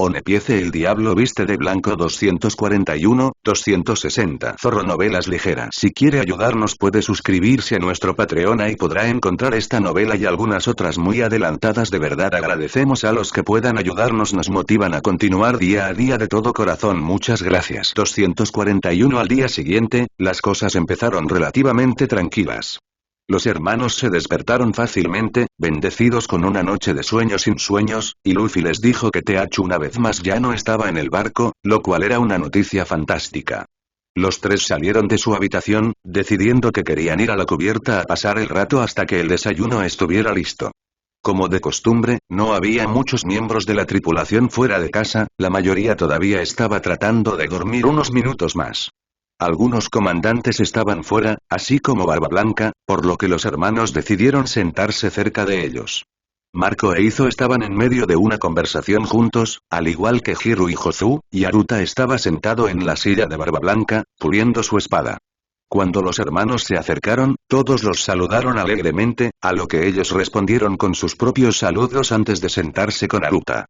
Onepiece el diablo viste de blanco 241, 260. Zorro novelas ligeras. Si quiere ayudarnos puede suscribirse a nuestro Patreon y podrá encontrar esta novela y algunas otras muy adelantadas. De verdad agradecemos a los que puedan ayudarnos, nos motivan a continuar día a día de todo corazón, muchas gracias. 241. Al día siguiente, las cosas empezaron relativamente tranquilas. Los hermanos se despertaron fácilmente, bendecidos con una noche de sueños sin sueños, y Luffy les dijo que TH una vez más ya no estaba en el barco, lo cual era una noticia fantástica. Los tres salieron de su habitación, decidiendo que querían ir a la cubierta a pasar el rato hasta que el desayuno estuviera listo. Como de costumbre, no había muchos miembros de la tripulación fuera de casa, la mayoría todavía estaba tratando de dormir unos minutos más. Algunos comandantes estaban fuera, así como Barba Blanca, por lo que los hermanos decidieron sentarse cerca de ellos. Marco e Izo estaban en medio de una conversación juntos, al igual que Hiru y Jozu, y Aruta estaba sentado en la silla de Barba Blanca, puliendo su espada. Cuando los hermanos se acercaron, todos los saludaron alegremente, a lo que ellos respondieron con sus propios saludos antes de sentarse con Aruta.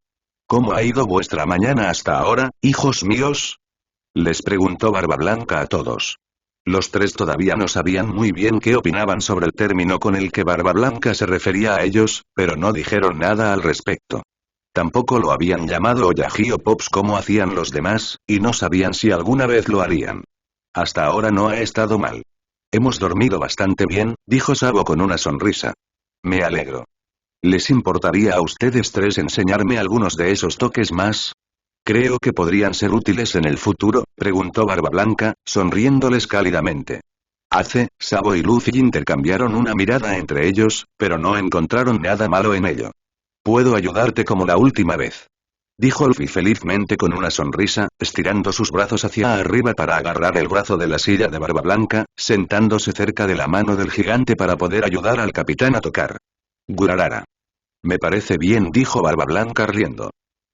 ¿Cómo ha ido vuestra mañana hasta ahora, hijos míos? Les preguntó Barba Blanca a todos. Los tres todavía no sabían muy bien qué opinaban sobre el término con el que Barba Blanca se refería a ellos, pero no dijeron nada al respecto. Tampoco lo habían llamado Oyagi o Pops como hacían los demás, y no sabían si alguna vez lo harían. Hasta ahora no ha estado mal. Hemos dormido bastante bien, dijo Sabo con una sonrisa. Me alegro. ¿Les importaría a ustedes tres enseñarme algunos de esos toques más? Creo que podrían ser útiles en el futuro, preguntó Barba Blanca, sonriéndoles cálidamente. Ace, Sabo y Luffy intercambiaron una mirada entre ellos, pero no encontraron nada malo en ello. Puedo ayudarte como la última vez, dijo Luffy felizmente con una sonrisa, estirando sus brazos hacia arriba para agarrar el brazo de la silla de Barba Blanca, sentándose cerca de la mano del gigante para poder ayudar al capitán a tocar. Gurarara. Me parece bien, dijo Barba Blanca riendo.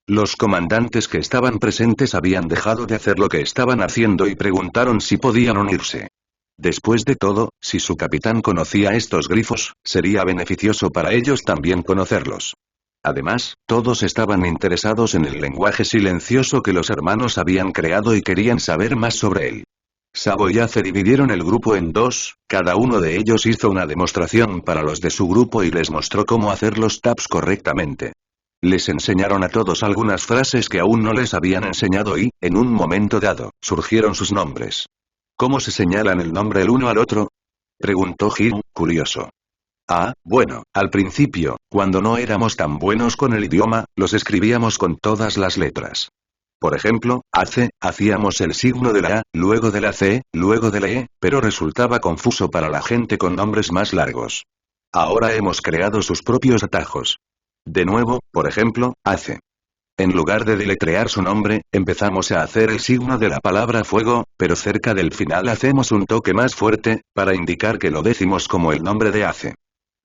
Los comandantes que estaban presentes habían dejado de hacer lo que estaban haciendo y preguntaron si podían unirse. Después de todo, si su capitán conocía estos grifos, sería beneficioso para ellos también conocerlos. Además, todos estaban interesados en el lenguaje silencioso que los hermanos habían creado y querían saber más sobre él. Sabo y Ace dividieron el grupo en dos, cada uno de ellos hizo una demostración para los de su grupo y les mostró cómo hacer los taps correctamente. Les enseñaron a todos algunas frases que aún no les habían enseñado y, en un momento dado, surgieron sus nombres. ¿Cómo se señalan el nombre el uno al otro? Preguntó Hiru, curioso. Ah, bueno, al principio, cuando no éramos tan buenos con el idioma, los escribíamos con todas las letras. Por ejemplo, Ace, hacíamos el signo de la A, luego de la C, luego de la E, pero resultaba confuso para la gente con nombres más largos. Ahora hemos creado sus propios atajos. De nuevo, por ejemplo, Ace. En lugar de deletrear su nombre, empezamos a hacer el signo de la palabra fuego, pero cerca del final hacemos un toque más fuerte, para indicar que lo decimos como el nombre de Ace.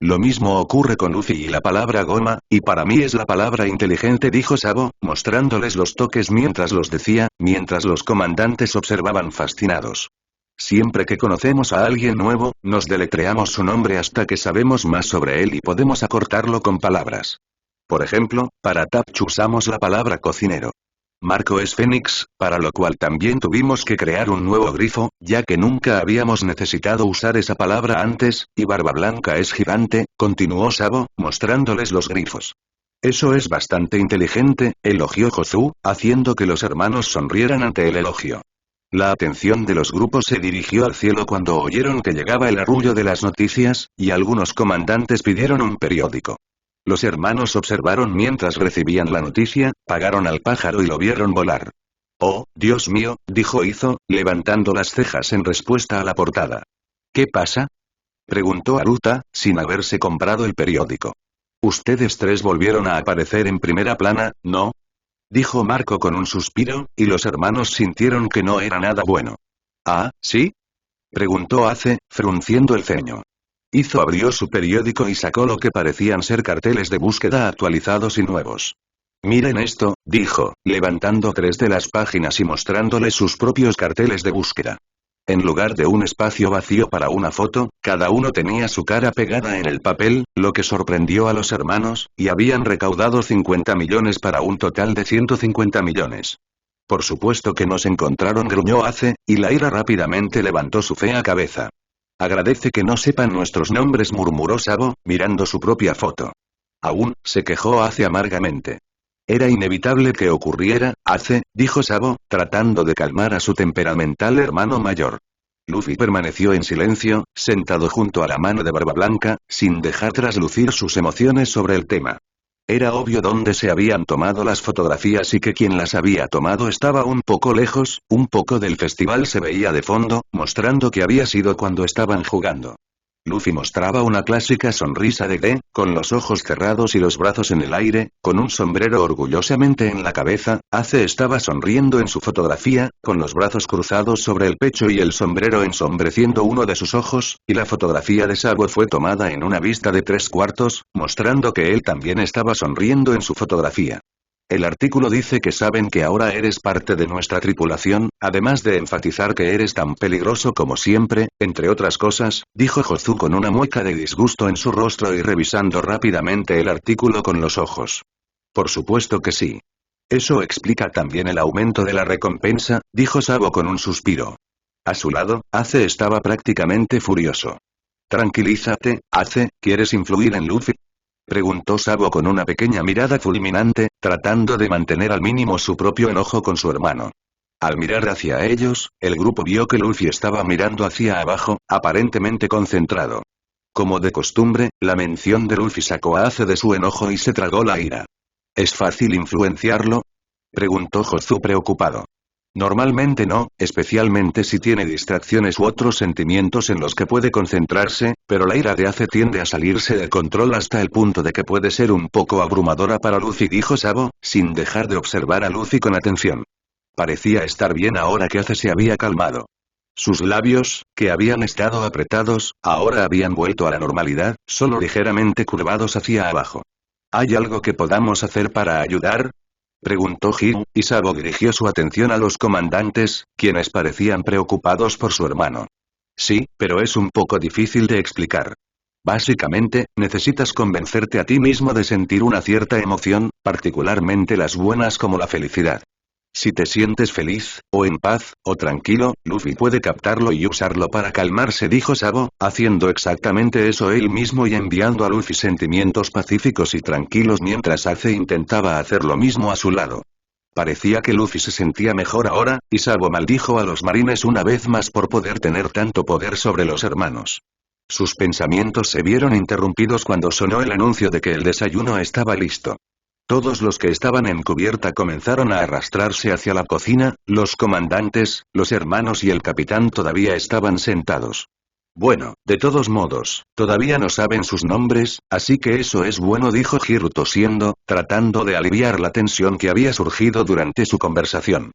Lo mismo ocurre con Luffy y la palabra goma, y para mí es la palabra inteligente, dijo Sabo, mostrándoles los toques mientras los decía, mientras los comandantes observaban fascinados. Siempre que conocemos a alguien nuevo, nos deletreamos su nombre hasta que sabemos más sobre él y podemos acortarlo con palabras. Por ejemplo, para Tapchu usamos la palabra cocinero. Marco es Fénix, para lo cual también tuvimos que crear un nuevo grifo, ya que nunca habíamos necesitado usar esa palabra antes, y Barba Blanca es gigante, continuó Sabo, mostrándoles los grifos. Eso es bastante inteligente, elogió Jozu, haciendo que los hermanos sonrieran ante el elogio. La atención de los grupos se dirigió al cielo cuando oyeron que llegaba el arrullo de las noticias, y algunos comandantes pidieron un periódico. Los hermanos observaron mientras recibían la noticia, pagaron al pájaro y lo vieron volar. Oh, Dios mío, dijo Izo, levantando las cejas en respuesta a la portada. ¿Qué pasa? Preguntó Aruta, sin haberse comprado el periódico. Ustedes tres volvieron a aparecer en primera plana, ¿no? Dijo Marco con un suspiro, y los hermanos sintieron que no era nada bueno. ¿Ah, sí? Preguntó Ace, frunciendo el ceño. Izo abrió su periódico y sacó lo que parecían ser carteles de búsqueda actualizados y nuevos. Miren esto, dijo, levantando 3 de las páginas y mostrándoles sus propios carteles de búsqueda. En lugar de un espacio vacío para una foto, cada uno tenía su cara pegada en el papel, lo que sorprendió a los hermanos, y habían recaudado 50 millones para un total de 150 millones. Por supuesto que nos encontraron, gruñó Ace, y Lyra rápidamente levantó su fea cabeza. Agradece que no sepan nuestros nombres, murmuró Sabo, mirando su propia foto. Aún, se quejó Ace amargamente. Era inevitable que ocurriera, Ace, dijo Sabo, tratando de calmar a su temperamental hermano mayor. Luffy permaneció en silencio, sentado junto a la mano de Barba Blanca, sin dejar traslucir sus emociones sobre el tema. Era obvio dónde se habían tomado las fotografías y que quien las había tomado estaba un poco lejos, un poco del festival se veía de fondo, mostrando que había sido cuando estaban jugando. Luffy mostraba una clásica sonrisa de D, con los ojos cerrados y los brazos en el aire, con un sombrero orgullosamente en la cabeza. Ace estaba sonriendo en su fotografía, con los brazos cruzados sobre el pecho y el sombrero ensombreciendo uno de sus ojos, y la fotografía de Sabo fue tomada en una vista de 3/4, mostrando que él también estaba sonriendo en su fotografía. El artículo dice que saben que ahora eres parte de nuestra tripulación, además de enfatizar que eres tan peligroso como siempre, entre otras cosas, dijo Jozu con una mueca de disgusto en su rostro y revisando rápidamente el artículo con los ojos. Por supuesto que sí. Eso explica también el aumento de la recompensa, dijo Sabo con un suspiro. A su lado, Ace estaba prácticamente furioso. Tranquilízate, Ace, ¿quieres influir en Luffy? Preguntó Sabo con una pequeña mirada fulminante, tratando de mantener al mínimo su propio enojo con su hermano. Al mirar hacia ellos, el grupo vio que Luffy estaba mirando hacia abajo, aparentemente concentrado. Como de costumbre, la mención de Luffy sacó a Ace de su enojo y se tragó la ira. ¿Es fácil influenciarlo? Preguntó Jozu preocupado. Normalmente no, especialmente si tiene distracciones u otros sentimientos en los que puede concentrarse, pero la ira de Ace tiende a salirse de control hasta el punto de que puede ser un poco abrumadora para Luffy, dijo Sabo, sin dejar de observar a Luffy con atención. Parecía estar bien ahora que Ace se había calmado. Sus labios, que habían estado apretados, ahora habían vuelto a la normalidad, solo ligeramente curvados hacia abajo. ¿Hay algo que podamos hacer para ayudar? Preguntó Hiro, y Sabo dirigió su atención a los comandantes, quienes parecían preocupados por su hermano. Sí, pero es un poco difícil de explicar. Básicamente, necesitas convencerte a ti mismo de sentir una cierta emoción, particularmente las buenas como la felicidad. Si te sientes feliz, o en paz, o tranquilo, Luffy puede captarlo y usarlo para calmarse, dijo Sabo, haciendo exactamente eso él mismo y enviando a Luffy sentimientos pacíficos y tranquilos mientras Ace intentaba hacer lo mismo a su lado. Parecía que Luffy se sentía mejor ahora, y Sabo maldijo a los marines una vez más por poder tener tanto poder sobre los hermanos. Sus pensamientos se vieron interrumpidos cuando sonó el anuncio de que el desayuno estaba listo. Todos los que estaban en cubierta comenzaron a arrastrarse hacia la cocina, los comandantes, los hermanos y el capitán todavía estaban sentados. Bueno, de todos modos, todavía no saben sus nombres, así que eso es bueno, dijo Hiro tosiendo, tratando de aliviar la tensión que había surgido durante su conversación.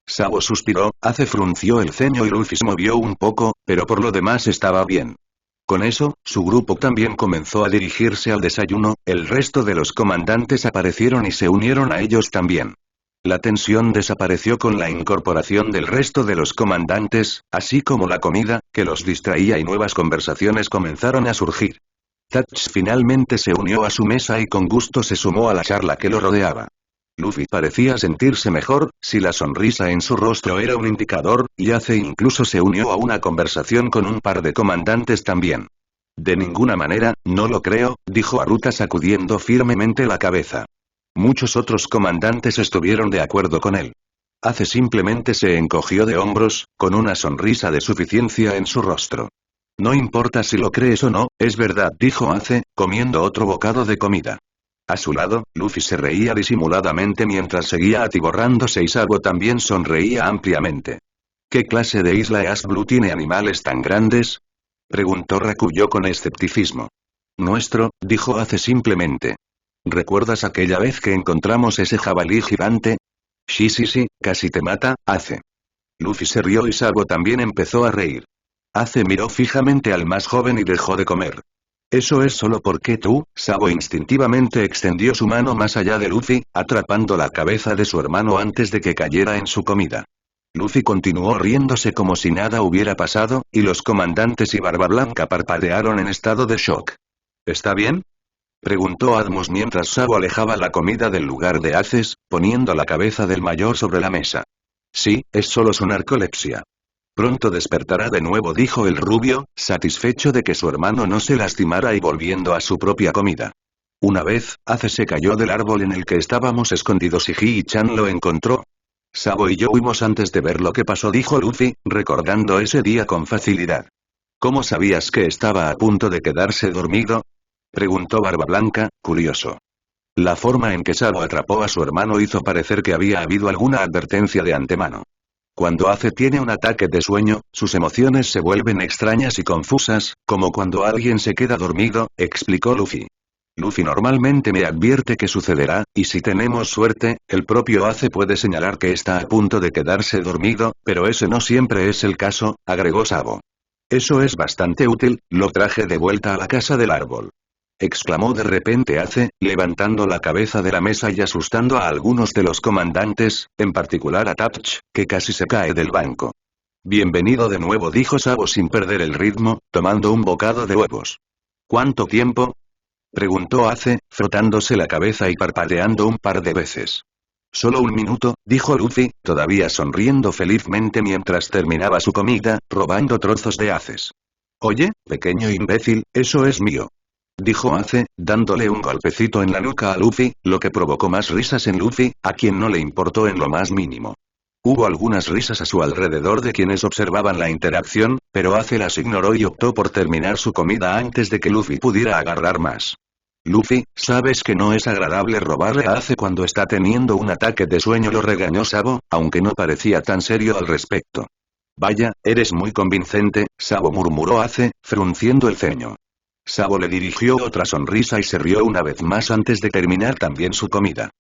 Sabo suspiró, Ace frunció el ceño y Luffy se movió un poco, pero por lo demás estaba bien. Con eso, su grupo también comenzó a dirigirse al desayuno, el resto de los comandantes aparecieron y se unieron a ellos también. La tensión desapareció con la incorporación del resto de los comandantes, así como la comida, que los distraía y nuevas conversaciones comenzaron a surgir. Thatch finalmente se unió a su mesa y con gusto se sumó a la charla que lo rodeaba. Luffy parecía sentirse mejor, si la sonrisa en su rostro era un indicador, y Ace incluso se unió a una conversación con un par de comandantes también. De ninguna manera, no lo creo, dijo Aruta sacudiendo firmemente la cabeza. Muchos otros comandantes estuvieron de acuerdo con él. Ace simplemente se encogió de hombros, con una sonrisa de suficiencia en su rostro. No importa si lo crees o no, es verdad, dijo Ace, comiendo otro bocado de comida. A su lado, Luffy se reía disimuladamente mientras seguía atiborrándose y Sabo también sonreía ampliamente. ¿Qué clase de isla Ash Blue tiene animales tan grandes? Preguntó Rakuyo con escepticismo. Nuestro, dijo Ace simplemente. ¿Recuerdas aquella vez que encontramos ese jabalí gigante? Sí, casi te mata, Ace. Luffy se rió y Sabo también empezó a reír. Ace miró fijamente al más joven y dejó de comer. Eso es solo porque tú, Sabo instintivamente extendió su mano más allá de Luffy, atrapando la cabeza de su hermano antes de que cayera en su comida. Luffy continuó riéndose como si nada hubiera pasado, y los comandantes y Barba Blanca parpadearon en estado de shock. ¿Está bien?, preguntó Atmos mientras Sabo alejaba la comida del lugar de haces, poniendo la cabeza del mayor sobre la mesa. Sí, es solo su narcolepsia. Pronto despertará de nuevo, dijo el rubio, satisfecho de que su hermano no se lastimara y volviendo a su propia comida. Una vez, Ace se cayó del árbol en el que estábamos escondidos y Hii-chan lo encontró. Sabo y yo huimos antes de ver lo que pasó, dijo Luffy, recordando ese día con facilidad. ¿Cómo sabías que estaba a punto de quedarse dormido?, preguntó Barba Blanca, curioso. La forma en que Sabo atrapó a su hermano hizo parecer que había habido alguna advertencia de antemano. Cuando Ace tiene un ataque de sueño, sus emociones se vuelven extrañas y confusas, como cuando alguien se queda dormido, explicó Luffy. Luffy normalmente me advierte que sucederá, y si tenemos suerte, el propio Ace puede señalar que está a punto de quedarse dormido, pero ese no siempre es el caso, agregó Sabo. Eso es bastante útil, lo traje de vuelta a la casa del árbol, exclamó de repente Ace, levantando la cabeza de la mesa y asustando a algunos de los comandantes, en particular a Tatch, que casi se cae del banco. Bienvenido de nuevo, dijo Sabo sin perder el ritmo, tomando un bocado de huevos. ¿Cuánto tiempo?, preguntó Ace, frotándose la cabeza y parpadeando un par de veces. Solo un minuto, dijo Luffy, todavía sonriendo felizmente mientras terminaba su comida, robando trozos de haces. Oye, pequeño imbécil, eso es mío, dijo Ace, dándole un golpecito en la nuca a Luffy, lo que provocó más risas en Luffy, a quien no le importó en lo más mínimo. Hubo algunas risas a su alrededor de quienes observaban la interacción, pero Ace las ignoró y optó por terminar su comida antes de que Luffy pudiera agarrar más. Luffy, sabes que no es agradable robarle a Ace cuando está teniendo un ataque de sueño, lo regañó Sabo, aunque no parecía tan serio al respecto. Vaya, eres muy convincente, Sabo, murmuró Ace, frunciendo el ceño. Sabo le dirigió otra sonrisa y se rió una vez más antes de terminar también su comida.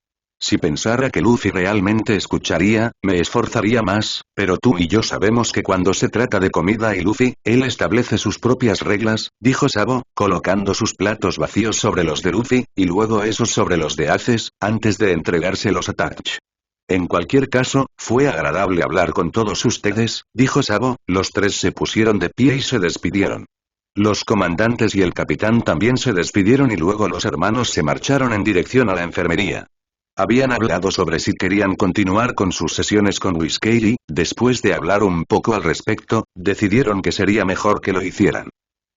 Si pensara que Luffy realmente escucharía, me esforzaría más, pero tú y yo sabemos que cuando se trata de comida y Luffy, él establece sus propias reglas, dijo Sabo, colocando sus platos vacíos sobre los de Luffy, y luego esos sobre los de Aces, antes de entregárselos a Tatch. En cualquier caso, fue agradable hablar con todos ustedes, dijo Sabo, los tres se pusieron de pie y se despidieron. Los comandantes y el capitán también se despidieron y luego los hermanos se marcharon en dirección a la enfermería. Habían hablado sobre si querían continuar con sus sesiones con Whiskey y, después de hablar un poco al respecto, decidieron que sería mejor que lo hicieran.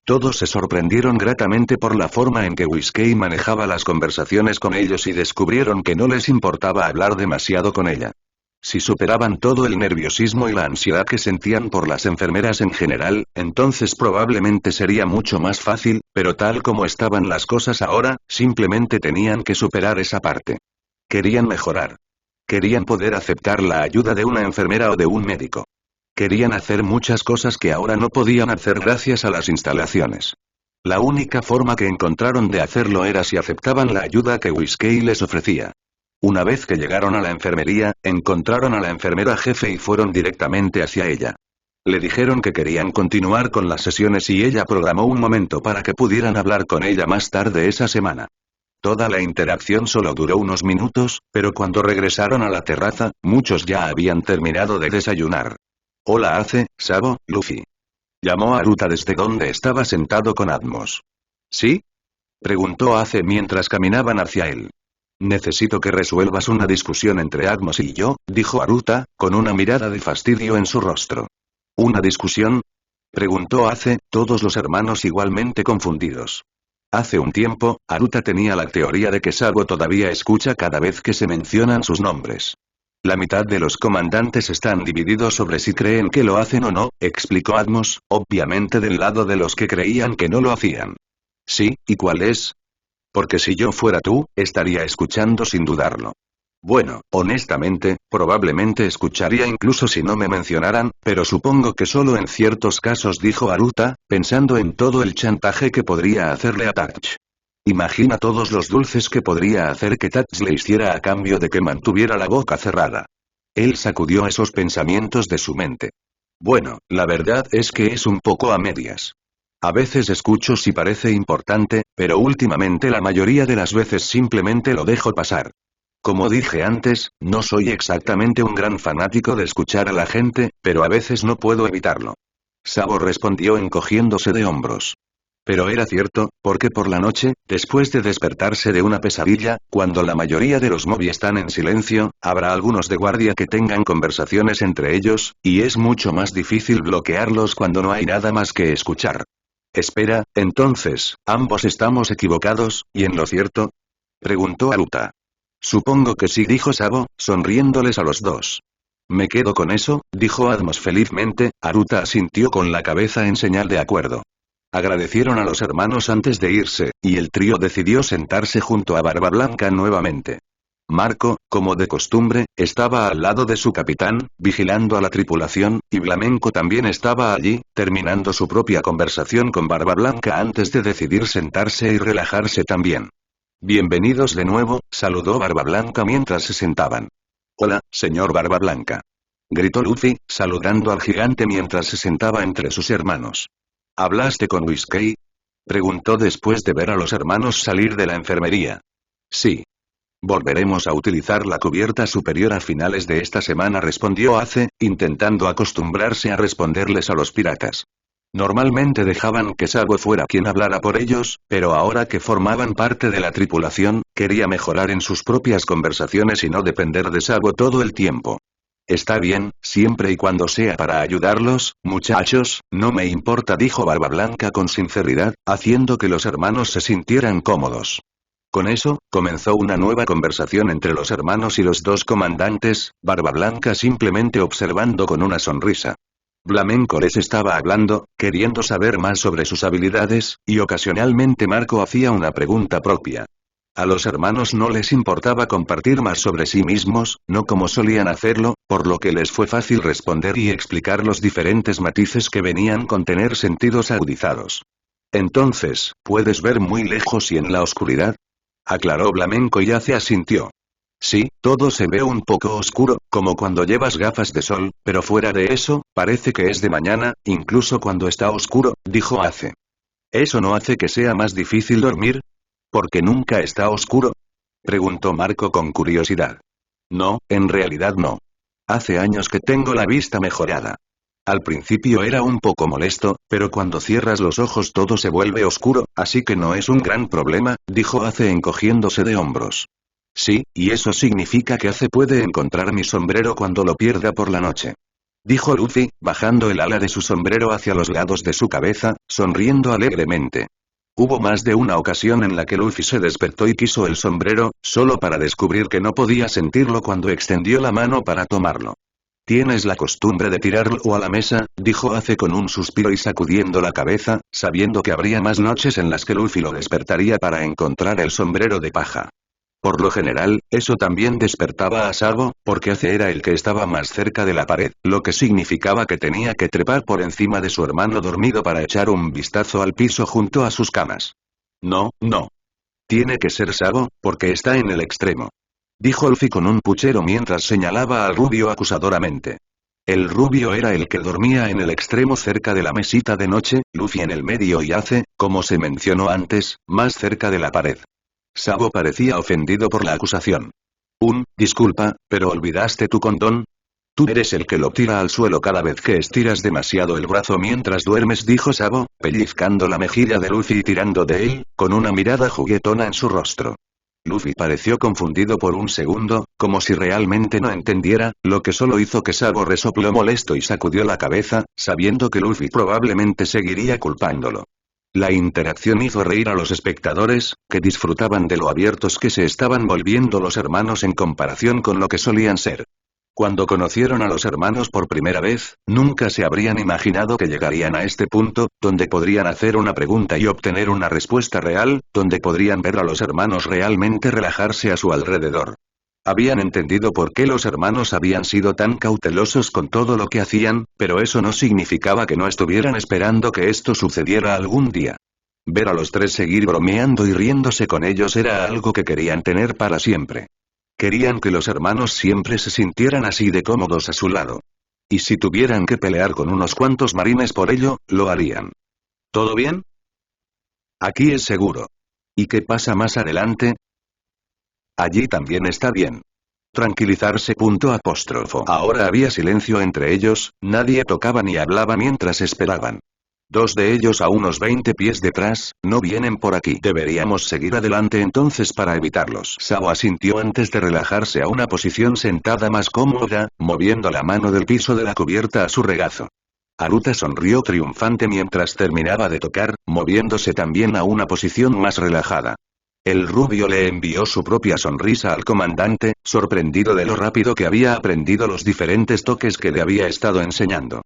Todos se sorprendieron gratamente por la forma en que Whiskey manejaba las conversaciones con ellos y descubrieron que no les importaba hablar demasiado con ella. Si superaban todo el nerviosismo y la ansiedad que sentían por las enfermeras en general, entonces probablemente sería mucho más fácil, pero tal como estaban las cosas ahora, simplemente tenían que superar esa parte. Querían mejorar. Querían poder aceptar la ayuda de una enfermera o de un médico. Querían hacer muchas cosas que ahora no podían hacer gracias a las instalaciones. La única forma que encontraron de hacerlo era si aceptaban la ayuda que Whiskey les ofrecía. Una vez que llegaron a la enfermería, encontraron a la enfermera jefe y fueron directamente hacia ella. Le dijeron que querían continuar con las sesiones y ella programó un momento para que pudieran hablar con ella más tarde esa semana. Toda la interacción solo duró unos minutos, pero cuando regresaron a la terraza, muchos ya habían terminado de desayunar. Hola Ace, Sabo, Luffy. Llamó a Aruta desde donde estaba sentado con Atmos. ¿Sí?, preguntó Ace mientras caminaban hacia él. Necesito que resuelvas una discusión entre Atmos y yo, dijo Aruta, con una mirada de fastidio en su rostro. ¿Una discusión?, preguntó Ace, todos los hermanos igualmente confundidos. Hace un tiempo, Aruta tenía la teoría de que Sabo todavía escucha cada vez que se mencionan sus nombres. La mitad de los comandantes están divididos sobre si creen que lo hacen o no, explicó Atmos, obviamente del lado de los que creían que no lo hacían. Sí, ¿y cuál es? Porque si yo fuera tú, estaría escuchando sin dudarlo. Bueno, honestamente, probablemente escucharía incluso si no me mencionaran, pero supongo que solo en ciertos casos, dijo Aruta, pensando en todo el chantaje que podría hacerle a Tatch. Imagina todos los dulces que podría hacer que Tatch le hiciera a cambio de que mantuviera la boca cerrada. Él sacudió esos pensamientos de su mente. Bueno, la verdad es que es un poco a medias. A veces escucho si parece importante, pero últimamente la mayoría de las veces simplemente lo dejo pasar. Como dije antes, no soy exactamente un gran fanático de escuchar a la gente, pero a veces no puedo evitarlo. Sabo respondió encogiéndose de hombros. Pero era cierto, porque por la noche, después de despertarse de una pesadilla, cuando la mayoría de los mobi están en silencio, habrá algunos de guardia que tengan conversaciones entre ellos, y es mucho más difícil bloquearlos cuando no hay nada más que escuchar. Espera, entonces, ¿ambos estamos equivocados, y en lo cierto? Preguntó Aruta. Supongo que sí, dijo Sabo, sonriéndoles a los dos. Me quedo con eso, dijo Atmos felizmente. Aruta asintió con la cabeza en señal de acuerdo. Agradecieron a los hermanos antes de irse, y el trío decidió sentarse junto a Barba Blanca nuevamente. Marco, como de costumbre, estaba al lado de su capitán, vigilando a la tripulación, y Flamenco también estaba allí, terminando su propia conversación con Barba Blanca antes de decidir sentarse y relajarse también. Bienvenidos de nuevo, saludó Barba Blanca mientras se sentaban. Hola, señor Barba Blanca. Gritó Luffy, saludando al gigante mientras se sentaba entre sus hermanos. ¿Hablaste con Whiskey? Preguntó después de ver a los hermanos salir de la enfermería. Sí. Volveremos a utilizar la cubierta superior a finales de esta semana, respondió Ace, intentando acostumbrarse a responderles a los piratas. Normalmente dejaban que Sabo fuera quien hablara por ellos, pero ahora que formaban parte de la tripulación, quería mejorar en sus propias conversaciones y no depender de Sabo todo el tiempo. Está bien, siempre y cuando sea para ayudarlos, muchachos, no me importa, dijo Barba Blanca con sinceridad, haciendo que los hermanos se sintieran cómodos. Con eso, comenzó una nueva conversación entre los hermanos y los dos comandantes, Barba Blanca simplemente observando con una sonrisa. Flamenco les estaba hablando, queriendo saber más sobre sus habilidades, y ocasionalmente Marco hacía una pregunta propia. A los hermanos no les importaba compartir más sobre sí mismos, no como solían hacerlo, por lo que les fue fácil responder y explicar los diferentes matices que venían con tener sentidos agudizados. Entonces, ¿puedes ver muy lejos y en la oscuridad? Aclaró Flamenco y Ace asintió. Sí, todo se ve un poco oscuro, como cuando llevas gafas de sol, pero fuera de eso, parece que es de mañana, incluso cuando está oscuro, dijo Ace. ¿Eso no hace que sea más difícil dormir? ¿Porque nunca está oscuro? Preguntó Marco con curiosidad. No, en realidad no. Hace años que tengo la vista mejorada. Al principio era un poco molesto, pero cuando cierras los ojos todo se vuelve oscuro, así que no es un gran problema, dijo Ace encogiéndose de hombros. Sí, y eso significa que Ace puede encontrar mi sombrero cuando lo pierda por la noche. Dijo Luffy, bajando el ala de su sombrero hacia los lados de su cabeza, sonriendo alegremente. Hubo más de una ocasión en la que Luffy se despertó y quiso el sombrero, solo para descubrir que no podía sentirlo cuando extendió la mano para tomarlo. ¿Tienes la costumbre de tirarlo a la mesa?, dijo Ace con un suspiro y sacudiendo la cabeza, sabiendo que habría más noches en las que Luffy lo despertaría para encontrar el sombrero de paja. Por lo general, eso también despertaba a Sabo, porque Ace era el que estaba más cerca de la pared, lo que significaba que tenía que trepar por encima de su hermano dormido para echar un vistazo al piso junto a sus camas. No, no. Tiene que ser Sabo, porque está en el extremo. Dijo Luffy con un puchero mientras señalaba al rubio acusadoramente. El rubio era el que dormía en el extremo cerca de la mesita de noche, Luffy en el medio y Ace, como se mencionó antes, más cerca de la pared. Sabo parecía ofendido por la acusación. Disculpa, pero ¿olvidaste tu condón? Tú eres el que lo tira al suelo cada vez que estiras demasiado el brazo mientras duermes, dijo Sabo, pellizcando la mejilla de Luffy y tirando de él, con una mirada juguetona en su rostro. Luffy pareció confundido por un segundo, como si realmente no entendiera, lo que solo hizo que Sabo resopló molesto y sacudió la cabeza, sabiendo que Luffy probablemente seguiría culpándolo. La interacción hizo reír a los espectadores, que disfrutaban de lo abiertos que se estaban volviendo los hermanos en comparación con lo que solían ser. Cuando conocieron a los hermanos por primera vez, nunca se habrían imaginado que llegarían a este punto, donde podrían hacer una pregunta y obtener una respuesta real, donde podrían ver a los hermanos realmente relajarse a su alrededor. Habían entendido por qué los hermanos habían sido tan cautelosos con todo lo que hacían, pero eso no significaba que no estuvieran esperando que esto sucediera algún día. Ver a los tres seguir bromeando y riéndose con ellos era algo que querían tener para siempre. Querían que los hermanos siempre se sintieran así de cómodos a su lado. Y si tuvieran que pelear con unos cuantos marines por ello, lo harían. ¿Todo bien? Aquí es seguro. ¿Y qué pasa más adelante? Allí también está bien. Tranquilizarse. Ahora había silencio entre ellos, nadie tocaba ni hablaba mientras esperaban. Dos de ellos a unos 20 pies detrás, no vienen por aquí. Deberíamos seguir adelante entonces para evitarlos. Sabo asintió antes de relajarse a una posición sentada más cómoda, moviendo la mano del piso de la cubierta a su regazo. Aruta sonrió triunfante mientras terminaba de tocar, moviéndose también a una posición más relajada. El rubio le envió su propia sonrisa al comandante, sorprendido de lo rápido que había aprendido los diferentes toques que le había estado enseñando.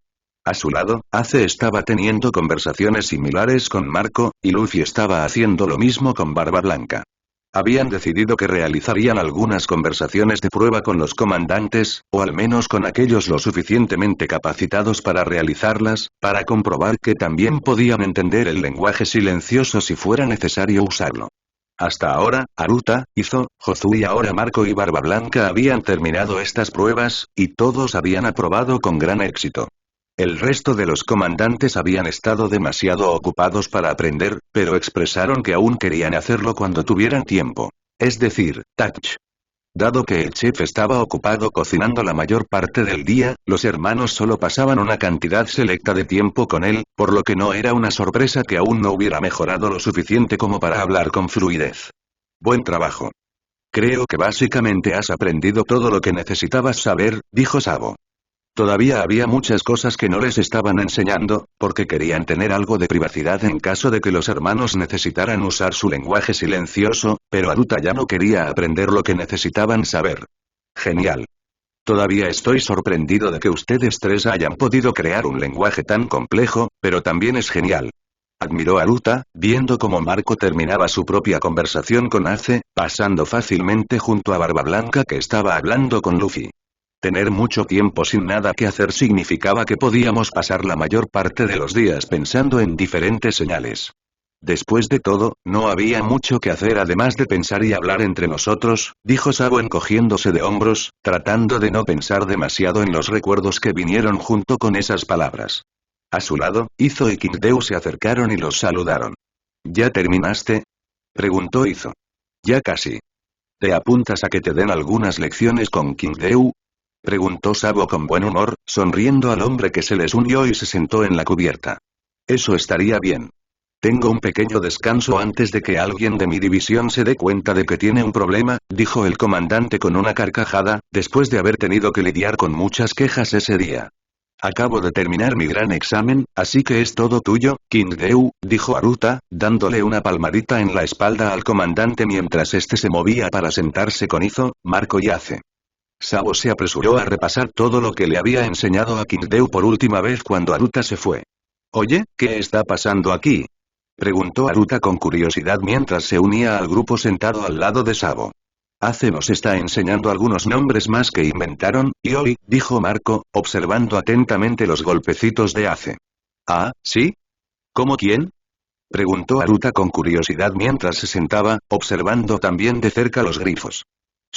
A su lado, Ace estaba teniendo conversaciones similares con Marco, y Luffy estaba haciendo lo mismo con Barba Blanca. Habían decidido que realizarían algunas conversaciones de prueba con los comandantes, o al menos con aquellos lo suficientemente capacitados para realizarlas, para comprobar que también podían entender el lenguaje silencioso si fuera necesario usarlo. Hasta ahora, Aruta, Izo, Jozu y ahora Marco y Barba Blanca habían terminado estas pruebas, y todos habían aprobado con gran éxito. El resto de los comandantes habían estado demasiado ocupados para aprender, pero expresaron que aún querían hacerlo cuando tuvieran tiempo. Es decir, Touch. Dado que el chef estaba ocupado cocinando la mayor parte del día, los hermanos solo pasaban una cantidad selecta de tiempo con él, por lo que no era una sorpresa que aún no hubiera mejorado lo suficiente como para hablar con fluidez. Buen trabajo. Creo que básicamente has aprendido todo lo que necesitabas saber, dijo Sabo. Todavía había muchas cosas que no les estaban enseñando, porque querían tener algo de privacidad en caso de que los hermanos necesitaran usar su lenguaje silencioso, pero Aruta ya no quería aprender lo que necesitaban saber. Genial. Todavía estoy sorprendido de que ustedes tres hayan podido crear un lenguaje tan complejo, pero también es genial. Admiró a Aruta, viendo cómo Marco terminaba su propia conversación con Ace, pasando fácilmente junto a Barba Blanca que estaba hablando con Luffy. Tener mucho tiempo sin nada que hacer significaba que podíamos pasar la mayor parte de los días pensando en diferentes señales. Después de todo, no había mucho que hacer además de pensar y hablar entre nosotros, dijo Sabo encogiéndose de hombros, tratando de no pensar demasiado en los recuerdos que vinieron junto con esas palabras. A su lado, Izo y Kingdeu se acercaron y los saludaron. ¿Ya terminaste?, preguntó Izo. Ya casi. ¿Te apuntas a que te den algunas lecciones con Kingdeu?, preguntó Sabo con buen humor, sonriendo al hombre que se les unió y se sentó en la cubierta. Eso estaría bien. Tengo un pequeño descanso antes de que alguien de mi división se dé cuenta de que tiene un problema, dijo el comandante con una carcajada, después de haber tenido que lidiar con muchas quejas ese día. Acabo de terminar mi gran examen, así que es todo tuyo, Kingdeu, dijo Aruta, dándole una palmadita en la espalda al comandante mientras este se movía para sentarse con Izo, Marco y Ace. Sabo se apresuró a repasar todo lo que le había enseñado a Kingdeu por última vez cuando Aruta se fue. «Oye, ¿qué está pasando aquí?», preguntó Aruta con curiosidad mientras se unía al grupo sentado al lado de Sabo. Ace nos está enseñando algunos nombres más que inventaron, y hoy, dijo Marco, observando atentamente los golpecitos de Ace. «¿Ah, sí? ¿Cómo quién?», preguntó Aruta con curiosidad mientras se sentaba, observando también de cerca los grifos.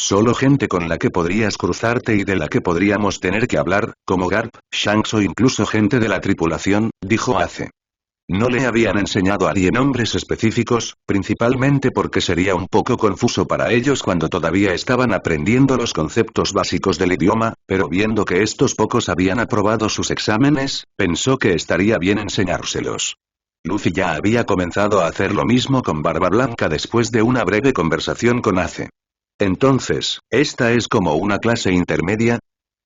Solo gente con la que podrías cruzarte y de la que podríamos tener que hablar, como Garp, Shanks o incluso gente de la tripulación, dijo Ace. No le habían enseñado a Arie nombres específicos, principalmente porque sería un poco confuso para ellos cuando todavía estaban aprendiendo los conceptos básicos del idioma, pero viendo que estos pocos habían aprobado sus exámenes, pensó que estaría bien enseñárselos. Luffy ya había comenzado a hacer lo mismo con Barba Blanca después de una breve conversación con Ace. Entonces, ¿esta es como una clase intermedia?,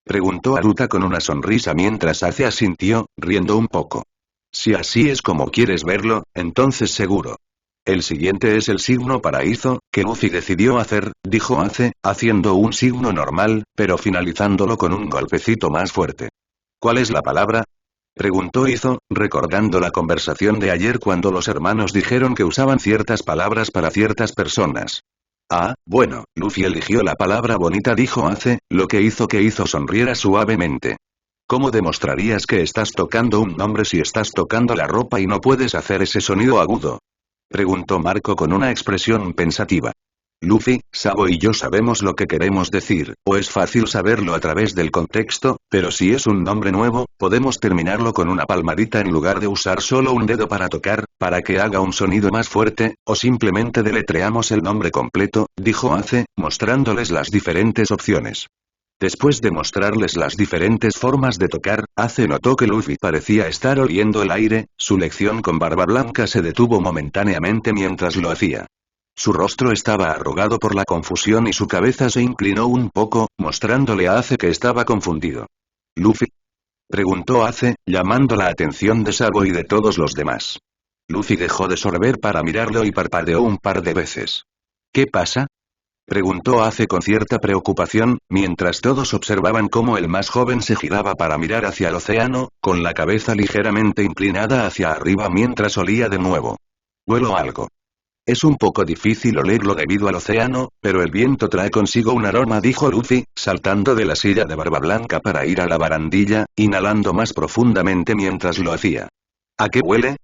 preguntó Aruta con una sonrisa mientras Ace asintió, riendo un poco. Si así es como quieres verlo, entonces seguro. El siguiente es el signo paraíso, que Luffy decidió hacer, dijo Ace, haciendo un signo normal, pero finalizándolo con un golpecito más fuerte. ¿Cuál es la palabra?, preguntó Izo, recordando la conversación de ayer cuando los hermanos dijeron que usaban ciertas palabras para ciertas personas. Ah, bueno, Luffy eligió la palabra bonita, dijo Ace, lo que hizo que Izo sonriera suavemente. ¿Cómo demostrarías que estás tocando un nombre si estás tocando la ropa y no puedes hacer ese sonido agudo?, preguntó Marco con una expresión pensativa. Luffy, Sabo y yo sabemos lo que queremos decir, o es fácil saberlo a través del contexto, pero si es un nombre nuevo, podemos terminarlo con una palmadita en lugar de usar solo un dedo para tocar, para que haga un sonido más fuerte, o simplemente deletreamos el nombre completo, dijo Ace, mostrándoles las diferentes opciones. Después de mostrarles las diferentes formas de tocar, Ace notó que Luffy parecía estar oliendo el aire, su lección con Barba Blanca se detuvo momentáneamente mientras lo hacía. Su rostro estaba arrugado por la confusión y su cabeza se inclinó un poco, mostrándole a Ace que estaba confundido. ¿Luffy? Preguntó Ace, llamando la atención de Sabo y de todos los demás. Luffy dejó de sorber para mirarlo y parpadeó un par de veces. ¿Qué pasa? Preguntó Ace con cierta preocupación, mientras todos observaban cómo el más joven se giraba para mirar hacia el océano, con la cabeza ligeramente inclinada hacia arriba mientras olía de nuevo. Huelo algo. Es un poco difícil olerlo debido al océano, pero el viento trae consigo un aroma, dijo Luffy, saltando de la silla de Barba Blanca para ir a la barandilla, inhalando más profundamente mientras lo hacía. ¿A qué huele?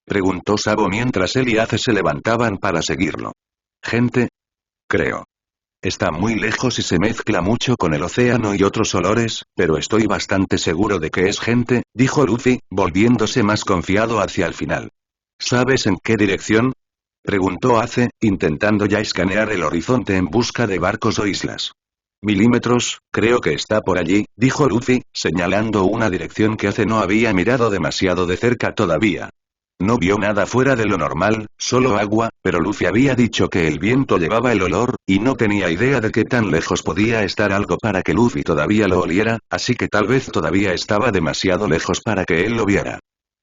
Preguntó Sabo mientras él y Ace se levantaban para seguirlo. Gente. Creo. Está muy lejos y se mezcla mucho con el océano y otros olores, pero estoy bastante seguro de que es gente, dijo Luffy, volviéndose más confiado hacia el final. ¿Sabes en qué dirección? Preguntó Ace, intentando ya escanear el horizonte en busca de barcos o islas. Milímetros, creo que está por allí, dijo Luffy, señalando una dirección que Ace no había mirado demasiado de cerca todavía. No vio nada fuera de lo normal, solo agua, pero Luffy había dicho que el viento llevaba el olor, y no tenía idea de qué tan lejos podía estar algo para que Luffy todavía lo oliera, así que tal vez todavía estaba demasiado lejos para que él lo viera.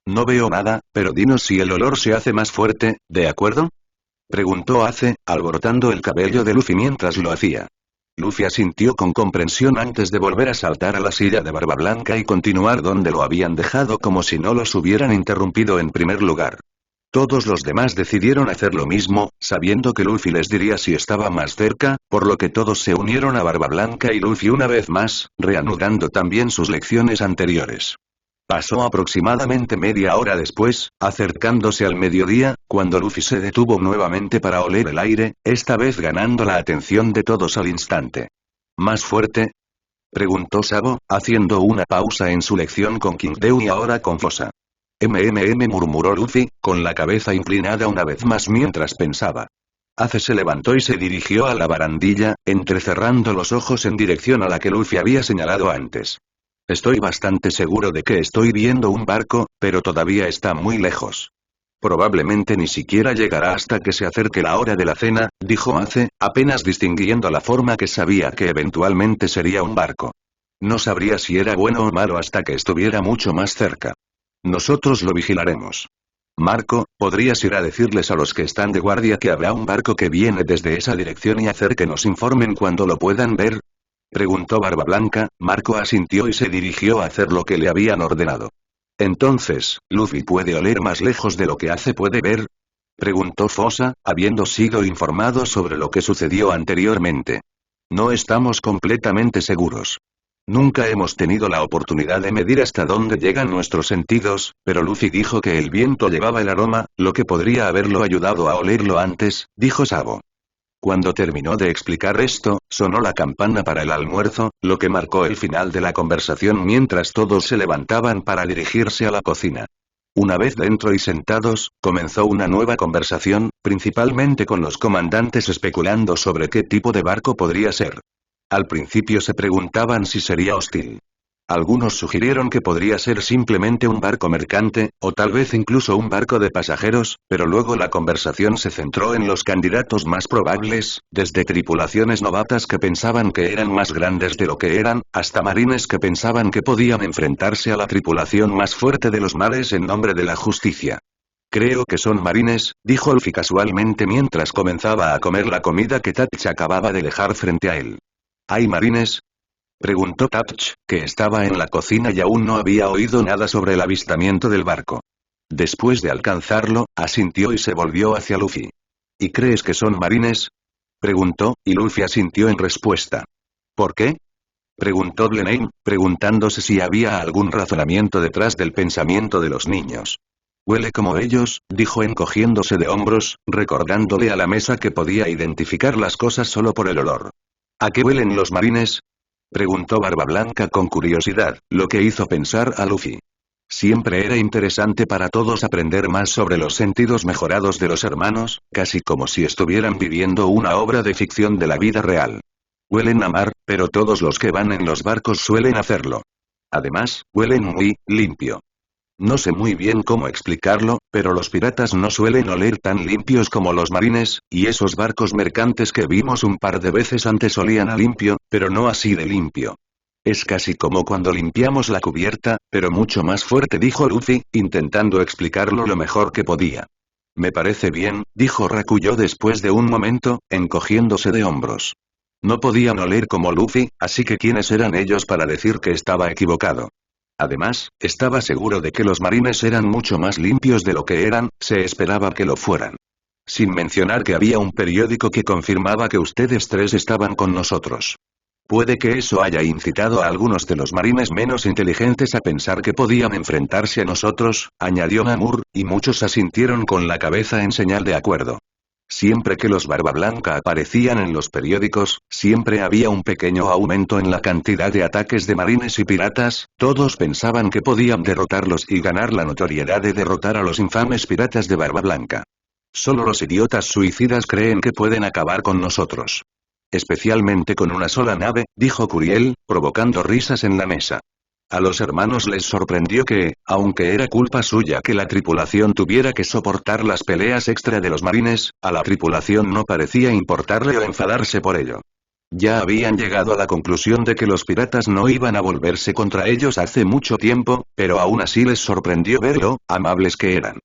No veo nada, pero dinos si el olor se hace más fuerte, ¿de acuerdo? Preguntó Ace, alborotando el cabello de Luffy mientras lo hacía. Luffy asintió con comprensión antes de volver a saltar a la silla de Barba Blanca y continuar donde lo habían dejado como si no los hubieran interrumpido en primer lugar. Todos los demás decidieron hacer lo mismo, sabiendo que Luffy les diría si estaba más cerca, por lo que todos se unieron a Barba Blanca y Luffy una vez más, reanudando también sus lecciones anteriores. Pasó aproximadamente media hora después, acercándose al mediodía, cuando Luffy se detuvo nuevamente para oler el aire, esta vez ganando la atención de todos al instante. ¿Más fuerte? Preguntó Sabo, haciendo una pausa en su lección con King Dew y ahora con Fosa. Murmuró Luffy, con la cabeza inclinada una vez más mientras pensaba. Ace se levantó y se dirigió a la barandilla, entrecerrando los ojos en dirección a la que Luffy había señalado antes. Estoy bastante seguro de que estoy viendo un barco, pero todavía está muy lejos. Probablemente ni siquiera llegará hasta que se acerque la hora de la cena, dijo Ace, apenas distinguiendo la forma que sabía que eventualmente sería un barco. No sabría si era bueno o malo hasta que estuviera mucho más cerca. Nosotros lo vigilaremos. Marco, ¿podrías ir a decirles a los que están de guardia que habrá un barco que viene desde esa dirección y hacer que nos informen cuando lo puedan ver? Preguntó Barba Blanca. Marco asintió y se dirigió a hacer lo que le habían ordenado. Entonces, ¿Luffy puede oler más lejos de lo que Ace puede ver? Preguntó Fosa, habiendo sido informado sobre lo que sucedió anteriormente. No estamos completamente seguros. Nunca hemos tenido la oportunidad de medir hasta dónde llegan nuestros sentidos, pero Luffy dijo que el viento llevaba el aroma, lo que podría haberlo ayudado a olerlo antes, dijo Sabo. Cuando terminó de explicar esto, sonó la campana para el almuerzo, lo que marcó el final de la conversación mientras todos se levantaban para dirigirse a la cocina. Una vez dentro y sentados, comenzó una nueva conversación, principalmente con los comandantes especulando sobre qué tipo de barco podría ser. Al principio se preguntaban si sería hostil. Algunos sugirieron que podría ser simplemente un barco mercante, o tal vez incluso un barco de pasajeros, pero luego la conversación se centró en los candidatos más probables, desde tripulaciones novatas que pensaban que eran más grandes de lo que eran, hasta marines que pensaban que podían enfrentarse a la tripulación más fuerte de los mares en nombre de la justicia. Creo que son marines, dijo Luffy casualmente mientras comenzaba a comer la comida que Tatch acababa de dejar frente a él. ¿Hay marines? Preguntó Tatch, que estaba en la cocina y aún no había oído nada sobre el avistamiento del barco. Después de alcanzarlo, asintió y se volvió hacia Luffy. ¿Y crees que son marines? Preguntó, y Luffy asintió en respuesta. ¿Por qué? Preguntó Blenheim, preguntándose si había algún razonamiento detrás del pensamiento de los niños. Huele como ellos, dijo encogiéndose de hombros, recordándole a la mesa que podía identificar las cosas solo por el olor. ¿A qué huelen los marines? Preguntó Barba Blanca con curiosidad, lo que hizo pensar a Luffy. Siempre era interesante para todos aprender más sobre los sentidos mejorados de los hermanos, casi como si estuvieran viviendo una obra de ficción de la vida real. Huelen a mar, pero todos los que van en los barcos suelen hacerlo. Además, huelen muy limpio. No sé muy bien cómo explicarlo, pero los piratas no suelen oler tan limpios como los marines, y esos barcos mercantes que vimos un par de veces antes olían a limpio, pero no así de limpio. Es casi como cuando limpiamos la cubierta, pero mucho más fuerte, dijo Luffy, intentando explicarlo lo mejor que podía. Me parece bien, dijo Rakuyo después de un momento, encogiéndose de hombros. No podían oler como Luffy, así que ¿quiénes eran ellos para decir que estaba equivocado? Además, estaba seguro de que los marines eran mucho más limpios de lo que eran, se esperaba que lo fueran. Sin mencionar que había un periódico que confirmaba que ustedes tres estaban con nosotros. Puede que eso haya incitado a algunos de los marines menos inteligentes a pensar que podían enfrentarse a nosotros, añadió Namur, y muchos asintieron con la cabeza en señal de acuerdo. Siempre que los Barba Blanca aparecían en los periódicos, siempre había un pequeño aumento en la cantidad de ataques de marines y piratas, todos pensaban que podían derrotarlos y ganar la notoriedad de derrotar a los infames piratas de Barba Blanca. Solo los idiotas suicidas creen que pueden acabar con nosotros. Especialmente con una sola nave, dijo Curiel, provocando risas en la mesa. A los hermanos les sorprendió que, aunque era culpa suya que la tripulación tuviera que soportar las peleas extra de los marines, a la tripulación no parecía importarle o enfadarse por ello. Ya habían llegado a la conclusión de que los piratas no iban a volverse contra ellos hace mucho tiempo, pero aún así les sorprendió ver lo amables que eran.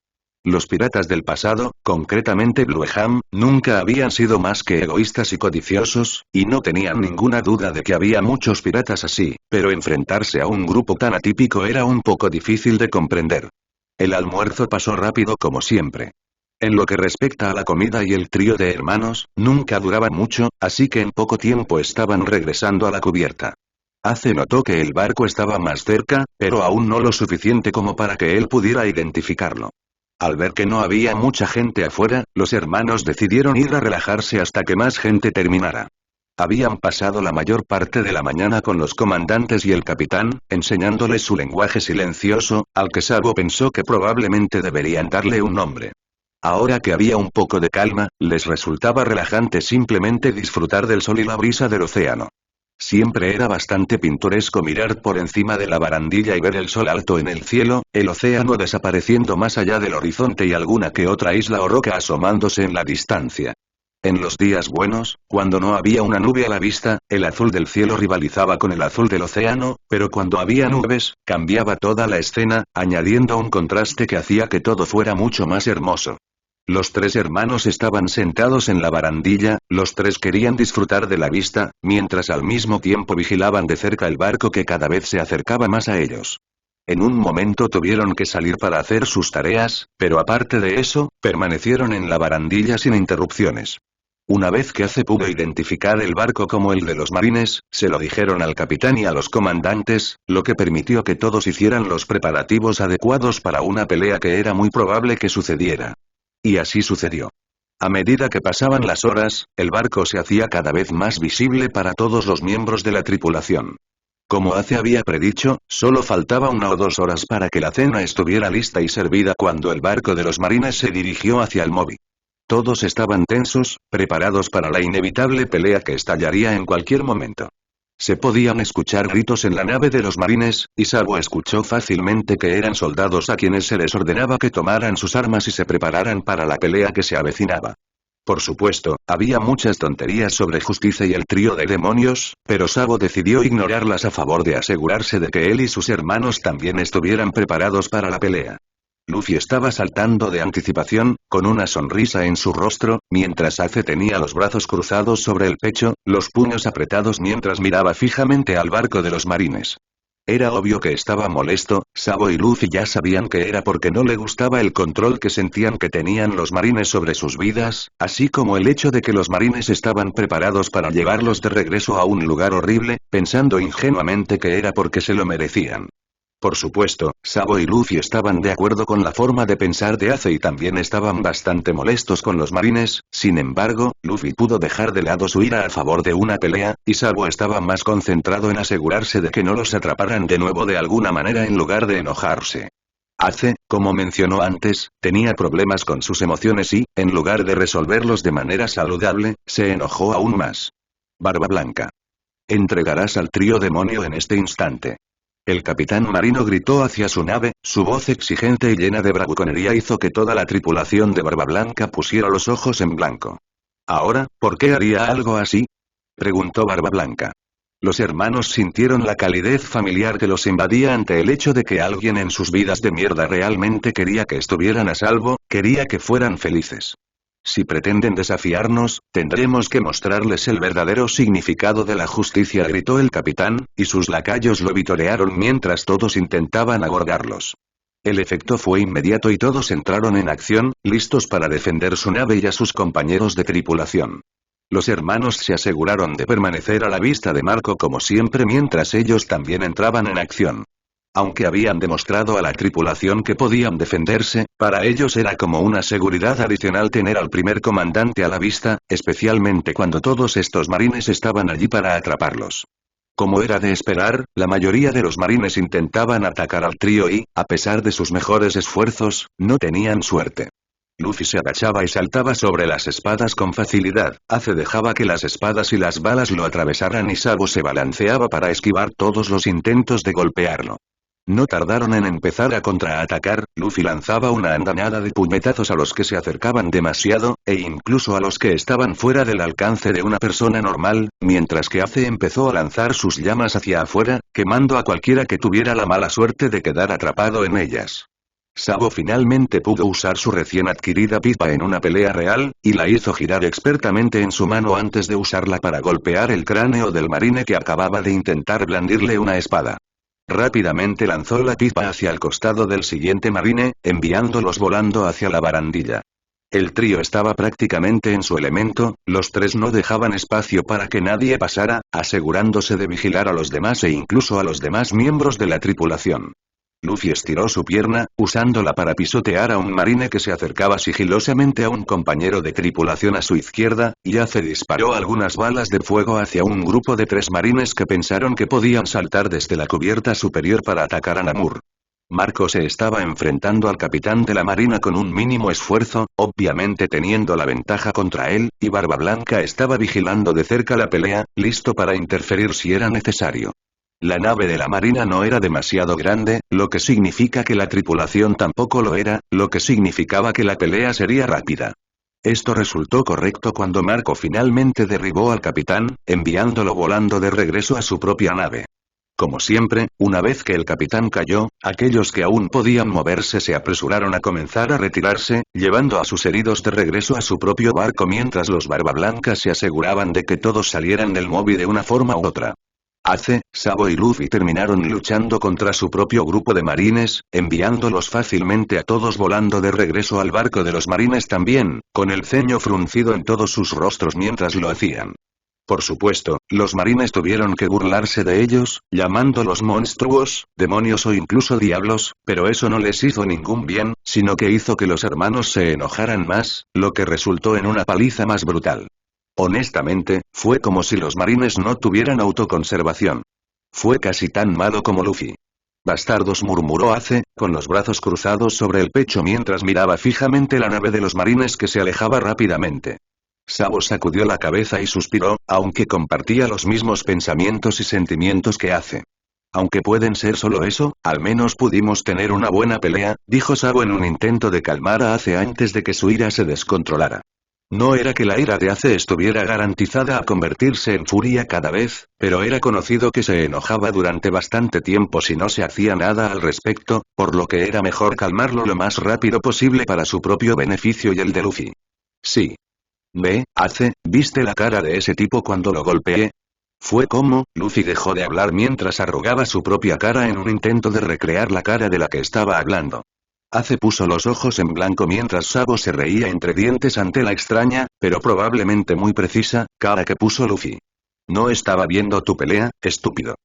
Los piratas del pasado, concretamente Blue Ham, nunca habían sido más que egoístas y codiciosos, y no tenían ninguna duda de que había muchos piratas así, pero enfrentarse a un grupo tan atípico era un poco difícil de comprender. El almuerzo pasó rápido como siempre. En lo que respecta a la comida y el trío de hermanos, nunca duraba mucho, así que en poco tiempo estaban regresando a la cubierta. Ace notó que el barco estaba más cerca, pero aún no lo suficiente como para que él pudiera identificarlo. Al ver que no había mucha gente afuera, los hermanos decidieron ir a relajarse hasta que más gente terminara. Habían pasado la mayor parte de la mañana con los comandantes y el capitán, enseñándoles su lenguaje silencioso, al que Sabo pensó que probablemente deberían darle un nombre. Ahora que había un poco de calma, les resultaba relajante simplemente disfrutar del sol y la brisa del océano. Siempre era bastante pintoresco mirar por encima de la barandilla y ver el sol alto en el cielo, el océano desapareciendo más allá del horizonte y alguna que otra isla o roca asomándose en la distancia. En los días buenos, cuando no había una nube a la vista, el azul del cielo rivalizaba con el azul del océano, pero cuando había nubes, cambiaba toda la escena, añadiendo un contraste que hacía que todo fuera mucho más hermoso. Los tres hermanos estaban sentados en la barandilla, los tres querían disfrutar de la vista, mientras al mismo tiempo vigilaban de cerca el barco que cada vez se acercaba más a ellos. En un momento tuvieron que salir para hacer sus tareas, pero aparte de eso, permanecieron en la barandilla sin interrupciones. Una vez que Ace pudo identificar el barco como el de los marines, se lo dijeron al capitán y a los comandantes, lo que permitió que todos hicieran los preparativos adecuados para una pelea que era muy probable que sucediera. Y así sucedió. A medida que pasaban las horas, el barco se hacía cada vez más visible para todos los miembros de la tripulación. Como Ace había predicho, solo faltaba 1 o 2 horas para que la cena estuviera lista y servida cuando el barco de los marines se dirigió hacia el Moby. Todos estaban tensos, preparados para la inevitable pelea que estallaría en cualquier momento. Se podían escuchar gritos en la nave de los marines, y Sabo escuchó fácilmente que eran soldados a quienes se les ordenaba que tomaran sus armas y se prepararan para la pelea que se avecinaba. Por supuesto, había muchas tonterías sobre Justicia y el trío de demonios, pero Sabo decidió ignorarlas a favor de asegurarse de que él y sus hermanos también estuvieran preparados para la pelea. Luffy estaba saltando de anticipación, con una sonrisa en su rostro, mientras Ace tenía los brazos cruzados sobre el pecho, los puños apretados mientras miraba fijamente al barco de los marines. Era obvio que estaba molesto, Sabo y Luffy ya sabían que era porque no le gustaba el control que sentían que tenían los marines sobre sus vidas, así como el hecho de que los marines estaban preparados para llevarlos de regreso a un lugar horrible, pensando ingenuamente que era porque se lo merecían. Por supuesto, Sabo y Luffy estaban de acuerdo con la forma de pensar de Ace y también estaban bastante molestos con los marines. Sin embargo, Luffy pudo dejar de lado su ira a favor de una pelea, y Sabo estaba más concentrado en asegurarse de que no los atraparan de nuevo de alguna manera en lugar de enojarse. Ace, como mencionó antes, tenía problemas con sus emociones y, en lugar de resolverlos de manera saludable, se enojó aún más. Barba Blanca. Entregarás al trío demonio en este instante. El capitán marino gritó hacia su nave, su voz exigente y llena de bravuconería hizo que toda la tripulación de Barba Blanca pusiera los ojos en blanco. Ahora, ¿por qué haría algo así? Preguntó Barba Blanca. Los hermanos sintieron la calidez familiar que los invadía ante el hecho de que alguien en sus vidas de mierda realmente quería que estuvieran a salvo, quería que fueran felices. Si pretenden desafiarnos, tendremos que mostrarles el verdadero significado de la justicia, gritó el capitán, y sus lacayos lo vitorearon mientras todos intentaban abordarlos. El efecto fue inmediato y todos entraron en acción, listos para defender su nave y a sus compañeros de tripulación. Los hermanos se aseguraron de permanecer a la vista de Marco como siempre mientras ellos también entraban en acción. Aunque habían demostrado a la tripulación que podían defenderse, para ellos era como una seguridad adicional tener al primer comandante a la vista, especialmente cuando todos estos marines estaban allí para atraparlos. Como era de esperar, la mayoría de los marines intentaban atacar al trío y, a pesar de sus mejores esfuerzos, no tenían suerte. Luffy se agachaba y saltaba sobre las espadas con facilidad, Ace dejaba que las espadas y las balas lo atravesaran y Sabo se balanceaba para esquivar todos los intentos de golpearlo. No tardaron en empezar a contraatacar, Luffy lanzaba una andanada de puñetazos a los que se acercaban demasiado, e incluso a los que estaban fuera del alcance de una persona normal, mientras que Ace empezó a lanzar sus llamas hacia afuera, quemando a cualquiera que tuviera la mala suerte de quedar atrapado en ellas. Sabo finalmente pudo usar su recién adquirida pipa en una pelea real, y la hizo girar expertamente en su mano antes de usarla para golpear el cráneo del marine que acababa de intentar blandirle una espada. Rápidamente lanzó la pipa hacia el costado del siguiente marine, enviándolos volando hacia la barandilla. El trío estaba prácticamente en su elemento, los tres no dejaban espacio para que nadie pasara, asegurándose de vigilar a los demás e incluso a los demás miembros de la tripulación. Luffy estiró su pierna, usándola para pisotear a un marine que se acercaba sigilosamente a un compañero de tripulación a su izquierda, y Ace disparó algunas balas de fuego hacia un grupo de 3 marines que pensaron que podían saltar desde la cubierta superior para atacar a Namur. Marco se estaba enfrentando al capitán de la marina con un mínimo esfuerzo, obviamente teniendo la ventaja contra él, y Barba Blanca estaba vigilando de cerca la pelea, listo para interferir si era necesario. La nave de la marina no era demasiado grande, lo que significa que la tripulación tampoco lo era, lo que significaba que la pelea sería rápida. Esto resultó correcto cuando Marco finalmente derribó al capitán, enviándolo volando de regreso a su propia nave. Como siempre, una vez que el capitán cayó, aquellos que aún podían moverse se apresuraron a comenzar a retirarse, llevando a sus heridos de regreso a su propio barco mientras los Barba Blanca se aseguraban de que todos salieran del móvil de una forma u otra. Ace, Sabo y Luffy terminaron luchando contra su propio grupo de marines, enviándolos fácilmente a todos volando de regreso al barco de los marines también, con el ceño fruncido en todos sus rostros mientras lo hacían. Por supuesto, los marines tuvieron que burlarse de ellos, llamándolos monstruos, demonios o incluso diablos, pero eso no les hizo ningún bien, sino que hizo que los hermanos se enojaran más, lo que resultó en una paliza más brutal. Honestamente, fue como si los marines no tuvieran autoconservación. Fue casi tan malo como Luffy. Bastardos, murmuró Ace, con los brazos cruzados sobre el pecho mientras miraba fijamente la nave de los marines que se alejaba rápidamente. Sabo sacudió la cabeza y suspiró, aunque compartía los mismos pensamientos y sentimientos que Ace. Aunque pueden ser solo eso, al menos pudimos tener una buena pelea, dijo Sabo en un intento de calmar a Ace antes de que su ira se descontrolara. No era que la ira de Ace estuviera garantizada a convertirse en furia cada vez, pero era conocido que se enojaba durante bastante tiempo si no se hacía nada al respecto, por lo que era mejor calmarlo lo más rápido posible para su propio beneficio y el de Luffy. Sí. Ve, Ace, ¿viste la cara de ese tipo cuando lo golpeé? Fue como, Luffy dejó de hablar mientras arrugaba su propia cara en un intento de recrear la cara de la que estaba hablando. Ace puso los ojos en blanco mientras Sabo se reía entre dientes ante la extraña, pero probablemente muy precisa, cara que puso Luffy. No estaba viendo tu pelea, estúpido.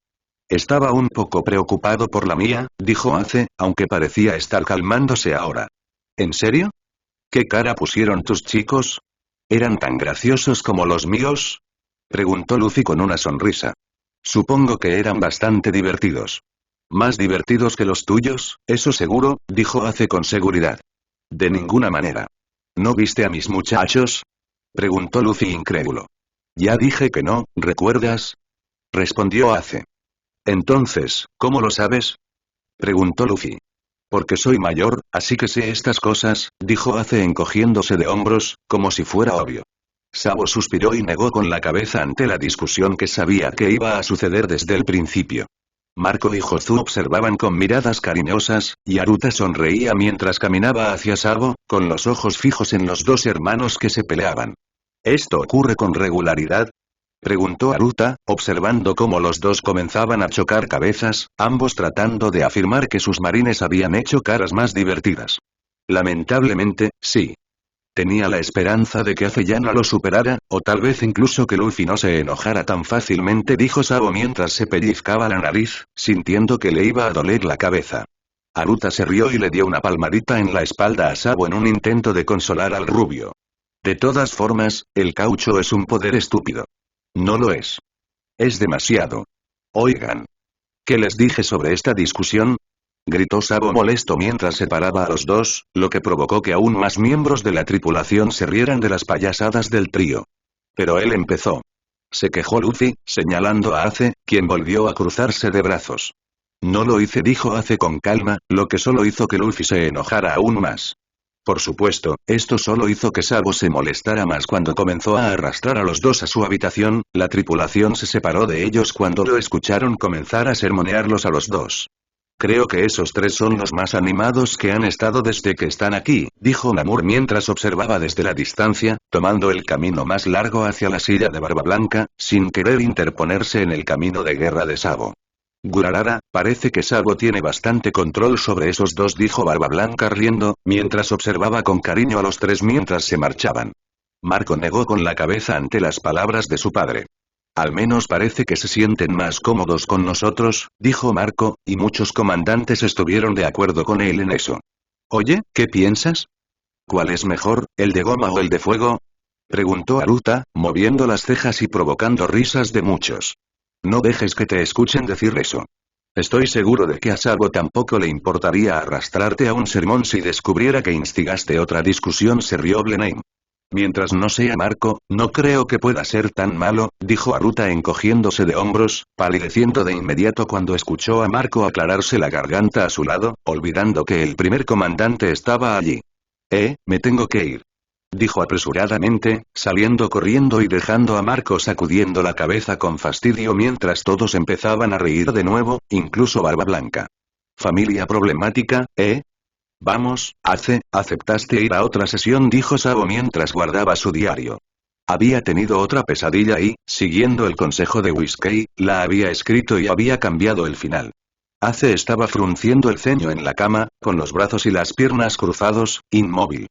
Estaba un poco preocupado por la mía, dijo Ace, aunque parecía estar calmándose ahora. ¿En serio? ¿Qué cara pusieron tus chicos? ¿Eran tan graciosos como los míos? Preguntó Luffy con una sonrisa. Supongo que eran bastante divertidos. Más divertidos que los tuyos, eso seguro, dijo Ace con seguridad. De ninguna manera. ¿No viste a mis muchachos? Preguntó Luffy incrédulo. Ya dije que no, ¿recuerdas? Respondió Ace. Entonces, ¿cómo lo sabes? Preguntó Luffy. Porque soy mayor, así que sé estas cosas, dijo Ace encogiéndose de hombros, como si fuera obvio. Sabo suspiró y negó con la cabeza ante la discusión que sabía que iba a suceder desde el principio. Marco y Jozu observaban con miradas cariñosas, y Aruta sonreía mientras caminaba hacia Sabo, con los ojos fijos en los dos hermanos que se peleaban. ¿Esto ocurre con regularidad? Preguntó Aruta, observando cómo los dos comenzaban a chocar cabezas, ambos tratando de afirmar que sus marines habían hecho caras más divertidas. Lamentablemente, sí. Tenía la esperanza de que Ace ya no lo superara, o tal vez incluso que Luffy no se enojara tan fácilmente, dijo Sabo mientras se pellizcaba la nariz, sintiendo que le iba a doler la cabeza. Aruta se rió y le dio una palmadita en la espalda a Sabo en un intento de consolar al rubio. De todas formas, el caucho es un poder estúpido. No lo es. Es demasiado. Oigan. ¿Qué les dije sobre esta discusión? Gritó Sabo molesto mientras separaba a los dos, lo que provocó que aún más miembros de la tripulación se rieran de las payasadas del trío. Pero él empezó. Se quejó Luffy, señalando a Ace, quien volvió a cruzarse de brazos. No lo hice, dijo Ace con calma, lo que solo hizo que Luffy se enojara aún más. Por supuesto, esto solo hizo que Sabo se molestara más cuando comenzó a arrastrar a los dos a su habitación, la tripulación se separó de ellos cuando lo escucharon comenzar a sermonearlos a los dos. Creo que esos tres son los más animados que han estado desde que están aquí, dijo Namur mientras observaba desde la distancia, tomando el camino más largo hacia la silla de Barba Blanca, sin querer interponerse en el camino de guerra de Sabo. Gurarara, parece que Sabo tiene bastante control sobre esos dos, dijo Barba Blanca riendo, mientras observaba con cariño a los tres mientras se marchaban. Marco negó con la cabeza ante las palabras de su padre. Al menos parece que se sienten más cómodos con nosotros, dijo Marco, y muchos comandantes estuvieron de acuerdo con él en eso. Oye, ¿qué piensas? ¿Cuál es mejor, el de goma o el de fuego? Preguntó Aruta, moviendo las cejas y provocando risas de muchos. No dejes que te escuchen decir eso. Estoy seguro de que a Sabo tampoco le importaría arrastrarte a un sermón si descubriera que instigaste otra discusión, se rió Blenheim. Mientras no sea Marco, no creo que pueda ser tan malo, dijo Aruta encogiéndose de hombros, palideciendo de inmediato cuando escuchó a Marco aclararse la garganta a su lado, olvidando que el primer comandante estaba allí. Me tengo que ir. Dijo apresuradamente, saliendo corriendo y dejando a Marco sacudiendo la cabeza con fastidio mientras todos empezaban a reír de nuevo, incluso Barba Blanca. ¿Familia problemática, Vamos, aceptaste ir a otra sesión, dijo Sabo mientras guardaba su diario. Había tenido otra pesadilla y, siguiendo el consejo de Whiskey, la había escrito y había cambiado el final. Ace estaba frunciendo el ceño en la cama, con los brazos y las piernas cruzados, inmóvil.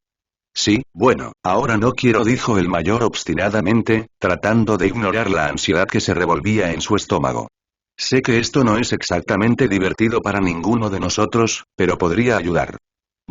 Sí, bueno, ahora no quiero, dijo el mayor obstinadamente, tratando de ignorar la ansiedad que se revolvía en su estómago. Sé que esto no es exactamente divertido para ninguno de nosotros, pero podría ayudar.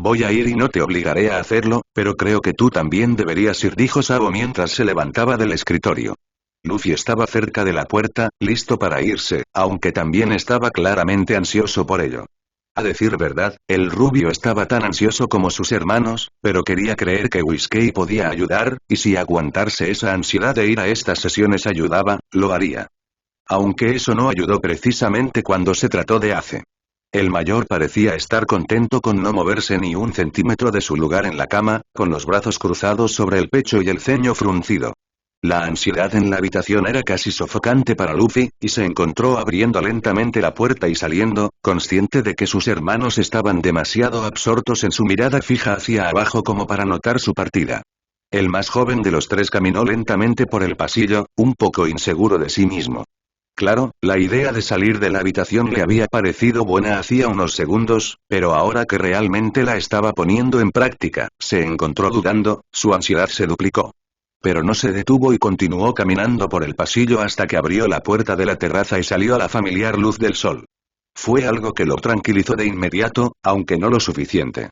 Voy a ir y no te obligaré a hacerlo, pero creo que tú también deberías ir, dijo Sabo mientras se levantaba del escritorio. Luffy estaba cerca de la puerta, listo para irse, aunque también estaba claramente ansioso por ello. A decir verdad, el rubio estaba tan ansioso como sus hermanos, pero quería creer que Whiskey podía ayudar, y si aguantarse esa ansiedad de ir a estas sesiones ayudaba, lo haría. Aunque eso no ayudó precisamente cuando se trató de Ace. El mayor parecía estar contento con no moverse ni un centímetro de su lugar en la cama, con los brazos cruzados sobre el pecho y el ceño fruncido. La ansiedad en la habitación era casi sofocante para Luffy, y se encontró abriendo lentamente la puerta y saliendo, consciente de que sus hermanos estaban demasiado absortos en su mirada fija hacia abajo como para notar su partida. El más joven de los tres caminó lentamente por el pasillo, un poco inseguro de sí mismo. Claro, la idea de salir de la habitación le había parecido buena hacía unos segundos, pero ahora que realmente la estaba poniendo en práctica, se encontró dudando, su ansiedad se duplicó. Pero no se detuvo y continuó caminando por el pasillo hasta que abrió la puerta de la terraza y salió a la familiar luz del sol. Fue algo que lo tranquilizó de inmediato, aunque no lo suficiente.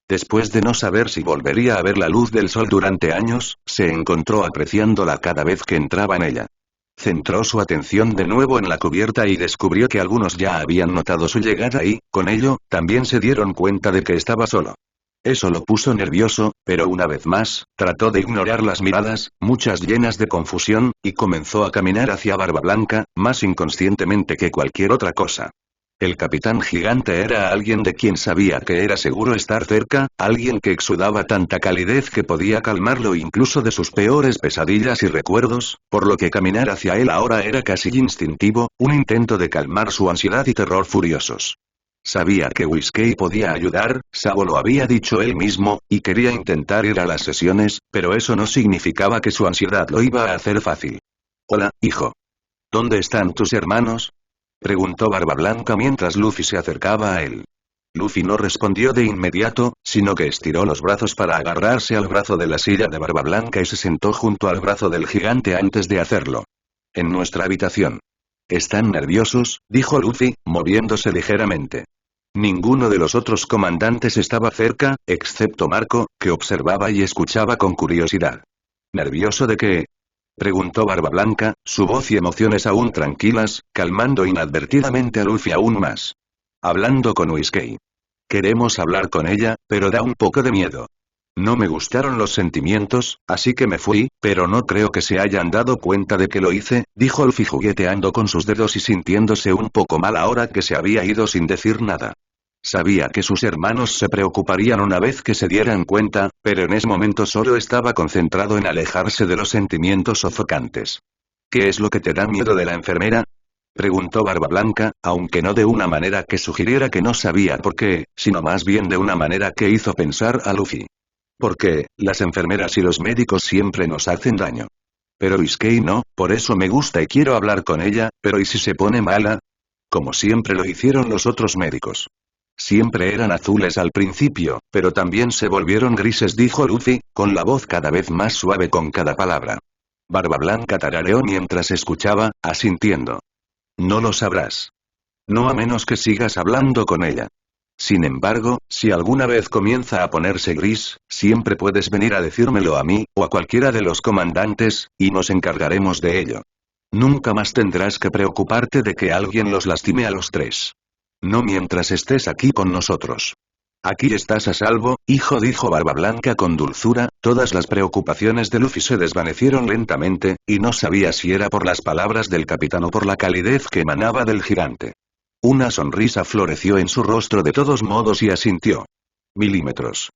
Después de no saber si volvería a ver la luz del sol durante años, se encontró apreciándola cada vez que entraba en ella. Centró su atención de nuevo en la cubierta y descubrió que algunos ya habían notado su llegada y, con ello, también se dieron cuenta de que estaba solo. Eso lo puso nervioso, pero una vez más, trató de ignorar las miradas, muchas llenas de confusión, y comenzó a caminar hacia Barba Blanca, más inconscientemente que cualquier otra cosa. El capitán gigante era alguien de quien sabía que era seguro estar cerca, alguien que exudaba tanta calidez que podía calmarlo incluso de sus peores pesadillas y recuerdos, por lo que caminar hacia él ahora era casi instintivo, un intento de calmar su ansiedad y terror furiosos. Sabía que Whiskey podía ayudar, Sabo lo había dicho él mismo, y quería intentar ir a las sesiones, pero eso no significaba que su ansiedad lo iba a hacer fácil. Hola, hijo. ¿Dónde están tus hermanos? Preguntó Barba Blanca mientras Luffy se acercaba a él. Luffy no respondió de inmediato, sino que estiró los brazos para agarrarse al brazo de la silla de Barba Blanca y se sentó junto al brazo del gigante antes de hacerlo. En nuestra habitación. ¿Están nerviosos?, dijo Luffy, moviéndose ligeramente. Ninguno de los otros comandantes estaba cerca, excepto Marco, que observaba y escuchaba con curiosidad. ¿Nervioso de qué?, preguntó Barba Blanca, su voz y emociones aún tranquilas, calmando inadvertidamente a Luffy aún más. Hablando con Whiskey. Queremos hablar con ella, pero da un poco de miedo. No me gustaron los sentimientos, así que me fui, pero no creo que se hayan dado cuenta de que lo hice, dijo Luffy jugueteando con sus dedos y sintiéndose un poco mal ahora que se había ido sin decir nada. Sabía que sus hermanos se preocuparían una vez que se dieran cuenta, pero en ese momento solo estaba concentrado en alejarse de los sentimientos sofocantes. ¿Qué es lo que te da miedo de la enfermera?, preguntó Barba Blanca, aunque no de una manera que sugiriera que no sabía por qué, sino más bien de una manera que hizo pensar a Luffy. Porque, las enfermeras y los médicos siempre nos hacen daño. Pero Whiskey no, por eso me gusta y quiero hablar con ella, pero ¿y si se pone mala? Como siempre lo hicieron los otros médicos. Siempre eran azules al principio, pero también se volvieron grises, dijo Luffy, con la voz cada vez más suave con cada palabra. Barba Blanca tarareó mientras escuchaba, asintiendo. No lo sabrás. No a menos que sigas hablando con ella. Sin embargo, si alguna vez comienza a ponerse gris, siempre puedes venir a decírmelo a mí, o a cualquiera de los comandantes, y nos encargaremos de ello. Nunca más tendrás que preocuparte de que alguien los lastime a los tres. No mientras estés aquí con nosotros. Aquí estás a salvo, hijo, dijo Barba Blanca con dulzura. Todas las preocupaciones de Luffy se desvanecieron lentamente, y no sabía si era por las palabras del capitán o por la calidez que emanaba del gigante. Una sonrisa floreció en su rostro de todos modos y asintió. Milímetros.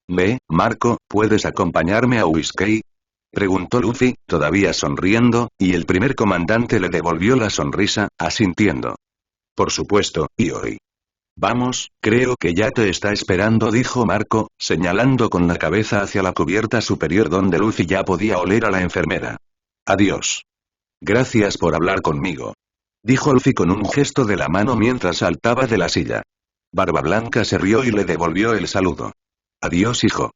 Ve, Marco, ¿puedes acompañarme a Whiskey?, preguntó Luffy, todavía sonriendo, y el primer comandante le devolvió la sonrisa, asintiendo. Por supuesto, Ioi. Vamos, creo que ya te está esperando, dijo Marco, señalando con la cabeza hacia la cubierta superior donde Luffy ya podía oler a la enfermera. Adiós. Gracias por hablar conmigo, dijo Luffy con un gesto de la mano mientras saltaba de la silla. Barba Blanca se rió y le devolvió el saludo. Adiós, hijo.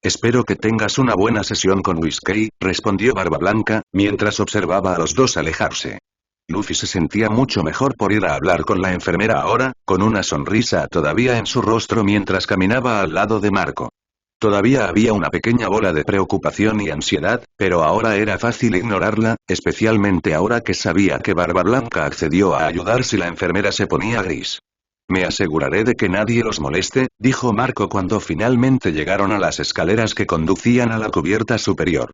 Espero que tengas una buena sesión con Whiskey, respondió Barba Blanca, mientras observaba a los dos alejarse. Luffy se sentía mucho mejor por ir a hablar con la enfermera ahora, con una sonrisa todavía en su rostro mientras caminaba al lado de Marco. Todavía había una pequeña bola de preocupación y ansiedad, pero ahora era fácil ignorarla, especialmente ahora que sabía que Barba Blanca accedió a ayudar si la enfermera se ponía gris. Me aseguraré de que nadie los moleste, dijo Marco cuando finalmente llegaron a las escaleras que conducían a la cubierta superior.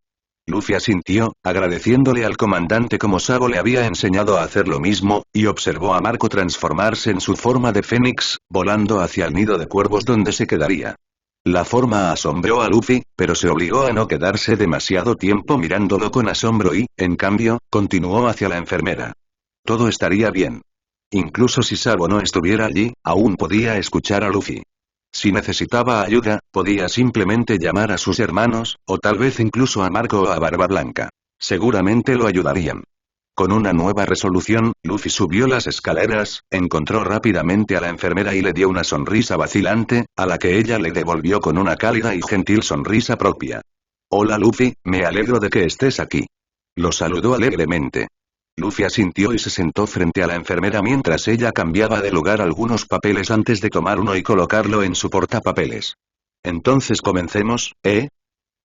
Luffy asintió, agradeciéndole al comandante como Sabo le había enseñado a hacer lo mismo, y observó a Marco transformarse en su forma de fénix, volando hacia el nido de cuervos donde se quedaría. La forma asombró a Luffy, pero se obligó a no quedarse demasiado tiempo mirándolo con asombro y, en cambio, continuó hacia la enfermera. Todo estaría bien. Incluso si Sabo no estuviera allí, aún podía escuchar a Luffy. Si necesitaba ayuda, podía simplemente llamar a sus hermanos, o tal vez incluso a Marco o a Barba Blanca. Seguramente lo ayudarían. Con una nueva resolución, Luffy subió las escaleras, encontró rápidamente a la enfermera y le dio una sonrisa vacilante, a la que ella le devolvió con una cálida y gentil sonrisa propia. Hola Luffy, me alegro de que estés aquí. Lo saludó alegremente. Luffy asintió y se sentó frente a la enfermera mientras ella cambiaba de lugar algunos papeles antes de tomar uno y colocarlo en su portapapeles. Entonces comencemos, ¿eh?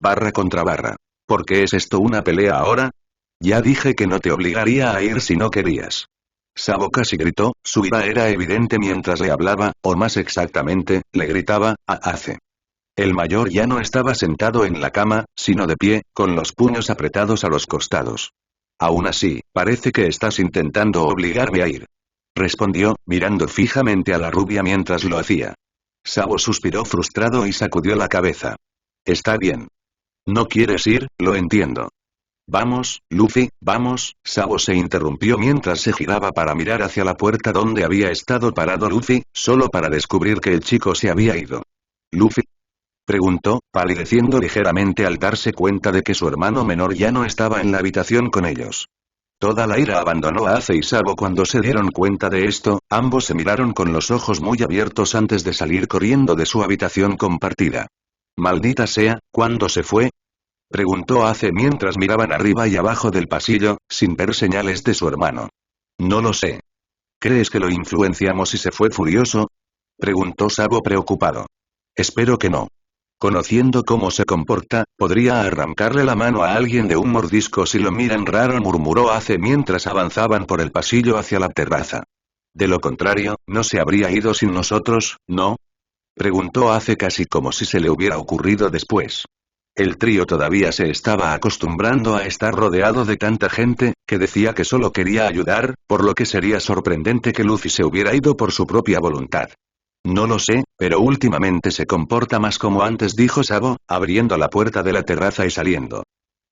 Barra contra barra. ¿Por qué es esto una pelea ahora? Ya dije que no te obligaría a ir si no querías. Sabo casi gritó, su ira era evidente mientras le hablaba, o más exactamente, le gritaba, a Ace. El mayor ya no estaba sentado en la cama, sino de pie, con los puños apretados a los costados. Aún así, parece que estás intentando obligarme a ir. Respondió, mirando fijamente a la rubia mientras lo hacía. Sabo suspiró frustrado y sacudió la cabeza. Está bien. ¿No quieres ir? Lo entiendo. Vamos, Luffy, vamos. Sabo se interrumpió mientras se giraba para mirar hacia la puerta donde había estado parado Luffy, solo para descubrir que el chico se había ido. ¿Luffy? Preguntó, palideciendo ligeramente al darse cuenta de que su hermano menor ya no estaba en la habitación con ellos. Toda la ira abandonó a Ace y Sabo cuando se dieron cuenta de esto, ambos se miraron con los ojos muy abiertos antes de salir corriendo de su habitación compartida. Maldita sea, ¿cuándo se fue? Preguntó Ace mientras miraban arriba y abajo del pasillo, sin ver señales de su hermano. No lo sé. ¿Crees que lo influenciamos y se fue furioso? Preguntó Sabo preocupado. Espero que no. Conociendo cómo se comporta, podría arrancarle la mano a alguien de un mordisco si lo miran raro, murmuró Ace mientras avanzaban por el pasillo hacia la terraza. De lo contrario, ¿no se habría ido sin nosotros, no? Preguntó Ace casi como si se le hubiera ocurrido después. El trío todavía se estaba acostumbrando a estar rodeado de tanta gente, que decía que solo quería ayudar, por lo que sería sorprendente que Luffy se hubiera ido por su propia voluntad. No lo sé, pero últimamente se comporta más como antes, dijo Sabo, abriendo la puerta de la terraza y saliendo.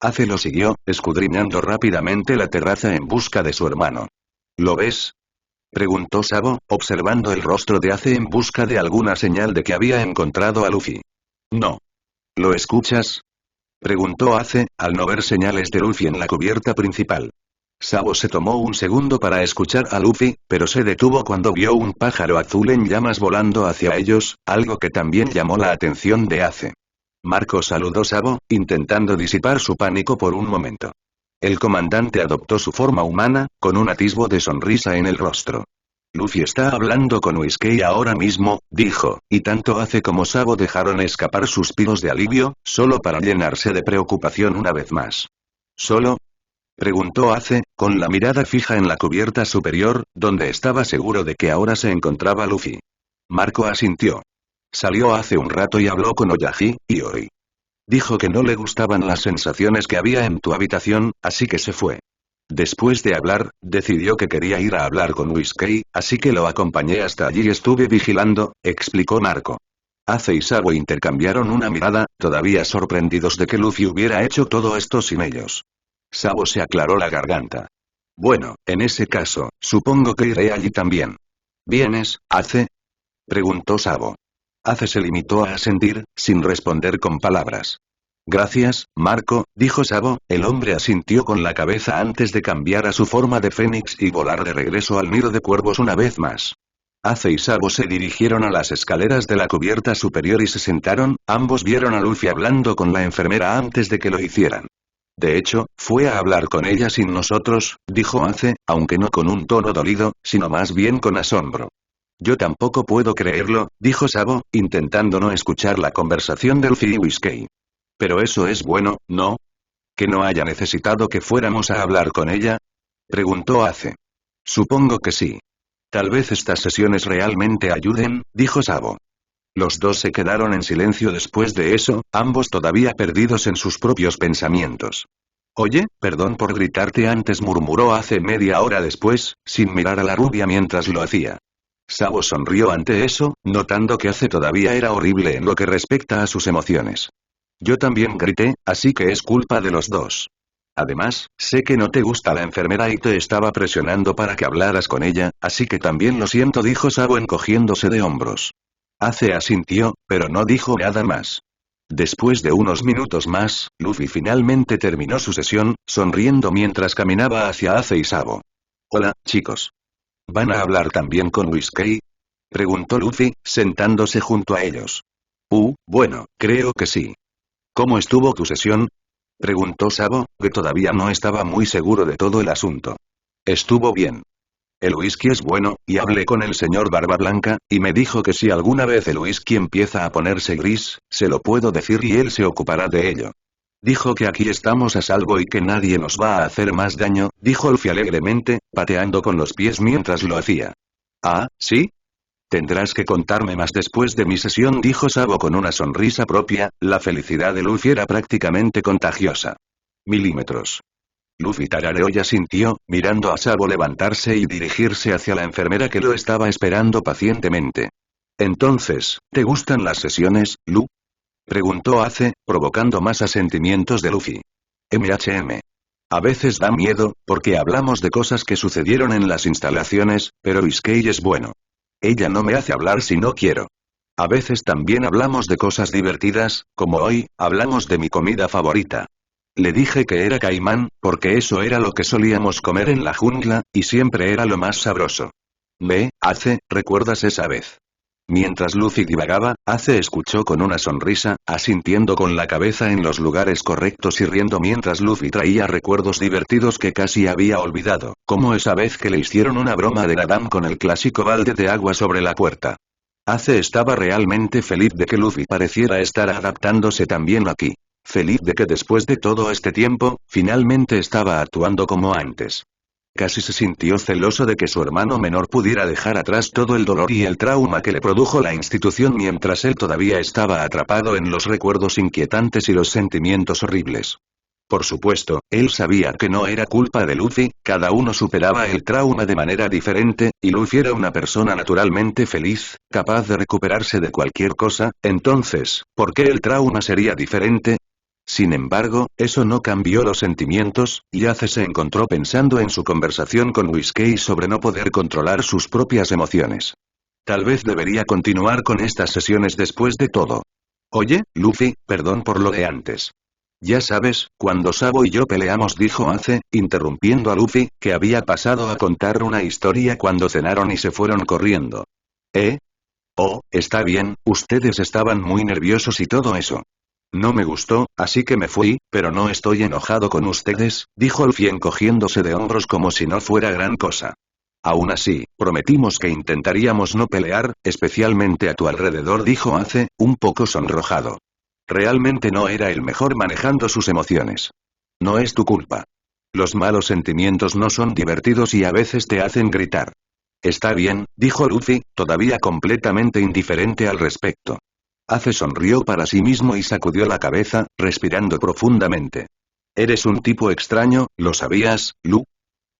Ace lo siguió, escudriñando rápidamente la terraza en busca de su hermano. ¿Lo ves? Preguntó Sabo, observando el rostro de Ace en busca de alguna señal de que había encontrado a Luffy. No. ¿Lo escuchas? Preguntó Ace, al no ver señales de Luffy en la cubierta principal. Sabo se tomó un segundo para escuchar a Luffy, pero se detuvo cuando vio un pájaro azul en llamas volando hacia ellos, algo que también llamó la atención de Ace. Marco saludó Sabo, intentando disipar su pánico por un momento. El comandante adoptó su forma humana, con un atisbo de sonrisa en el rostro. Luffy está hablando con Whiskey ahora mismo, dijo, y tanto Ace como Sabo dejaron escapar suspiros de alivio, solo para llenarse de preocupación una vez más. ¿Solo? Preguntó Ace, con la mirada fija en la cubierta superior, donde estaba seguro de que ahora se encontraba Luffy. Marco asintió. Salió hace un rato y habló con Oyagi, y hoy. Dijo que no le gustaban las sensaciones que había en tu habitación, así que se fue. Después de hablar, decidió que quería ir a hablar con Whiskey, así que lo acompañé hasta allí y estuve vigilando, explicó Marco. Ace y Sabo intercambiaron una mirada, todavía sorprendidos de que Luffy hubiera hecho todo esto sin ellos. Sabo se aclaró la garganta. Bueno, en ese caso, supongo que iré allí también. ¿Vienes, Ace? Preguntó Sabo. Ace se limitó a asentir, sin responder con palabras. Gracias, Marco, dijo Sabo, el hombre asintió con la cabeza antes de cambiar a su forma de fénix y volar de regreso al nido de cuervos una vez más. Ace y Sabo se dirigieron a las escaleras de la cubierta superior y se sentaron, ambos vieron a Luffy hablando con la enfermera antes de que lo hicieran. De hecho, fue a hablar con ella sin nosotros, dijo Ace, aunque no con un tono dolido, sino más bien con asombro. Yo tampoco puedo creerlo, dijo Sabo, intentando no escuchar la conversación de Luffy y Whiskey. Pero eso es bueno, ¿no? ¿Que no haya necesitado que fuéramos a hablar con ella? Preguntó Ace. Supongo que sí. Tal vez estas sesiones realmente ayuden, dijo Sabo. Los dos se quedaron en silencio después de eso, ambos todavía perdidos en sus propios pensamientos. Oye, perdón por gritarte antes, murmuró Ace media hora después, sin mirar a la rubia mientras lo hacía. Sabo sonrió ante eso, notando que Ace todavía era horrible en lo que respecta a sus emociones. Yo también grité, así que es culpa de los dos. Además, sé que no te gusta la enfermera y te estaba presionando para que hablaras con ella, así que también lo siento, dijo Sabo encogiéndose de hombros. Ace asintió, pero no dijo nada más. Después de unos minutos más, Luffy finalmente terminó su sesión, sonriendo mientras caminaba hacia Ace y Sabo. Hola, chicos. ¿Van a hablar también con Whiskey? Preguntó Luffy, sentándose junto a ellos. Bueno, creo que sí. ¿Cómo estuvo tu sesión? Preguntó Sabo, que todavía no estaba muy seguro de todo el asunto. Estuvo bien. El whisky es bueno, y hablé con el señor Barba Blanca, y me dijo que si alguna vez el whisky empieza a ponerse gris, se lo puedo decir y él se ocupará de ello. Dijo que aquí estamos a salvo y que nadie nos va a hacer más daño, dijo Luffy alegremente, pateando con los pies mientras lo hacía. ¿Ah, sí? Tendrás que contarme más después de mi sesión, dijo Sabo con una sonrisa propia, la felicidad de Luffy era prácticamente contagiosa. Milímetros. Luffy tarareó y asintió, mirando a Sabo levantarse y dirigirse hacia la enfermera que lo estaba esperando pacientemente. Entonces, ¿te gustan las sesiones, Lu? Preguntó Ace, provocando más asentimientos de Luffy. A veces da miedo, porque hablamos de cosas que sucedieron en las instalaciones, pero Iskei es bueno. Ella no me hace hablar si no quiero. A veces también hablamos de cosas divertidas, como hoy, hablamos de mi comida favorita. Le dije que era caimán, porque eso era lo que solíamos comer en la jungla, y siempre era lo más sabroso. Ace, ¿recuerdas esa vez? Mientras Luffy divagaba, Ace escuchó con una sonrisa, asintiendo con la cabeza en los lugares correctos y riendo mientras Luffy traía recuerdos divertidos que casi había olvidado, como esa vez que le hicieron una broma de Adam con el clásico balde de agua sobre la puerta. Ace estaba realmente feliz de que Luffy pareciera estar adaptándose también aquí. Feliz de que después de todo este tiempo, finalmente estaba actuando como antes. Casi se sintió celoso de que su hermano menor pudiera dejar atrás todo el dolor y el trauma que le produjo la institución mientras él todavía estaba atrapado en los recuerdos inquietantes y los sentimientos horribles. Por supuesto, él sabía que no era culpa de Luffy, cada uno superaba el trauma de manera diferente, y Luffy era una persona naturalmente feliz, capaz de recuperarse de cualquier cosa, entonces, ¿por qué el trauma sería diferente? Sin embargo, eso no cambió los sentimientos, y Ace se encontró pensando en su conversación con Whiskey sobre no poder controlar sus propias emociones. Tal vez debería continuar con estas sesiones después de todo. Oye, Luffy, perdón por lo de antes. Ya sabes, cuando Sabo y yo peleamos, dijo Ace, interrumpiendo a Luffy, que había pasado a contar una historia cuando cenaron y se fueron corriendo. Oh, está bien, ustedes estaban muy nerviosos y todo eso. No me gustó, así que me fui, pero no estoy enojado con ustedes, dijo Luffy encogiéndose de hombros como si no fuera gran cosa. Aún así, prometimos que intentaríamos no pelear, especialmente a tu alrededor, dijo Ace, un poco sonrojado. Realmente no era el mejor manejando sus emociones. No es tu culpa. Los malos sentimientos no son divertidos y a veces te hacen gritar. Está bien, dijo Luffy, todavía completamente indiferente al respecto. Ace sonrió para sí mismo y sacudió la cabeza, respirando profundamente. Eres un tipo extraño, ¿lo sabías, Lu?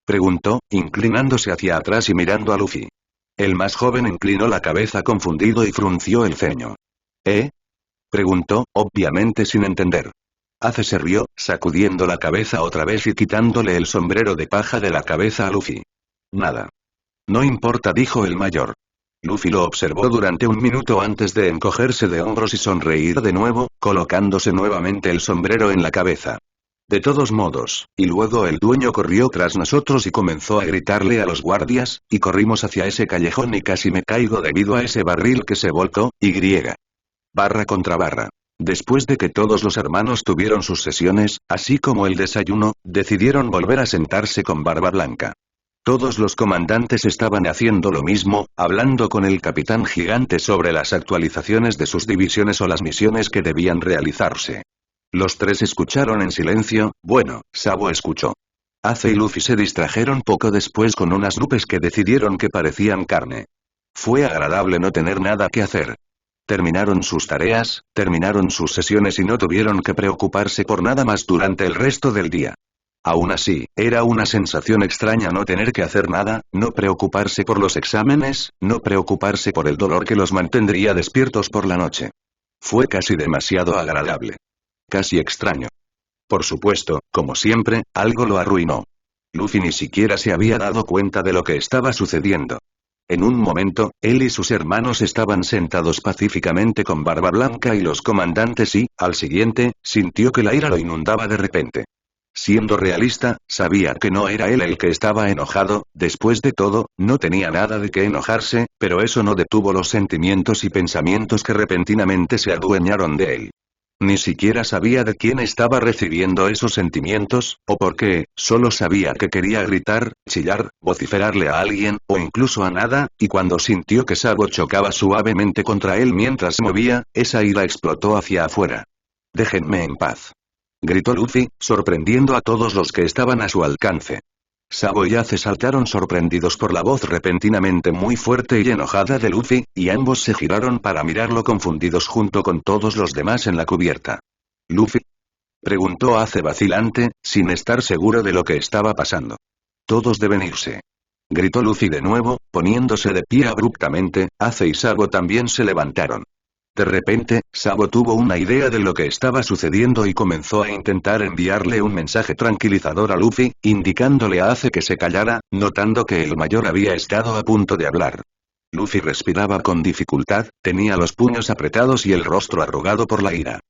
Preguntó, inclinándose hacia atrás y mirando a Luffy. El más joven inclinó la cabeza confundido y frunció el ceño. Preguntó, obviamente sin entender. Ace se rió, sacudiendo la cabeza otra vez y quitándole el sombrero de paja de la cabeza a Luffy. Nada. No importa, dijo el mayor. Luffy lo observó durante un minuto antes de encogerse de hombros y sonreír de nuevo, colocándose nuevamente el sombrero en la cabeza. De todos modos, y luego el dueño corrió tras nosotros y comenzó a gritarle a los guardias, y corrimos hacia ese callejón y casi me caigo debido a ese barril que se volcó, barra contra barra. Después de que todos los hermanos tuvieron sus sesiones, así como el desayuno, decidieron volver a sentarse con Barba Blanca. Todos los comandantes estaban haciendo lo mismo, hablando con el capitán gigante sobre las actualizaciones de sus divisiones o las misiones que debían realizarse. Los tres escucharon en silencio, bueno, Sabo escuchó. Ace y Luffy se distrajeron poco después con unas nubes que decidieron que parecían carne. Fue agradable no tener nada que hacer. Terminaron sus tareas, terminaron sus sesiones y no tuvieron que preocuparse por nada más durante el resto del día. Aún así, era una sensación extraña no tener que hacer nada, no preocuparse por los exámenes, no preocuparse por el dolor que los mantendría despiertos por la noche. Fue casi demasiado agradable. Casi extraño. Por supuesto, como siempre, algo lo arruinó. Luffy ni siquiera se había dado cuenta de lo que estaba sucediendo. En un momento, él y sus hermanos estaban sentados pacíficamente con Barba Blanca y los comandantes y, al siguiente, sintió que la ira lo inundaba de repente. Siendo realista, sabía que no era él el que estaba enojado, después de todo, no tenía nada de qué enojarse, pero eso no detuvo los sentimientos y pensamientos que repentinamente se adueñaron de él. Ni siquiera sabía de quién estaba recibiendo esos sentimientos, o por qué, solo sabía que quería gritar, chillar, vociferarle a alguien, o incluso a nada, y cuando sintió que Sabo chocaba suavemente contra él mientras se movía, esa ira explotó hacia afuera. «Déjenme en paz», gritó Luffy, sorprendiendo a todos los que estaban a su alcance. Sabo y Ace saltaron sorprendidos por la voz repentinamente muy fuerte y enojada de Luffy, y ambos se giraron para mirarlo confundidos junto con todos los demás en la cubierta. «¿Luffy?», preguntó Ace vacilante, sin estar seguro de lo que estaba pasando. «Todos deben irse», gritó Luffy de nuevo, poniéndose de pie abruptamente. Ace y Sabo también se levantaron. De repente, Sabo tuvo una idea de lo que estaba sucediendo y comenzó a intentar enviarle un mensaje tranquilizador a Luffy, indicándole a Ace que se callara, notando que el mayor había estado a punto de hablar. Luffy respiraba con dificultad, tenía los puños apretados y el rostro arrugado por la ira.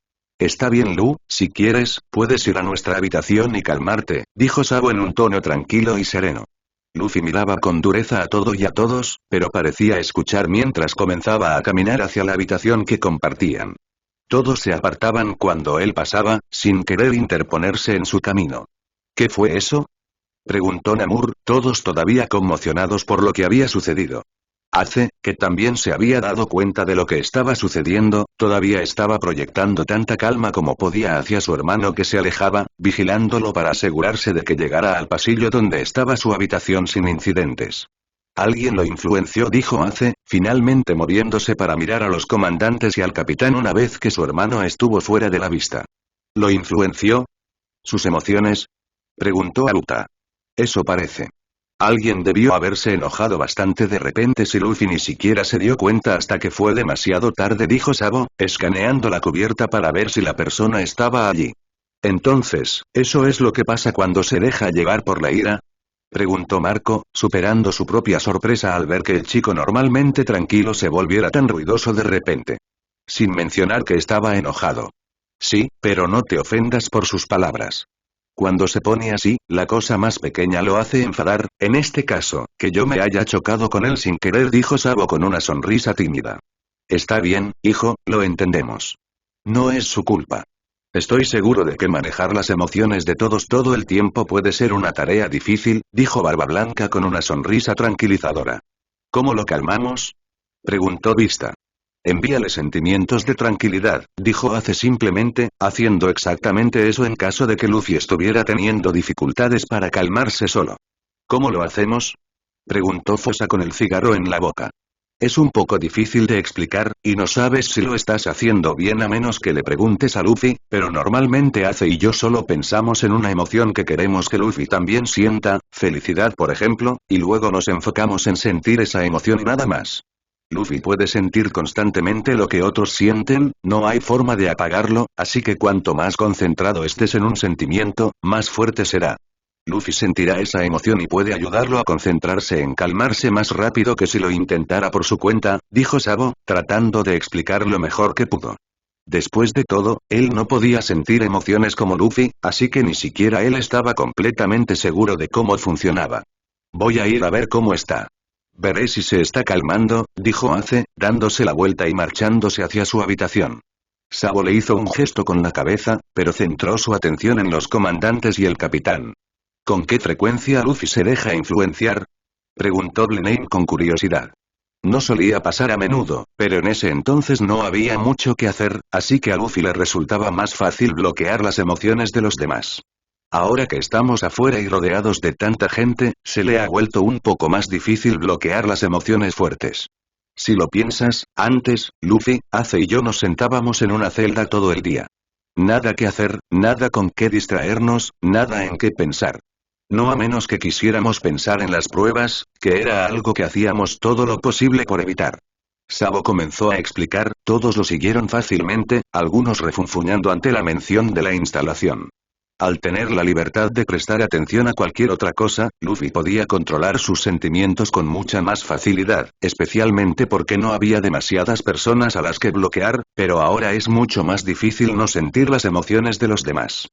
«Está bien Lu, si quieres, puedes ir a nuestra habitación y calmarte», dijo Sabo en un tono tranquilo y sereno. Luffy miraba con dureza a todo y a todos, pero parecía escuchar mientras comenzaba a caminar hacia la habitación que compartían. Todos se apartaban cuando él pasaba, sin querer interponerse en su camino. «¿Qué fue eso?», preguntó Namur, todos todavía conmocionados por lo que había sucedido. Ace, que también se había dado cuenta de lo que estaba sucediendo, todavía estaba proyectando tanta calma como podía hacia su hermano que se alejaba, vigilándolo para asegurarse de que llegara al pasillo donde estaba su habitación sin incidentes. «Alguien lo influenció», dijo Ace, finalmente moviéndose para mirar a los comandantes y al capitán una vez que su hermano estuvo fuera de la vista. «¿Lo influenció? ¿Sus emociones?», preguntó Aruta. «Eso parece. Alguien debió haberse enojado bastante de repente si Luffy ni siquiera se dio cuenta hasta que fue demasiado tarde», dijo Sabo, escaneando la cubierta para ver si la persona estaba allí. «Entonces, ¿eso es lo que pasa cuando se deja llevar por la ira?», preguntó Marco, superando su propia sorpresa al ver que el chico normalmente tranquilo se volviera tan ruidoso de repente. Sin mencionar que estaba enojado. «Sí, pero no te ofendas por sus palabras. Cuando se pone así, la cosa más pequeña lo hace enfadar, en este caso, que yo me haya chocado con él sin querer», dijo Sabo con una sonrisa tímida. «Está bien, hijo, lo entendemos. No es su culpa. Estoy seguro de que manejar las emociones de todos todo el tiempo puede ser una tarea difícil», dijo Barba Blanca con una sonrisa tranquilizadora. «¿Cómo lo calmamos?», preguntó Vista. «Envíale sentimientos de tranquilidad», dijo Ace simplemente, haciendo exactamente eso en caso de que Luffy estuviera teniendo dificultades para calmarse solo. «¿Cómo lo hacemos?», preguntó Fosa con el cigarro en la boca. «Es un poco difícil de explicar, y no sabes si lo estás haciendo bien a menos que le preguntes a Luffy, pero normalmente Ace y yo solo pensamos en una emoción que queremos que Luffy también sienta, felicidad por ejemplo, y luego nos enfocamos en sentir esa emoción y nada más. Luffy puede sentir constantemente lo que otros sienten, no hay forma de apagarlo, así que cuanto más concentrado estés en un sentimiento, más fuerte será. Luffy sentirá esa emoción y puede ayudarlo a concentrarse en calmarse más rápido que si lo intentara por su cuenta», dijo Sabo, tratando de explicar lo mejor que pudo. Después de todo, él no podía sentir emociones como Luffy, así que ni siquiera él estaba completamente seguro de cómo funcionaba. «Voy a ir a ver cómo está. Veré si se está calmando», dijo Ace, dándose la vuelta y marchándose hacia su habitación. Sabo le hizo un gesto con la cabeza, pero centró su atención en los comandantes y el capitán. «¿Con qué frecuencia Luffy se deja influenciar?», preguntó Blenheim con curiosidad. No solía pasar a menudo, pero en ese entonces no había mucho que hacer, así que a Luffy le resultaba más fácil bloquear las emociones de los demás. Ahora que estamos afuera y rodeados de tanta gente, se le ha vuelto un poco más difícil bloquear las emociones fuertes. Si lo piensas, antes, Luffy, Ace y yo nos sentábamos en una celda todo el día. Nada que hacer, nada con qué distraernos, nada en qué pensar. No a menos que quisiéramos pensar en las pruebas, que era algo que hacíamos todo lo posible por evitar. Sabo comenzó a explicar, todos lo siguieron fácilmente, algunos refunfuñando ante la mención de la instalación. Al tener la libertad de prestar atención a cualquier otra cosa, Luffy podía controlar sus sentimientos con mucha más facilidad, especialmente porque no había demasiadas personas a las que bloquear, pero ahora es mucho más difícil no sentir las emociones de los demás.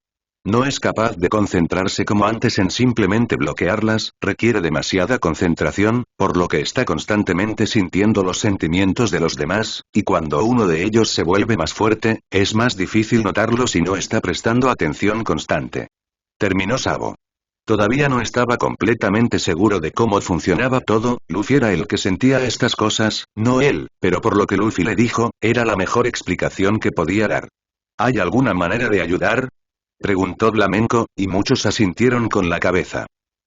No es capaz de concentrarse como antes en simplemente bloquearlas, requiere demasiada concentración, por lo que está constantemente sintiendo los sentimientos de los demás, y cuando uno de ellos se vuelve más fuerte, es más difícil notarlo si no está prestando atención constante. Terminó Sabo. Todavía no estaba completamente seguro de cómo funcionaba todo, Luffy era el que sentía estas cosas, no él, pero por lo que Luffy le dijo, era la mejor explicación que podía dar. ¿Hay alguna manera de ayudar? Preguntó Flamenco, y muchos asintieron con la cabeza.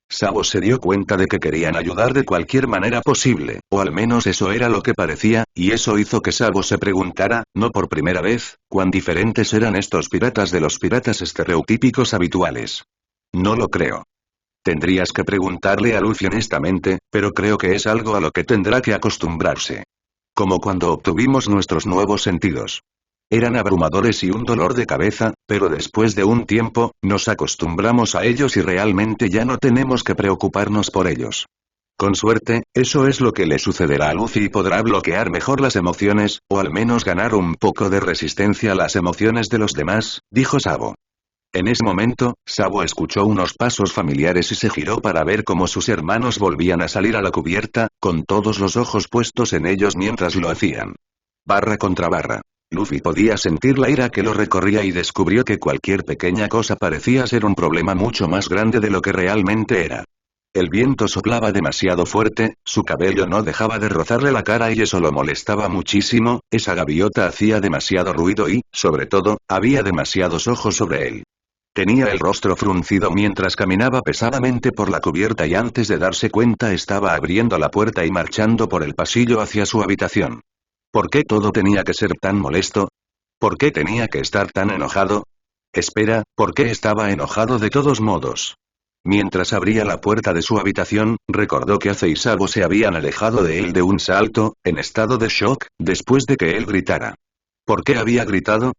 Sabo se dio cuenta de que querían ayudar de cualquier manera posible, o al menos eso era lo que parecía, y eso hizo que Sabo se preguntara, no por primera vez, cuán diferentes eran estos piratas de los piratas estereotípicos habituales. No lo creo. Tendrías que preguntarle a Luffy honestamente, pero creo que es algo a lo que tendrá que acostumbrarse. Como cuando obtuvimos nuestros nuevos sentidos. Eran abrumadores y un dolor de cabeza, pero después de un tiempo, nos acostumbramos a ellos y realmente ya no tenemos que preocuparnos por ellos. Con suerte, eso es lo que le sucederá a Luffy y podrá bloquear mejor las emociones, o al menos ganar un poco de resistencia a las emociones de los demás, dijo Sabo. En ese momento, Sabo escuchó unos pasos familiares y se giró para ver cómo sus hermanos volvían a salir a la cubierta, con todos los ojos puestos en ellos mientras lo hacían. Barra contra barra. Luffy podía sentir la ira que lo recorría y descubrió que cualquier pequeña cosa parecía ser un problema mucho más grande de lo que realmente era. El viento soplaba demasiado fuerte, su cabello no dejaba de rozarle la cara y eso lo molestaba muchísimo, esa gaviota hacía demasiado ruido y, sobre todo, había demasiados ojos sobre él. Tenía el rostro fruncido mientras caminaba pesadamente por la cubierta y antes de darse cuenta estaba abriendo la puerta y marchando por el pasillo hacia su habitación. ¿Por qué todo tenía que ser tan molesto? ¿Por qué tenía que estar tan enojado? Espera, ¿por qué estaba enojado de todos modos? Mientras abría la puerta de su habitación, recordó que Ace y Sabo se habían alejado de él de un salto, en estado de shock, después de que él gritara. ¿Por qué había gritado?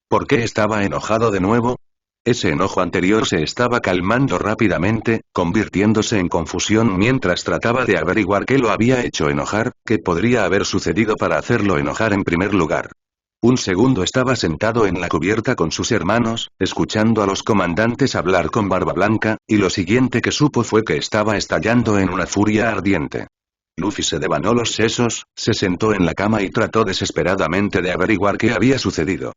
¿Por qué estaba enojado de nuevo? Ese enojo anterior se estaba calmando rápidamente, convirtiéndose en confusión mientras trataba de averiguar qué lo había hecho enojar, qué podría haber sucedido para hacerlo enojar en primer lugar. Un segundo estaba sentado en la cubierta con sus hermanos, escuchando a los comandantes hablar con Barba Blanca, y lo siguiente que supo fue que estaba estallando en una furia ardiente. Luffy se devanó los sesos, se sentó en la cama y trató desesperadamente de averiguar qué había sucedido.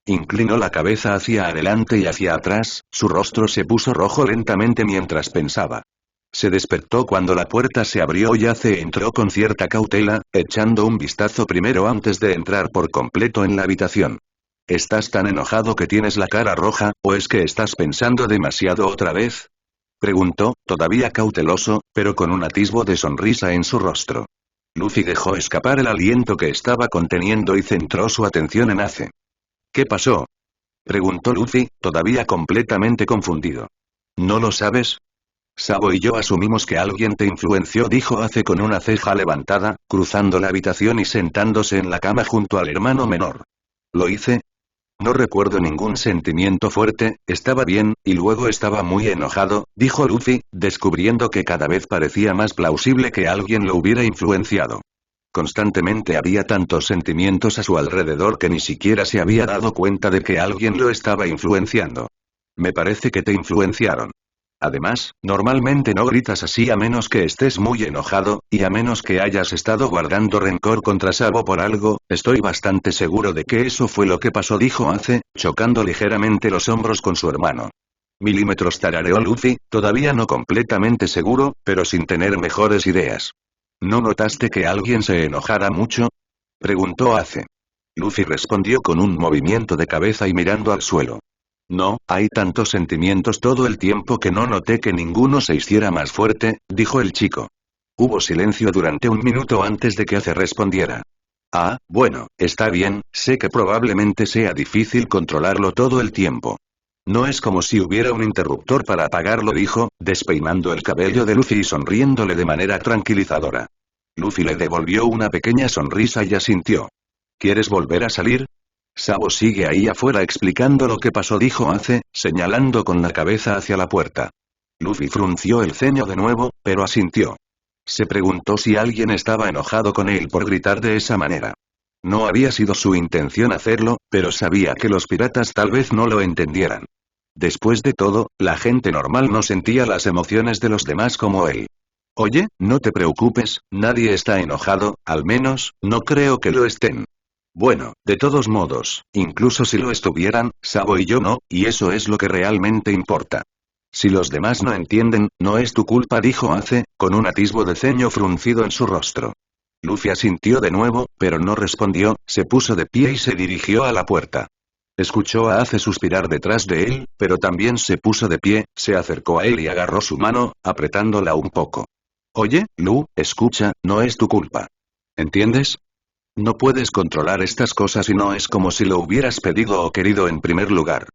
Inclinó la cabeza hacia adelante y hacia atrás, su rostro se puso rojo lentamente mientras pensaba. Se despertó cuando la puerta se abrió y Ace entró con cierta cautela, echando un vistazo primero antes de entrar por completo en la habitación. ¿Estás tan enojado que tienes la cara roja, o es que estás pensando demasiado otra vez? Preguntó, todavía cauteloso, pero con un atisbo de sonrisa en su rostro. Luffy dejó escapar el aliento que estaba conteniendo y centró su atención en Ace. ¿Qué pasó? Preguntó Luffy, todavía completamente confundido. ¿No lo sabes? Sabo y yo asumimos que alguien te influenció, dijo Ace con una ceja levantada, cruzando la habitación y sentándose en la cama junto al hermano menor. ¿Lo hice? No recuerdo ningún sentimiento fuerte, estaba bien, y luego estaba muy enojado, dijo Luffy, descubriendo que cada vez parecía más plausible que alguien lo hubiera influenciado. Constantemente había tantos sentimientos a su alrededor que ni siquiera se había dado cuenta de que alguien lo estaba influenciando. Me parece que te influenciaron. Además, normalmente no gritas así a menos que estés muy enojado, y a menos que hayas estado guardando rencor contra Sabo por algo, estoy bastante seguro de que eso fue lo que pasó, dijo Ace, chocando ligeramente los hombros con su hermano. Milímetros, tarareó Luffy, todavía no completamente seguro, pero sin tener mejores ideas. ¿No notaste que alguien se enojara mucho? Preguntó Ace. Luffy respondió con un movimiento de cabeza y mirando al suelo. No, hay tantos sentimientos todo el tiempo que no noté que ninguno se hiciera más fuerte, dijo el chico. Hubo silencio durante un minuto antes de que Ace respondiera. Ah, bueno, está bien, sé que probablemente sea difícil controlarlo todo el tiempo. No es como si hubiera un interruptor para apagarlo, dijo, despeinando el cabello de Luffy y sonriéndole de manera tranquilizadora. Luffy le devolvió una pequeña sonrisa y asintió. ¿Quieres volver a salir? Sabo sigue ahí afuera explicando lo que pasó, dijo Ace, señalando con la cabeza hacia la puerta. Luffy frunció el ceño de nuevo, pero asintió. Se preguntó si alguien estaba enojado con él por gritar de esa manera. No había sido su intención hacerlo, pero sabía que los piratas tal vez no lo entendieran. Después de todo, la gente normal no sentía las emociones de los demás como él. Oye, no te preocupes, nadie está enojado, al menos, no creo que lo estén. Bueno, de todos modos, incluso si lo estuvieran, Sabo y yo no, y eso es lo que realmente importa. Si los demás no entienden, no es tu culpa, dijo Ace, con un atisbo de ceño fruncido en su rostro. Luffy asintió de nuevo, pero no respondió, se puso de pie y se dirigió a la puerta. Escuchó a Ace suspirar detrás de él, pero también se puso de pie, se acercó a él y agarró su mano, apretándola un poco. Oye, Lu, escucha, no es tu culpa. ¿Entiendes? No puedes controlar estas cosas y no es como si lo hubieras pedido o querido en primer lugar.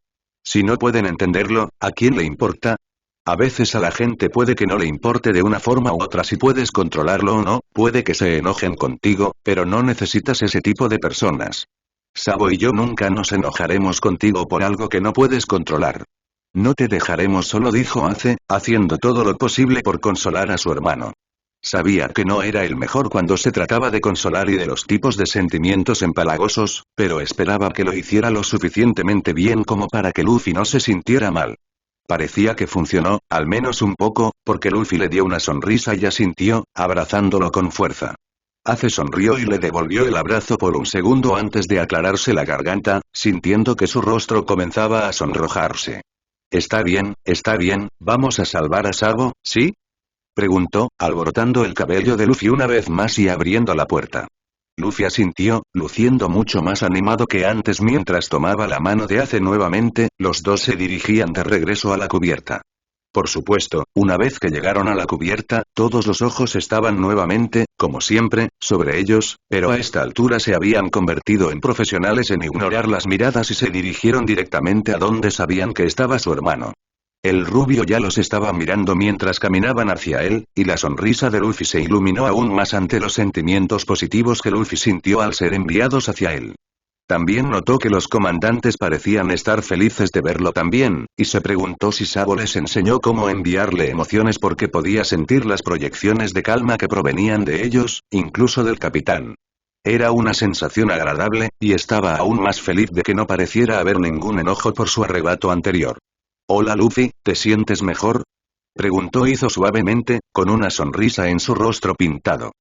Si no pueden entenderlo, ¿a quién le importa? A veces a la gente puede que no le importe de una forma u otra si puedes controlarlo o no, puede que se enojen contigo, pero no necesitas ese tipo de personas. Sabo y yo nunca nos enojaremos contigo por algo que no puedes controlar. No te dejaremos solo, dijo Ace, haciendo todo lo posible por consolar a su hermano. Sabía que no era el mejor cuando se trataba de consolar y de los tipos de sentimientos empalagosos, pero esperaba que lo hiciera lo suficientemente bien como para que Luffy no se sintiera mal. Parecía que funcionó, al menos un poco, porque Luffy le dio una sonrisa y asintió, abrazándolo con fuerza. Ace sonrió y le devolvió el abrazo por un segundo antes de aclararse la garganta, sintiendo que su rostro comenzaba a sonrojarse. Está bien, vamos a salvar a Sabo, ¿sí? Preguntó, alborotando el cabello de Luffy una vez más y abriendo la puerta. Luffy asintió, luciendo mucho más animado que antes mientras tomaba la mano de Ace nuevamente, los dos se dirigían de regreso a la cubierta. Por supuesto, una vez que llegaron a la cubierta, todos los ojos estaban nuevamente, como siempre, sobre ellos, pero a esta altura se habían convertido en profesionales en ignorar las miradas y se dirigieron directamente a donde sabían que estaba su hermano. El rubio ya los estaba mirando mientras caminaban hacia él, y la sonrisa de Luffy se iluminó aún más ante los sentimientos positivos que Luffy sintió al ser enviados hacia él. También notó que los comandantes parecían estar felices de verlo también, y se preguntó si Sabo les enseñó cómo enviarle emociones porque podía sentir las proyecciones de calma que provenían de ellos, incluso del capitán. Era una sensación agradable, y estaba aún más feliz de que no pareciera haber ningún enojo por su arrebato anterior. Hola Luffy, ¿te sientes mejor? Preguntó suavemente, con una sonrisa en su rostro pintado.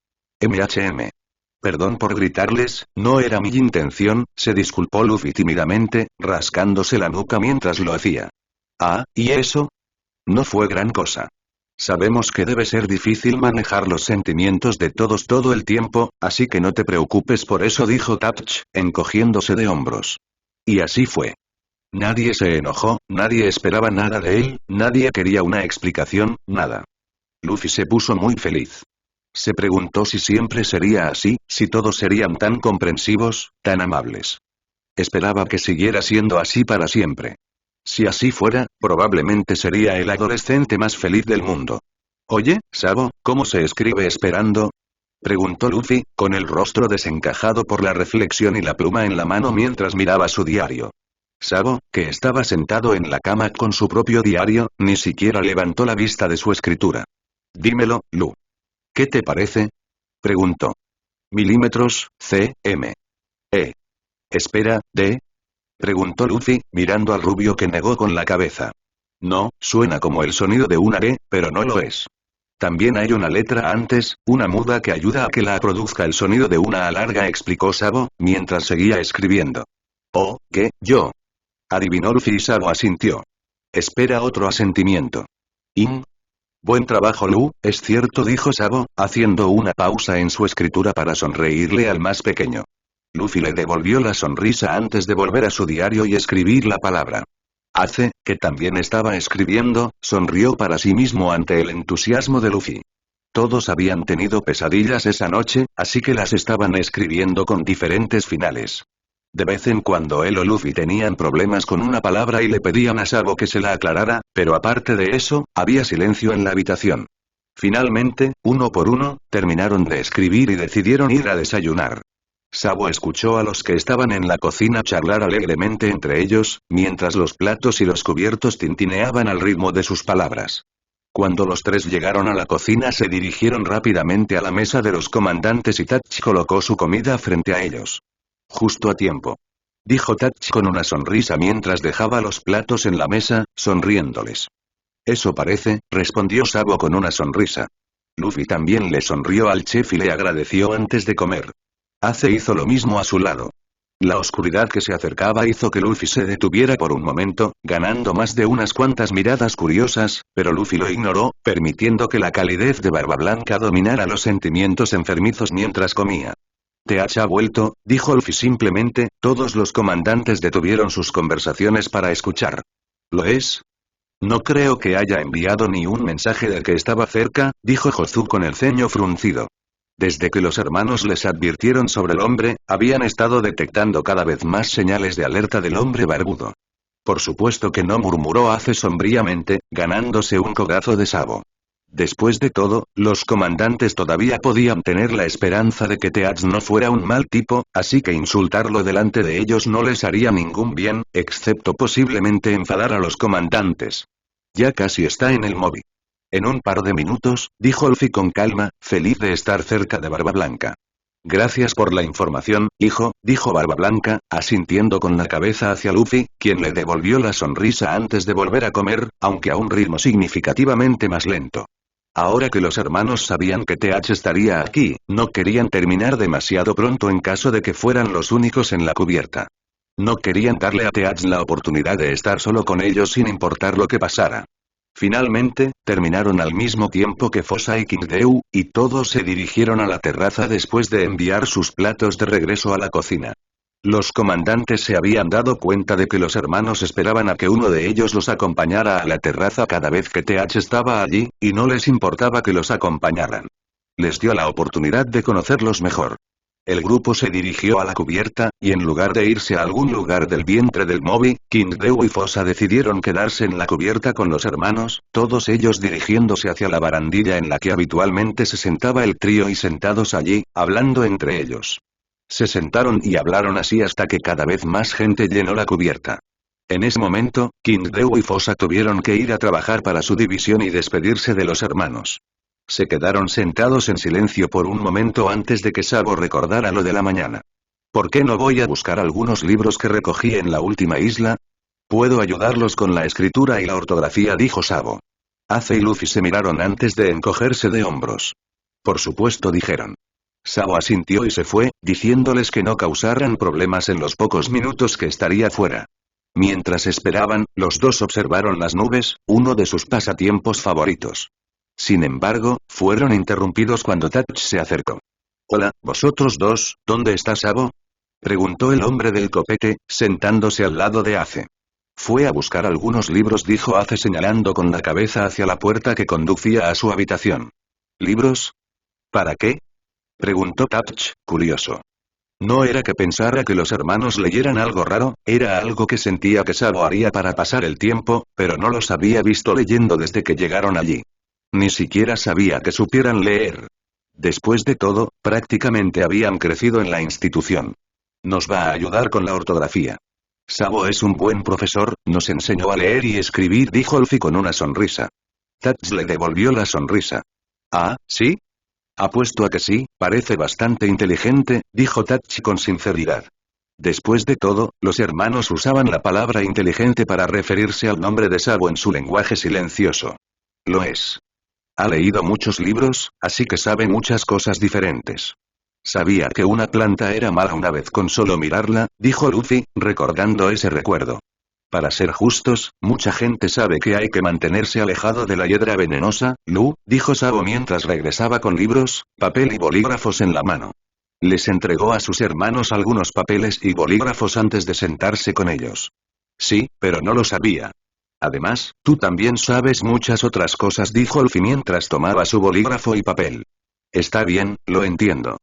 Perdón por gritarles, no era mi intención, se disculpó Luffy tímidamente, rascándose la nuca mientras lo hacía. Ah, ¿y eso? No fue gran cosa. Sabemos que debe ser difícil manejar los sentimientos de todos todo el tiempo, así que no te preocupes por eso, dijo Tapch, encogiéndose de hombros. Y así fue. Nadie se enojó, nadie esperaba nada de él, nadie quería una explicación, nada. Luffy se puso muy feliz. Se preguntó si siempre sería así, si todos serían tan comprensivos, tan amables. Esperaba que siguiera siendo así para siempre. Si así fuera, probablemente sería el adolescente más feliz del mundo. Oye, Sabo, ¿cómo se escribe esperando? Preguntó Luffy, con el rostro desencajado por la reflexión y la pluma en la mano mientras miraba su diario. Sabo, que estaba sentado en la cama con su propio diario, ni siquiera levantó la vista de su escritura. Dímelo, Lu. ¿Qué te parece? Preguntó. Milímetros, cm. Espera, ¿D? Preguntó Luffy, mirando al rubio que negó con la cabeza. No, suena como el sonido de una E, pero no lo es. También hay una letra antes, una muda que ayuda a que la produzca el sonido de una A larga, explicó Sabo, mientras seguía escribiendo. Oh, ¿qué? Yo. Adivinó Luffy y Sabo asintió. Espera otro asentimiento. Buen trabajo Lu, es cierto, dijo Sabo, haciendo una pausa en su escritura para sonreírle al más pequeño. Luffy le devolvió la sonrisa antes de volver a su diario y escribir la palabra. Ace, que también estaba escribiendo, sonrió para sí mismo ante el entusiasmo de Luffy. Todos habían tenido pesadillas esa noche, así que las estaban escribiendo con diferentes finales. De vez en cuando él o Luffy tenían problemas con una palabra y le pedían a Sabo que se la aclarara, pero aparte de eso, había silencio en la habitación. Finalmente, uno por uno, terminaron de escribir y decidieron ir a desayunar. Sabo escuchó a los que estaban en la cocina charlar alegremente entre ellos, mientras los platos y los cubiertos tintineaban al ritmo de sus palabras. Cuando los tres llegaron a la cocina se dirigieron rápidamente a la mesa de los comandantes y Tatch colocó su comida frente a ellos. Justo a tiempo. dijo Touch con una sonrisa mientras dejaba los platos en la mesa, sonriéndoles. Eso parece, respondió Sabo con una sonrisa. Luffy también le sonrió al chef y le agradeció antes de comer. Ace hizo lo mismo a su lado. La oscuridad que se acercaba hizo que Luffy se detuviera por un momento, ganando más de unas cuantas miradas curiosas, pero Luffy lo ignoró, permitiendo que la calidez de Barba Blanca dominara los sentimientos enfermizos mientras comía. TH ha vuelto, dijo Luffy simplemente, todos los comandantes detuvieron sus conversaciones para escuchar. ¿Lo es? No creo que haya enviado ni un mensaje del que estaba cerca, dijo Jozu con el ceño fruncido. Desde que los hermanos les advirtieron sobre el hombre, habían estado detectando cada vez más señales de alerta del hombre barbudo. Por supuesto que no, murmuró Ace sombríamente, ganándose un codazo de Sabo. Después de todo, los comandantes todavía podían tener la esperanza de que Teach no fuera un mal tipo, así que insultarlo delante de ellos no les haría ningún bien, excepto posiblemente enfadar a los comandantes. Ya casi está en el móvil. En un par de minutos, dijo Luffy con calma, feliz de estar cerca de Barba Blanca. Gracias por la información, hijo, dijo Barba Blanca, asintiendo con la cabeza hacia Luffy, quien le devolvió la sonrisa antes de volver a comer, aunque a un ritmo significativamente más lento. Ahora que los hermanos sabían que TH estaría aquí, no querían terminar demasiado pronto en caso de que fueran los únicos en la cubierta. No querían darle a TH la oportunidad de estar solo con ellos sin importar lo que pasara. Finalmente, terminaron al mismo tiempo que Fosa y King Deu, y todos se dirigieron a la terraza después de enviar sus platos de regreso a la cocina. Los comandantes se habían dado cuenta de que los hermanos esperaban a que uno de ellos los acompañara a la terraza cada vez que TH estaba allí, y no les importaba que los acompañaran. Les dio la oportunidad de conocerlos mejor. El grupo se dirigió a la cubierta, y en lugar de irse a algún lugar del vientre del Moby, King Deu y Fosa decidieron quedarse en la cubierta con los hermanos, todos ellos dirigiéndose hacia la barandilla en la que habitualmente se sentaba el trío y sentados allí, hablando entre ellos. Se sentaron y hablaron así hasta que cada vez más gente llenó la cubierta. En ese momento, King Deu y Fosa tuvieron que ir a trabajar para su división y despedirse de los hermanos. Se quedaron sentados en silencio por un momento antes de que Sabo recordara lo de la mañana. ¿Por qué no voy a buscar algunos libros que recogí en la última isla? Puedo ayudarlos con la escritura y la ortografía, dijo Sabo. Ace y Luffy se miraron antes de encogerse de hombros. Por supuesto, dijeron. Sabo asintió y se fue, diciéndoles que no causaran problemas en los pocos minutos que estaría fuera. Mientras esperaban, los dos observaron las nubes, uno de sus pasatiempos favoritos. Sin embargo, fueron interrumpidos cuando Touch se acercó. Hola, vosotros dos, ¿dónde está Sabo? Preguntó el hombre del copete, sentándose al lado de Ace. Fue a buscar algunos libros, dijo Ace señalando con la cabeza hacia la puerta que conducía a su habitación. ¿Libros? ¿Para qué? Preguntó Touch, curioso. No era que pensara que los hermanos leyeran algo raro, era algo que sentía que Sabo haría para pasar el tiempo, pero no los había visto leyendo desde que llegaron allí. Ni siquiera sabía que supieran leer. Después de todo, prácticamente habían crecido en la institución. Nos va a ayudar con la ortografía. Sabo es un buen profesor, nos enseñó a leer y escribir, dijo Luffy con una sonrisa. Touch le devolvió la sonrisa. ¿Ah, sí? Apuesto a que sí, parece bastante inteligente, dijo Touch con sinceridad. Después de todo, los hermanos usaban la palabra inteligente para referirse al nombre de Sabo en su lenguaje silencioso. Lo es. Ha leído muchos libros, así que sabe muchas cosas diferentes. Sabía que una planta era mala una vez con solo mirarla, dijo Luffy, recordando ese recuerdo. Para ser justos, mucha gente sabe que hay que mantenerse alejado de la hiedra venenosa, Lu, dijo Sabo mientras regresaba con libros, papel y bolígrafos en la mano. Les entregó a sus hermanos algunos papeles y bolígrafos antes de sentarse con ellos. Sí, pero no lo sabía. Además, tú también sabes muchas otras cosas, dijo Luffy mientras tomaba su bolígrafo y papel. Está bien, lo entiendo.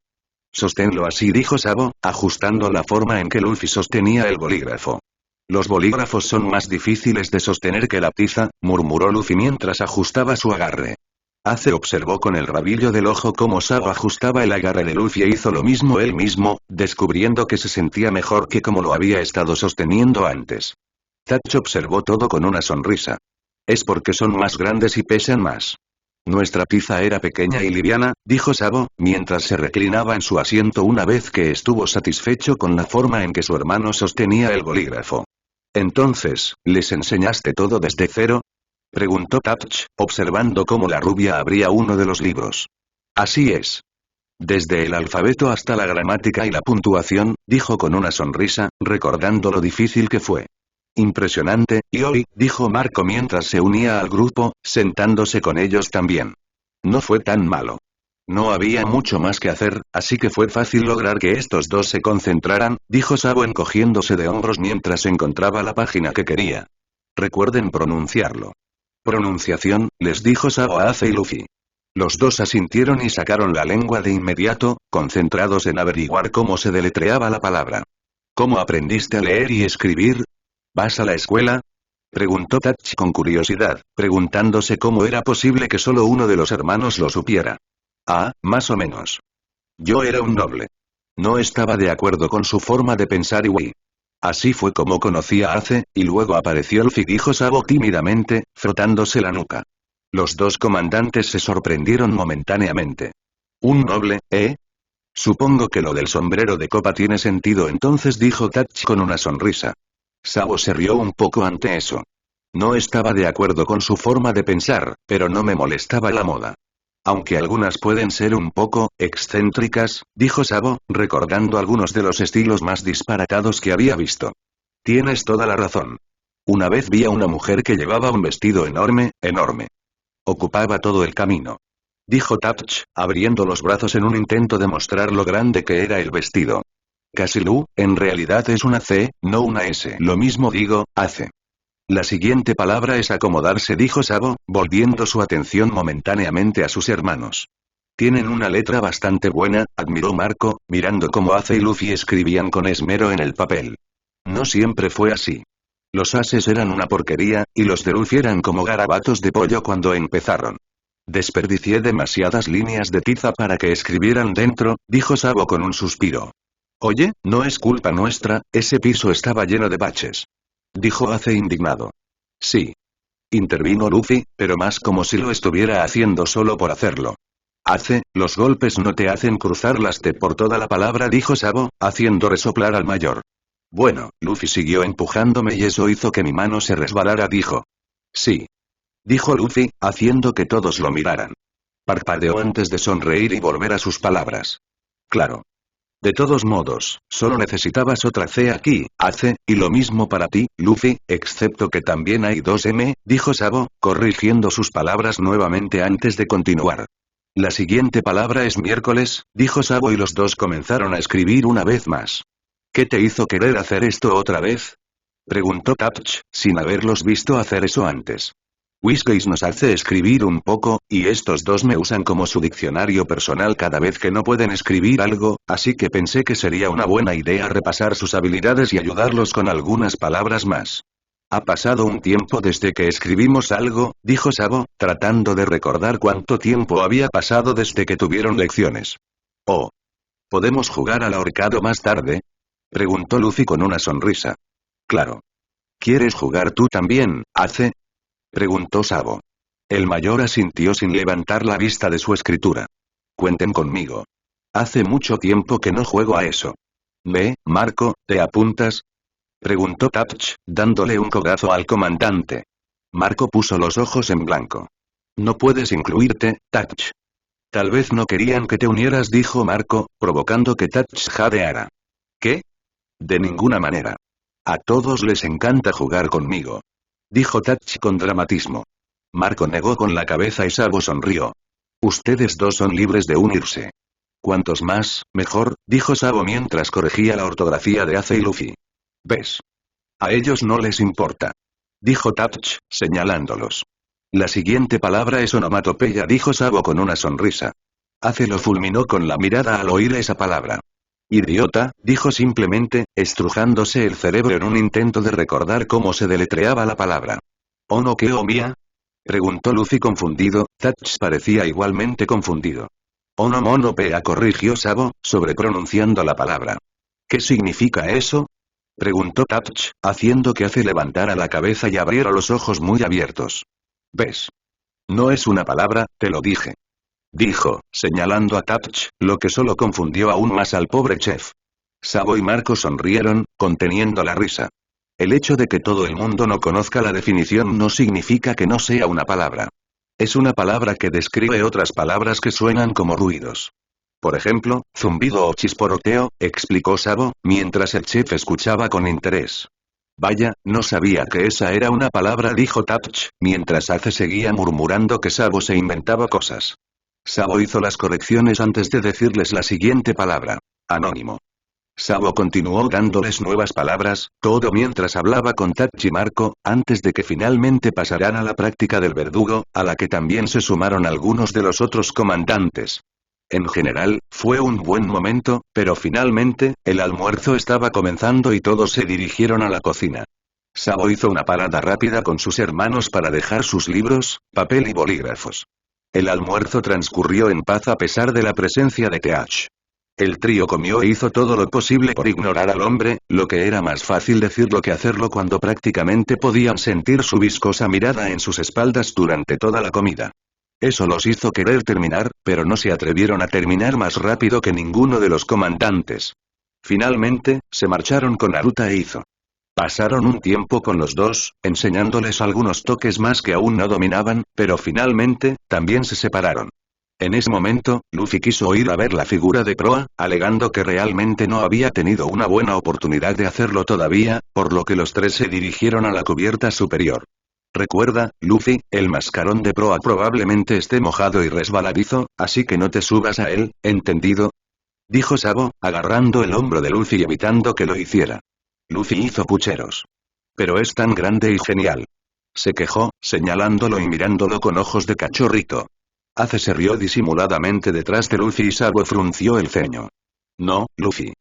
Sosténlo así, dijo Sabo, ajustando la forma en que Luffy sostenía el bolígrafo. Los bolígrafos son más difíciles de sostener que la tiza, murmuró Luffy mientras ajustaba su agarre. Ace observó con el rabillo del ojo cómo Sabo ajustaba el agarre de Luffy e hizo lo mismo él mismo, descubriendo que se sentía mejor que como lo había estado sosteniendo antes. Touch observó todo con una sonrisa. Es porque son más grandes y pesan más. Nuestra pizza era pequeña y liviana, dijo Sabo, mientras se reclinaba en su asiento una vez que estuvo satisfecho con la forma en que su hermano sostenía el bolígrafo. Entonces, ¿les enseñaste todo desde cero? Preguntó Touch, observando cómo la rubia abría uno de los libros. Así es. Desde el alfabeto hasta la gramática y la puntuación, dijo con una sonrisa, recordando lo difícil que fue. Impresionante, y hoy, dijo Marco mientras se unía al grupo, sentándose con ellos también. No fue tan malo. No había mucho más que hacer, así que fue fácil lograr que estos dos se concentraran, dijo Sabo encogiéndose de hombros mientras encontraba la página que quería. Recuerden pronunciarlo. Pronunciación, les dijo Sabo a Ace y Luffy. Los dos asintieron y sacaron la lengua de inmediato, concentrados en averiguar cómo se deletreaba la palabra. ¿Cómo aprendiste a leer y escribir? ¿Vas a la escuela? Preguntó Tachi con curiosidad, preguntándose cómo era posible que solo uno de los hermanos lo supiera. Ah, más o menos. Yo era un noble. No estaba de acuerdo con su forma de pensar y Wii. Así fue como conocí a Ace, y luego apareció Luffy, dijo Sabo tímidamente, frotándose la nuca. Los dos comandantes se sorprendieron momentáneamente. ¿Un noble, eh? Supongo que lo del sombrero de copa tiene sentido entonces, dijo Tachi con una sonrisa. Sabo se rió un poco ante eso. No estaba de acuerdo con su forma de pensar, pero no me molestaba la moda. Aunque algunas pueden ser un poco excéntricas, dijo Sabo, recordando algunos de los estilos más disparatados que había visto. Tienes toda la razón. Una vez vi a una mujer que llevaba un vestido enorme, enorme. Ocupaba todo el camino. Dijo Touch, abriendo los brazos en un intento de mostrar lo grande que era el vestido. Casilu, en realidad es una C, no una S. Lo mismo digo, hace. La siguiente palabra es acomodarse, dijo Sabo, volviendo su atención momentáneamente a sus hermanos. Tienen una letra bastante buena, admiró Marco, mirando cómo Ace y Luffy escribían con esmero en el papel. No siempre fue así. Los ases eran una porquería, y los de Luffy eran como garabatos de pollo cuando empezaron. Desperdicié demasiadas líneas de tiza para que escribieran dentro, dijo Sabo con un suspiro. Oye, no es culpa nuestra, ese piso estaba lleno de baches. Dijo Ace indignado. Sí. Intervino Luffy, pero más como si lo estuviera haciendo solo por hacerlo. Ace, los golpes no te hacen cruzar las T por toda la palabra, dijo Sabo, haciendo resoplar al mayor. Bueno, Luffy siguió empujándome y eso hizo que mi mano se resbalara, dijo. Sí. Dijo Luffy, haciendo que todos lo miraran. Parpadeó antes de sonreír y volver a sus palabras. Claro. De todos modos, solo necesitabas otra C aquí, Ace, y lo mismo para ti, Luffy, excepto que también hay dos M, dijo Sabo, corrigiendo sus palabras nuevamente antes de continuar. La siguiente palabra es miércoles, dijo Sabo y los dos comenzaron a escribir una vez más. ¿Qué te hizo querer hacer esto otra vez? Preguntó Touch, sin haberlos visto hacer eso antes. Whiskies nos hace escribir un poco, y estos dos me usan como su diccionario personal cada vez que no pueden escribir algo, así que pensé que sería una buena idea repasar sus habilidades y ayudarlos con algunas palabras más. Ha pasado un tiempo desde que escribimos algo, dijo Sabo, tratando de recordar cuánto tiempo había pasado desde que tuvieron lecciones. Oh. ¿Podemos jugar al ahorcado más tarde? Preguntó Luffy con una sonrisa. Claro. ¿Quieres jugar tú también, Ace? Preguntó Sabo. El mayor asintió sin levantar la vista de su escritura. Cuenten conmigo. Hace mucho tiempo que no juego a eso. Marco, ¿te apuntas? Preguntó Touch, dándole un codazo al comandante. Marco puso los ojos en blanco. No puedes incluirte, Touch. Tal vez no querían que te unieras, dijo Marco, provocando que Touch jadeara. ¿Qué? De ninguna manera. A todos les encanta jugar conmigo. Dijo Touch con dramatismo. Marco negó con la cabeza y Sabo sonrió. Ustedes dos son libres de unirse. Cuantos más, mejor, dijo Sabo mientras corregía la ortografía de Ace y Luffy. ¿Ves? A ellos no les importa. Dijo Touch, señalándolos. La siguiente palabra es onomatopeya, dijo Sabo con una sonrisa. Ace lo fulminó con la mirada al oír esa palabra. Idiota, dijo simplemente, estrujándose el cerebro en un intento de recordar cómo se deletreaba la palabra. ¿Ono que o mía? Preguntó Luffy confundido, Touch parecía igualmente confundido. Onomonopea, corrigió Sabo, sobrepronunciando la palabra. ¿Qué significa eso? Preguntó Touch, haciendo que Ace levantara la cabeza y abriera los ojos muy abiertos. ¿Ves? No es una palabra, te lo dije. Dijo, señalando a Touch, lo que solo confundió aún más al pobre chef. Sabo y Marco sonrieron, conteniendo la risa. El hecho de que todo el mundo no conozca la definición no significa que no sea una palabra. Es una palabra que describe otras palabras que suenan como ruidos. Por ejemplo, zumbido o chisporroteo, explicó Sabo, mientras el chef escuchaba con interés. Vaya, no sabía que esa era una palabra, dijo Touch, mientras Ace seguía murmurando que Sabo se inventaba cosas. Sabo hizo las correcciones antes de decirles la siguiente palabra. Anónimo. Sabo continuó dándoles nuevas palabras, todo mientras hablaba con Touch y Marco, antes de que finalmente pasaran a la práctica del verdugo, a la que también se sumaron algunos de los otros comandantes. En general, fue un buen momento, pero finalmente, el almuerzo estaba comenzando y todos se dirigieron a la cocina. Sabo hizo una parada rápida con sus hermanos para dejar sus libros, papel y bolígrafos. El almuerzo transcurrió en paz a pesar de la presencia de Teach. El trío comió e hizo todo lo posible por ignorar al hombre, lo que era más fácil decirlo que hacerlo cuando prácticamente podían sentir su viscosa mirada en sus espaldas durante toda la comida. Eso los hizo querer terminar, pero no se atrevieron a terminar más rápido que ninguno de los comandantes. Finalmente, se marcharon con Aruta e Izo. Pasaron un tiempo con los dos, enseñándoles algunos toques más que aún no dominaban, pero finalmente, también se separaron. En ese momento, Luffy quiso ir a ver la figura de proa, alegando que realmente no había tenido una buena oportunidad de hacerlo todavía, por lo que los tres se dirigieron a la cubierta superior. Recuerda, Luffy, el mascarón de proa probablemente esté mojado y resbaladizo, así que no te subas a él, ¿entendido? Dijo Sabo, agarrando el hombro de Luffy y evitando que lo hiciera. Luffy hizo pucheros. Pero es tan grande y genial. Se quejó, señalándolo y mirándolo con ojos de cachorrito. Ace se rió disimuladamente detrás de Luffy y Sabo frunció el ceño. No, Luffy.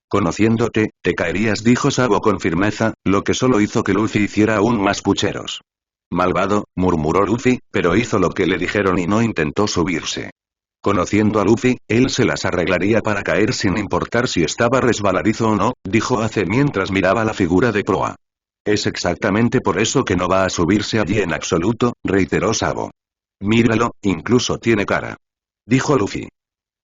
Conociéndote, te caerías, dijo Sabo con firmeza, lo que solo hizo que Luffy hiciera aún más pucheros. Malvado, murmuró Luffy, pero hizo lo que le dijeron y no intentó subirse. Conociendo a Luffy, él se las arreglaría para caer sin importar si estaba resbaladizo o no, dijo Ace mientras miraba la figura de proa. Es exactamente por eso que no va a subirse allí en absoluto, reiteró Sabo. Míralo, incluso tiene cara. Dijo Luffy.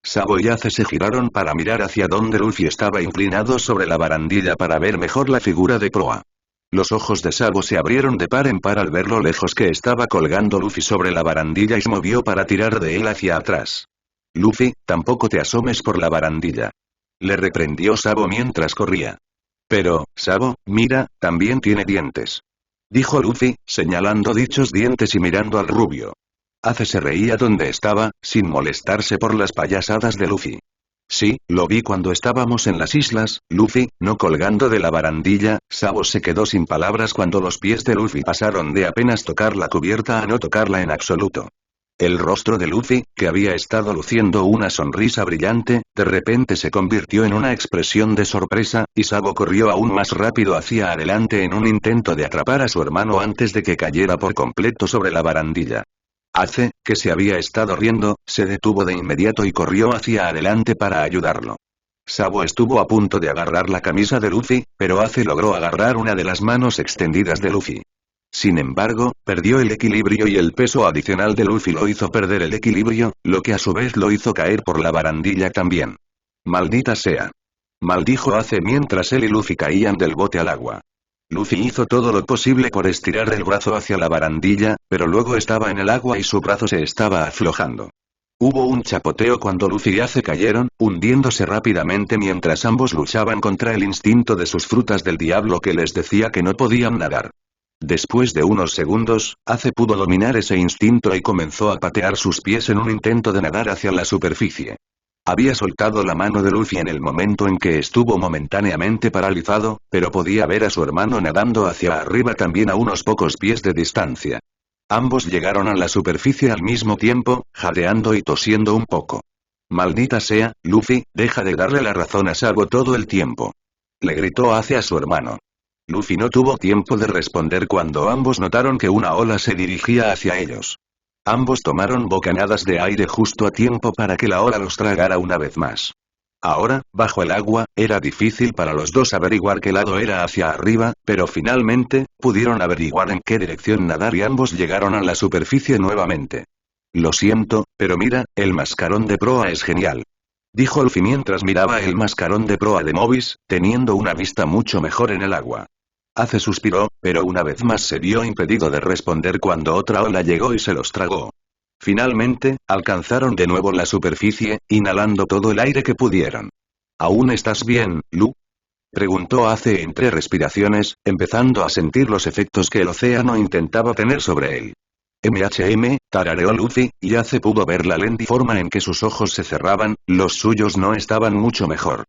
Sabo y Ace se giraron para mirar hacia donde Luffy estaba inclinado sobre la barandilla para ver mejor la figura de proa. Los ojos de Sabo se abrieron de par en par al ver lo lejos que estaba colgando Luffy sobre la barandilla y se movió para tirar de él hacia atrás. Luffy, tampoco te asomes por la barandilla. Le reprendió Sabo mientras corría. Pero, Sabo, mira, también tiene dientes. Dijo Luffy, señalando dichos dientes y mirando al rubio. Ace se reía donde estaba, sin molestarse por las payasadas de Luffy. Sí, lo vi cuando estábamos en las islas, Luffy, no colgando de la barandilla. Sabo se quedó sin palabras cuando los pies de Luffy pasaron de apenas tocar la cubierta a no tocarla en absoluto. El rostro de Luffy, que había estado luciendo una sonrisa brillante, de repente se convirtió en una expresión de sorpresa, y Sabo corrió aún más rápido hacia adelante en un intento de atrapar a su hermano antes de que cayera por completo sobre la barandilla. Ace, que se había estado riendo, se detuvo de inmediato y corrió hacia adelante para ayudarlo. Sabo estuvo a punto de agarrar la camisa de Luffy, pero Ace logró agarrar una de las manos extendidas de Luffy. Sin embargo, perdió el equilibrio y el peso adicional de Luffy lo hizo perder el equilibrio, lo que a su vez lo hizo caer por la barandilla también. Maldita sea. Maldijo Ace mientras él y Luffy caían del bote al agua. Luffy hizo todo lo posible por estirar el brazo hacia la barandilla, pero luego estaba en el agua y su brazo se estaba aflojando. Hubo un chapoteo cuando Luffy y Ace cayeron, hundiéndose rápidamente mientras ambos luchaban contra el instinto de sus frutas del diablo que les decía que no podían nadar. Después de unos segundos, Ace pudo dominar ese instinto y comenzó a patear sus pies en un intento de nadar hacia la superficie. Había soltado la mano de Luffy en el momento en que estuvo momentáneamente paralizado, pero podía ver a su hermano nadando hacia arriba también a unos pocos pies de distancia. Ambos llegaron a la superficie al mismo tiempo, jadeando y tosiendo un poco. Maldita sea, Luffy, deja de darle la razón a Sabo todo el tiempo. Le gritó hacia su hermano. Luffy no tuvo tiempo de responder cuando ambos notaron que una ola se dirigía hacia ellos. Ambos tomaron bocanadas de aire justo a tiempo para que la ola los tragara una vez más. Ahora, bajo el agua, era difícil para los dos averiguar qué lado era hacia arriba, pero finalmente, pudieron averiguar en qué dirección nadar y ambos llegaron a la superficie nuevamente. Lo siento, pero mira, el mascarón de proa es genial. Dijo Luffy mientras miraba el mascarón de proa de Mobis, teniendo una vista mucho mejor en el agua. Ace suspiró, pero una vez más se vio impedido de responder cuando otra ola llegó y se los tragó. Finalmente, alcanzaron de nuevo la superficie, inhalando todo el aire que pudieron. ¿Aún estás bien, Lu? Preguntó Ace entre respiraciones, empezando a sentir los efectos que el océano intentaba tener sobre él. Tarareó Luffy, y Ace pudo ver la lenta forma en que sus ojos se cerraban, los suyos no estaban mucho mejor.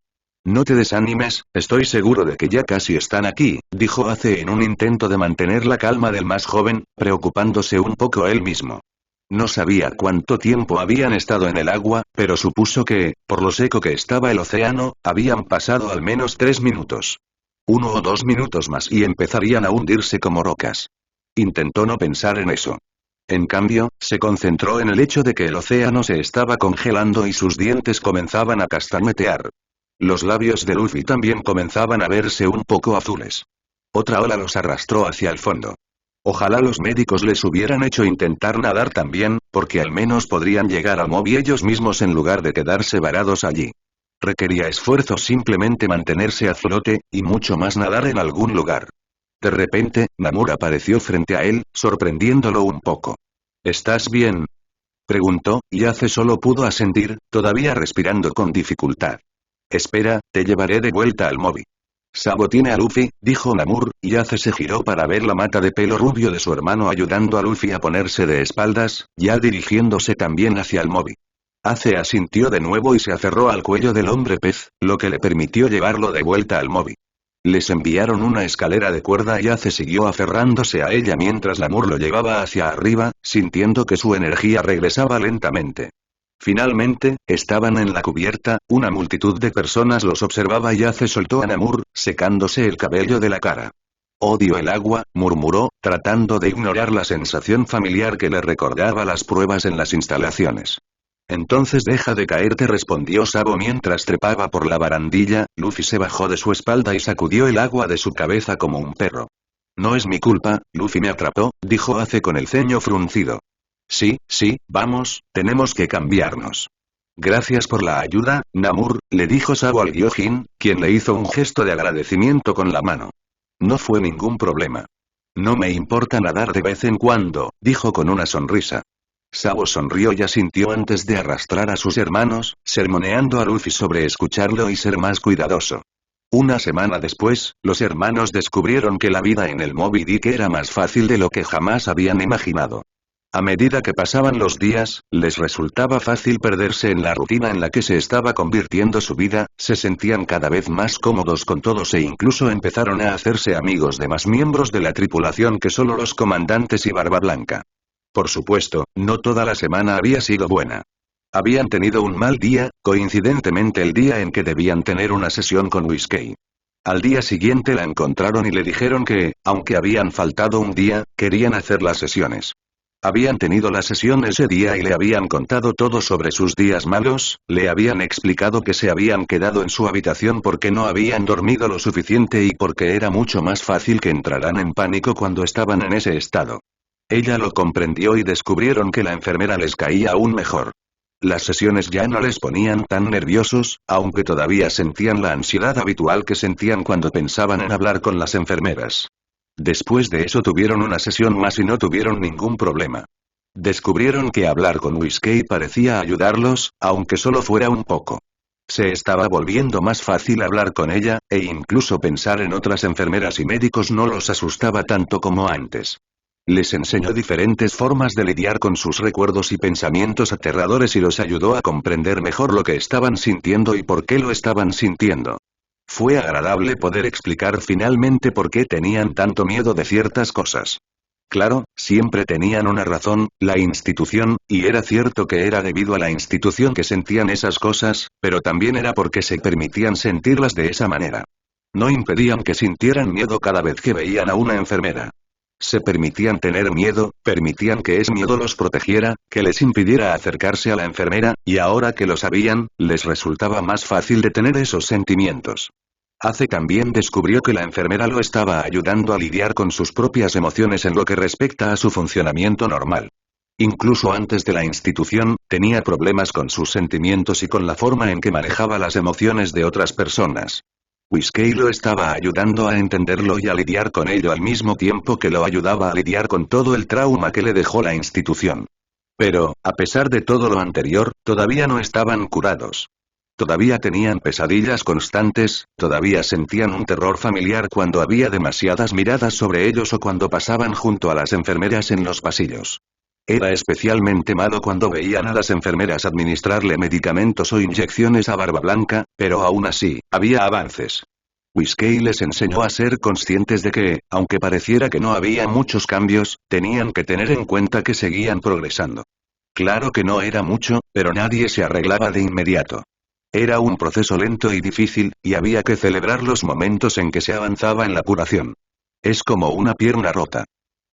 No te desanimes, estoy seguro de que ya casi están aquí, dijo Ace en un intento de mantener la calma del más joven, preocupándose un poco él mismo. No sabía cuánto tiempo habían estado en el agua, pero supuso que, por lo seco que estaba el océano, habían pasado al menos 3 minutos. 1 o 2 minutos más y empezarían a hundirse como rocas. Intentó no pensar en eso. En cambio, se concentró en el hecho de que el océano se estaba congelando y sus dientes comenzaban a castañetear. Los labios de Luffy también comenzaban a verse un poco azules. Otra ola los arrastró hacia el fondo. Ojalá los médicos les hubieran hecho intentar nadar también, porque al menos podrían llegar a Moby ellos mismos en lugar de quedarse varados allí. Requería esfuerzo simplemente mantenerse a flote, y mucho más nadar en algún lugar. De repente, Namor apareció frente a él, sorprendiéndolo un poco. ¿Estás bien?, preguntó, y Ace solo pudo asentir, todavía respirando con dificultad. Espera, te llevaré de vuelta al Moby. Sabo tiene a Luffy, dijo Namor, y Ace se giró para ver la mata de pelo rubio de su hermano ayudando a Luffy a ponerse de espaldas, ya dirigiéndose también hacia el Moby. Ace asintió de nuevo y se aferró al cuello del hombre pez, lo que le permitió llevarlo de vuelta al Moby. Les enviaron una escalera de cuerda y Ace siguió aferrándose a ella mientras Namor lo llevaba hacia arriba, sintiendo que su energía regresaba lentamente. Finalmente, estaban en la cubierta, una multitud de personas los observaba y Ace soltó a Namor, secándose el cabello de la cara. Odio el agua, murmuró, tratando de ignorar la sensación familiar que le recordaba las pruebas en las instalaciones. Entonces deja de caerte, respondió Sabo mientras trepaba por la barandilla. Luffy se bajó de su espalda y sacudió el agua de su cabeza como un perro. No es mi culpa, Luffy me atrapó, dijo Ace con el ceño fruncido. Sí, vamos, tenemos que cambiarnos. Gracias por la ayuda, Namor, le dijo Sabo al Gyojin, quien le hizo un gesto de agradecimiento con la mano. No fue ningún problema. No me importa nadar de vez en cuando, dijo con una sonrisa. Sabo sonrió y asintió antes de arrastrar a sus hermanos, sermoneando a Luffy sobre escucharlo y ser más cuidadoso. Una semana después, los hermanos descubrieron que la vida en el Moby Dick era más fácil de lo que jamás habían imaginado. A medida que pasaban los días, les resultaba fácil perderse en la rutina en la que se estaba convirtiendo su vida, se sentían cada vez más cómodos con todos e incluso empezaron a hacerse amigos de más miembros de la tripulación que solo los comandantes y Barba Blanca. Por supuesto, no toda la semana había sido buena. Habían tenido un mal día, coincidentemente el día en que debían tener una sesión con Whiskey. Al día siguiente la encontraron y le dijeron que, aunque habían faltado un día, querían hacer las sesiones. Habían tenido la sesión ese día y le habían contado todo sobre sus días malos, le habían explicado que se habían quedado en su habitación porque no habían dormido lo suficiente y porque era mucho más fácil que entraran en pánico cuando estaban en ese estado. Ella lo comprendió y descubrieron que la enfermera les caía aún mejor. Las sesiones ya no les ponían tan nerviosos, aunque todavía sentían la ansiedad habitual que sentían cuando pensaban en hablar con las enfermeras. Después de eso tuvieron una sesión más y no tuvieron ningún problema. Descubrieron que hablar con Whiskey parecía ayudarlos, aunque solo fuera un poco. Se estaba volviendo más fácil hablar con ella, e incluso pensar en otras enfermeras y médicos no los asustaba tanto como antes. Les enseñó diferentes formas de lidiar con sus recuerdos y pensamientos aterradores y los ayudó a comprender mejor lo que estaban sintiendo y por qué lo estaban sintiendo. Fue agradable poder explicar finalmente por qué tenían tanto miedo de ciertas cosas. Claro, siempre tenían una razón, la institución, y era cierto que era debido a la institución que sentían esas cosas, pero también era porque se permitían sentirlas de esa manera. No impedían que sintieran miedo cada vez que veían a una enfermera. Se permitían tener miedo, permitían que ese miedo los protegiera, que les impidiera acercarse a la enfermera, y ahora que lo sabían, les resultaba más fácil detener esos sentimientos. Ace también descubrió que la enfermera lo estaba ayudando a lidiar con sus propias emociones en lo que respecta a su funcionamiento normal. Incluso antes de la institución, tenía problemas con sus sentimientos y con la forma en que manejaba las emociones de otras personas. Whiskey lo estaba ayudando a entenderlo y a lidiar con ello al mismo tiempo que lo ayudaba a lidiar con todo el trauma que le dejó la institución. Pero, a pesar de todo lo anterior, todavía no estaban curados. Todavía tenían pesadillas constantes, todavía sentían un terror familiar cuando había demasiadas miradas sobre ellos o cuando pasaban junto a las enfermeras en los pasillos. Era especialmente malo cuando veían a las enfermeras administrarle medicamentos o inyecciones a Barba Blanca, pero aún así, había avances. Whiskey les enseñó a ser conscientes de que, aunque pareciera que no había muchos cambios, tenían que tener en cuenta que seguían progresando. Claro que no era mucho, pero nadie se arreglaba de inmediato. Era un proceso lento y difícil, y había que celebrar los momentos en que se avanzaba en la curación. Es como una pierna rota.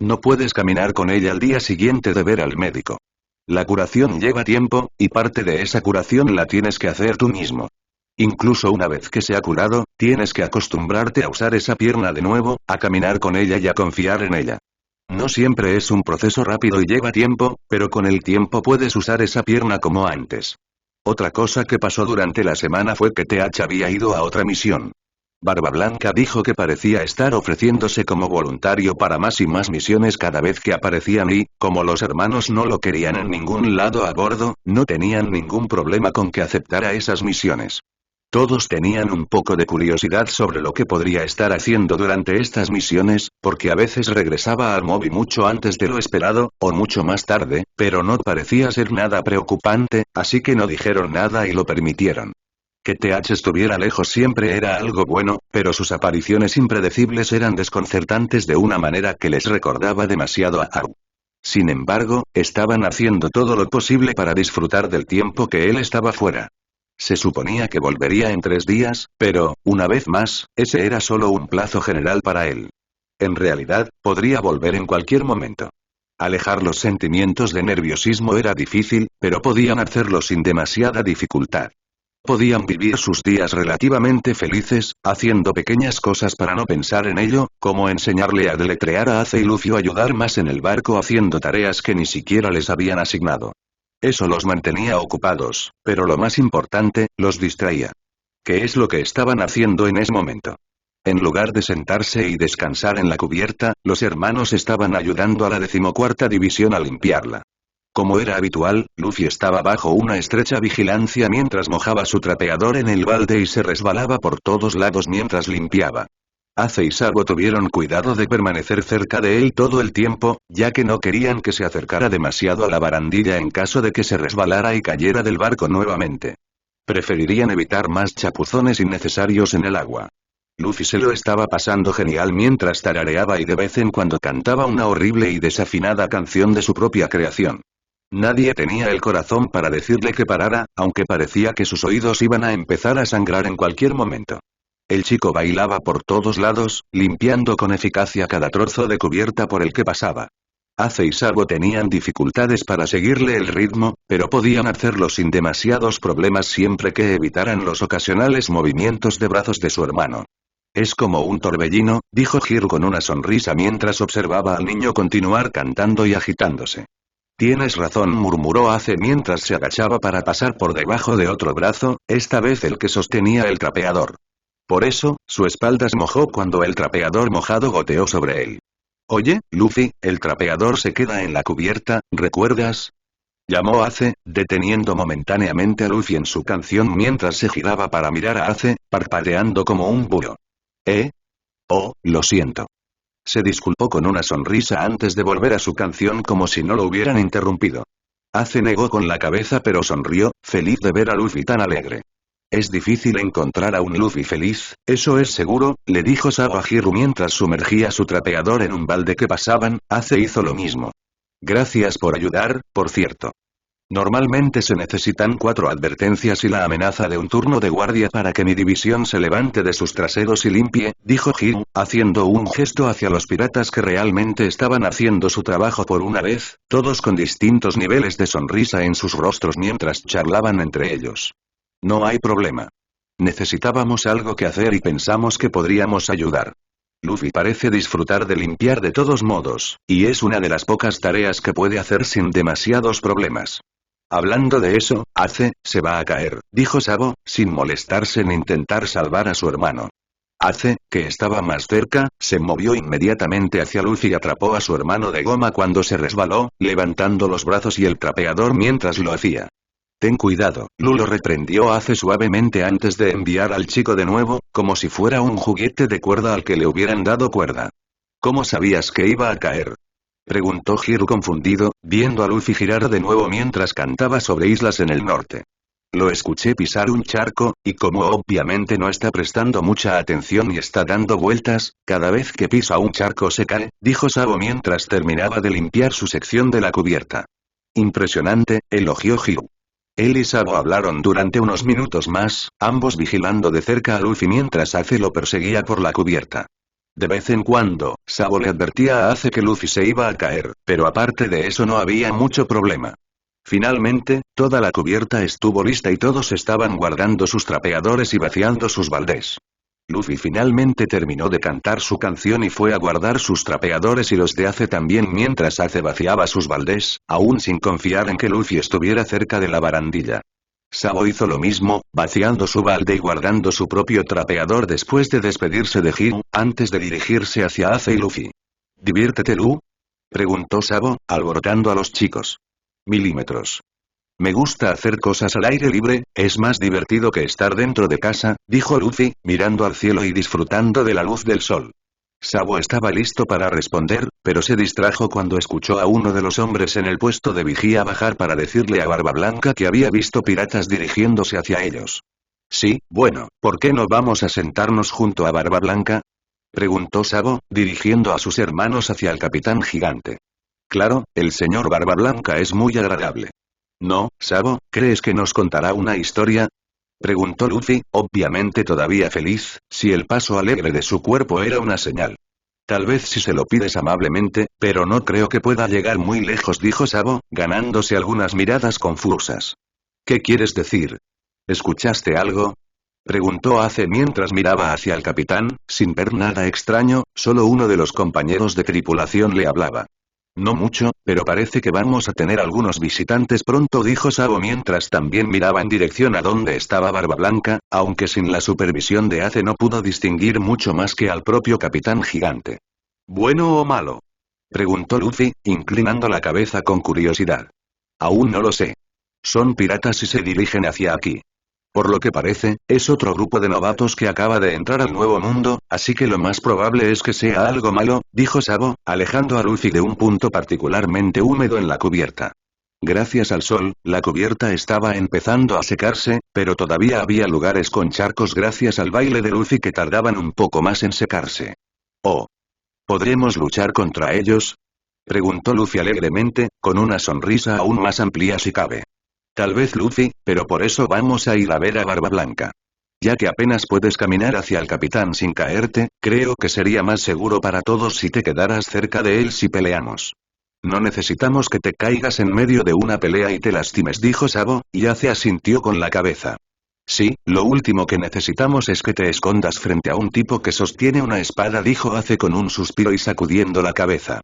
No puedes caminar con ella al día siguiente de ver al médico. La curación lleva tiempo, y parte de esa curación la tienes que hacer tú mismo. Incluso una vez que se ha curado, tienes que acostumbrarte a usar esa pierna de nuevo, a caminar con ella y a confiar en ella. No siempre es un proceso rápido y lleva tiempo, pero con el tiempo puedes usar esa pierna como antes. Otra cosa que pasó durante la semana fue que TH había ido a otra misión. Barba Blanca dijo que parecía estar ofreciéndose como voluntario para más y más misiones cada vez que aparecían y, como los hermanos no lo querían en ningún lado a bordo, no tenían ningún problema con que aceptara esas misiones. Todos tenían un poco de curiosidad sobre lo que podría estar haciendo durante estas misiones, porque a veces regresaba al móvil mucho antes de lo esperado, o mucho más tarde, pero no parecía ser nada preocupante, así que no dijeron nada y lo permitieron. Que TH estuviera lejos siempre era algo bueno, pero sus apariciones impredecibles eran desconcertantes de una manera que les recordaba demasiado a Au. Sin embargo, estaban haciendo todo lo posible para disfrutar del tiempo que él estaba fuera. Se suponía que volvería en 3 días, pero, una vez más, ese era solo un plazo general para él. En realidad, podría volver en cualquier momento. Alejar los sentimientos de nerviosismo era difícil, pero podían hacerlo sin demasiada dificultad. Podían vivir sus días relativamente felices, haciendo pequeñas cosas para no pensar en ello, como enseñarle a deletrear a Ace y Luffy o ayudar más en el barco haciendo tareas que ni siquiera les habían asignado. Eso los mantenía ocupados, pero lo más importante, los distraía. ¿Qué es lo que estaban haciendo en ese momento? En lugar de sentarse y descansar en la cubierta, los hermanos estaban ayudando a la 14ª división a limpiarla. Como era habitual, Luffy estaba bajo una estrecha vigilancia mientras mojaba su trapeador en el balde y se resbalaba por todos lados mientras limpiaba. Ace y Sabo tuvieron cuidado de permanecer cerca de él todo el tiempo, ya que no querían que se acercara demasiado a la barandilla en caso de que se resbalara y cayera del barco nuevamente. Preferirían evitar más chapuzones innecesarios en el agua. Luffy se lo estaba pasando genial mientras tarareaba y de vez en cuando cantaba una horrible y desafinada canción de su propia creación. Nadie tenía el corazón para decirle que parara, aunque parecía que sus oídos iban a empezar a sangrar en cualquier momento. El chico bailaba por todos lados, limpiando con eficacia cada trozo de cubierta por el que pasaba. Ace y Sabo tenían dificultades para seguirle el ritmo, pero podían hacerlo sin demasiados problemas siempre que evitaran los ocasionales movimientos de brazos de su hermano. Es como un torbellino, dijo Hiro con una sonrisa mientras observaba al niño continuar cantando y agitándose. Tienes razón, murmuró Ace mientras se agachaba para pasar por debajo de otro brazo, esta vez el que sostenía el trapeador. Por eso, su espalda se mojó cuando el trapeador mojado goteó sobre él. Oye, Luffy, el trapeador se queda en la cubierta, ¿recuerdas? Llamó Ace, deteniendo momentáneamente a Luffy en su canción mientras se giraba para mirar a Ace, parpadeando como un búho. Oh, lo siento. Se disculpó con una sonrisa antes de volver a su canción como si no lo hubieran interrumpido. Ace negó con la cabeza pero sonrió, feliz de ver a Luffy tan alegre. Es difícil encontrar a un Luffy feliz, eso es seguro, le dijo Sabo a Hiro mientras sumergía su trapeador en un balde que pasaban. Ace hizo lo mismo. Gracias por ayudar, por cierto. Normalmente se necesitan 4 advertencias y la amenaza de un turno de guardia para que mi división se levante de sus traseros y limpie, dijo Hiro, haciendo un gesto hacia los piratas que realmente estaban haciendo su trabajo por una vez, todos con distintos niveles de sonrisa en sus rostros mientras charlaban entre ellos. No hay problema. Necesitábamos algo que hacer y pensamos que podríamos ayudar. Luffy parece disfrutar de limpiar de todos modos, y es una de las pocas tareas que puede hacer sin demasiados problemas. Hablando de eso, se va a caer, dijo Sabo, sin molestarse en intentar salvar a su hermano. Que estaba más cerca, se movió inmediatamente hacia Luffy y atrapó a su hermano de goma cuando se resbaló, levantando los brazos y el trapeador mientras lo hacía. Ten cuidado, Lu lo reprendió suavemente antes de enviar al chico de nuevo, como si fuera un juguete de cuerda al que le hubieran dado cuerda. ¿Cómo sabías que iba a caer?, preguntó Hiro confundido, viendo a Luffy girar de nuevo mientras cantaba sobre islas en el norte. Lo escuché pisar un charco, y como obviamente no está prestando mucha atención y está dando vueltas, cada vez que pisa un charco se cae, dijo Sabo mientras terminaba de limpiar su sección de la cubierta. Impresionante, elogió Hiro. Él y Sabo hablaron durante unos minutos más, ambos vigilando de cerca a Luffy mientras lo perseguía por la cubierta. De vez en cuando, Sabo le advertía a que Luffy se iba a caer, pero aparte de eso no había mucho problema. Finalmente, toda la cubierta estuvo lista y todos estaban guardando sus trapeadores y vaciando sus baldés. Luffy finalmente terminó de cantar su canción y fue a guardar sus trapeadores y los de también mientras vaciaba sus baldés, aún sin confiar en que Luffy estuviera cerca de la barandilla. Sabo hizo lo mismo, vaciando su balde y guardando su propio trapeador después de despedirse de Hiro, antes de dirigirse hacia y Luffy. ¿Diviértete, Lu?, preguntó Sabo, alborotando a los chicos. Milímetros. Me gusta hacer cosas al aire libre, es más divertido que estar dentro de casa, dijo Luffy, mirando al cielo y disfrutando de la luz del sol. Sabo estaba listo para responder, pero se distrajo cuando escuchó a uno de los hombres en el puesto de vigía bajar para decirle a Barba Blanca que había visto piratas dirigiéndose hacia ellos. Sí, bueno, ¿por qué no vamos a sentarnos junto a Barba Blanca?, preguntó Sabo, dirigiendo a sus hermanos hacia el capitán gigante. Claro, el señor Barba Blanca es muy agradable. No, Sabo, ¿crees que nos contará una historia?, preguntó Luffy, obviamente todavía feliz, si el paso alegre de su cuerpo era una señal. Tal vez si se lo pides amablemente, pero no creo que pueda llegar muy lejos, dijo Sabo, ganándose algunas miradas confusas. ¿Qué quieres decir? ¿Escuchaste algo?, preguntó mientras miraba hacia el capitán, sin ver nada extraño, solo uno de los compañeros de tripulación le hablaba. No mucho, pero parece que vamos a tener algunos visitantes pronto, dijo Sabo mientras también miraba en dirección a donde estaba Barba Blanca, aunque sin la supervisión de no pudo distinguir mucho más que al propio capitán gigante. ¿Bueno o malo?, preguntó Luffy, inclinando la cabeza con curiosidad. Aún no lo sé. Son piratas y se dirigen hacia aquí. Por lo que parece, es otro grupo de novatos que acaba de entrar al nuevo mundo, así que lo más probable es que sea algo malo, dijo Sabo, alejando a Luffy de un punto particularmente húmedo en la cubierta. Gracias al sol, la cubierta estaba empezando a secarse, pero todavía había lugares con charcos gracias al baile de Luffy que tardaban un poco más en secarse. Oh. ¿Podremos luchar contra ellos?, preguntó Luffy alegremente, con una sonrisa aún más amplia si cabe. Tal vez, Luffy, pero por eso vamos a ir a ver a Barba Blanca. Ya que apenas puedes caminar hacia el capitán sin caerte, creo que sería más seguro para todos si te quedaras cerca de él si peleamos. No necesitamos que te caigas en medio de una pelea y te lastimes, dijo Sabo, y asintió con la cabeza. Sí, lo último que necesitamos es que te escondas frente a un tipo que sostiene una espada, dijo con un suspiro y sacudiendo la cabeza.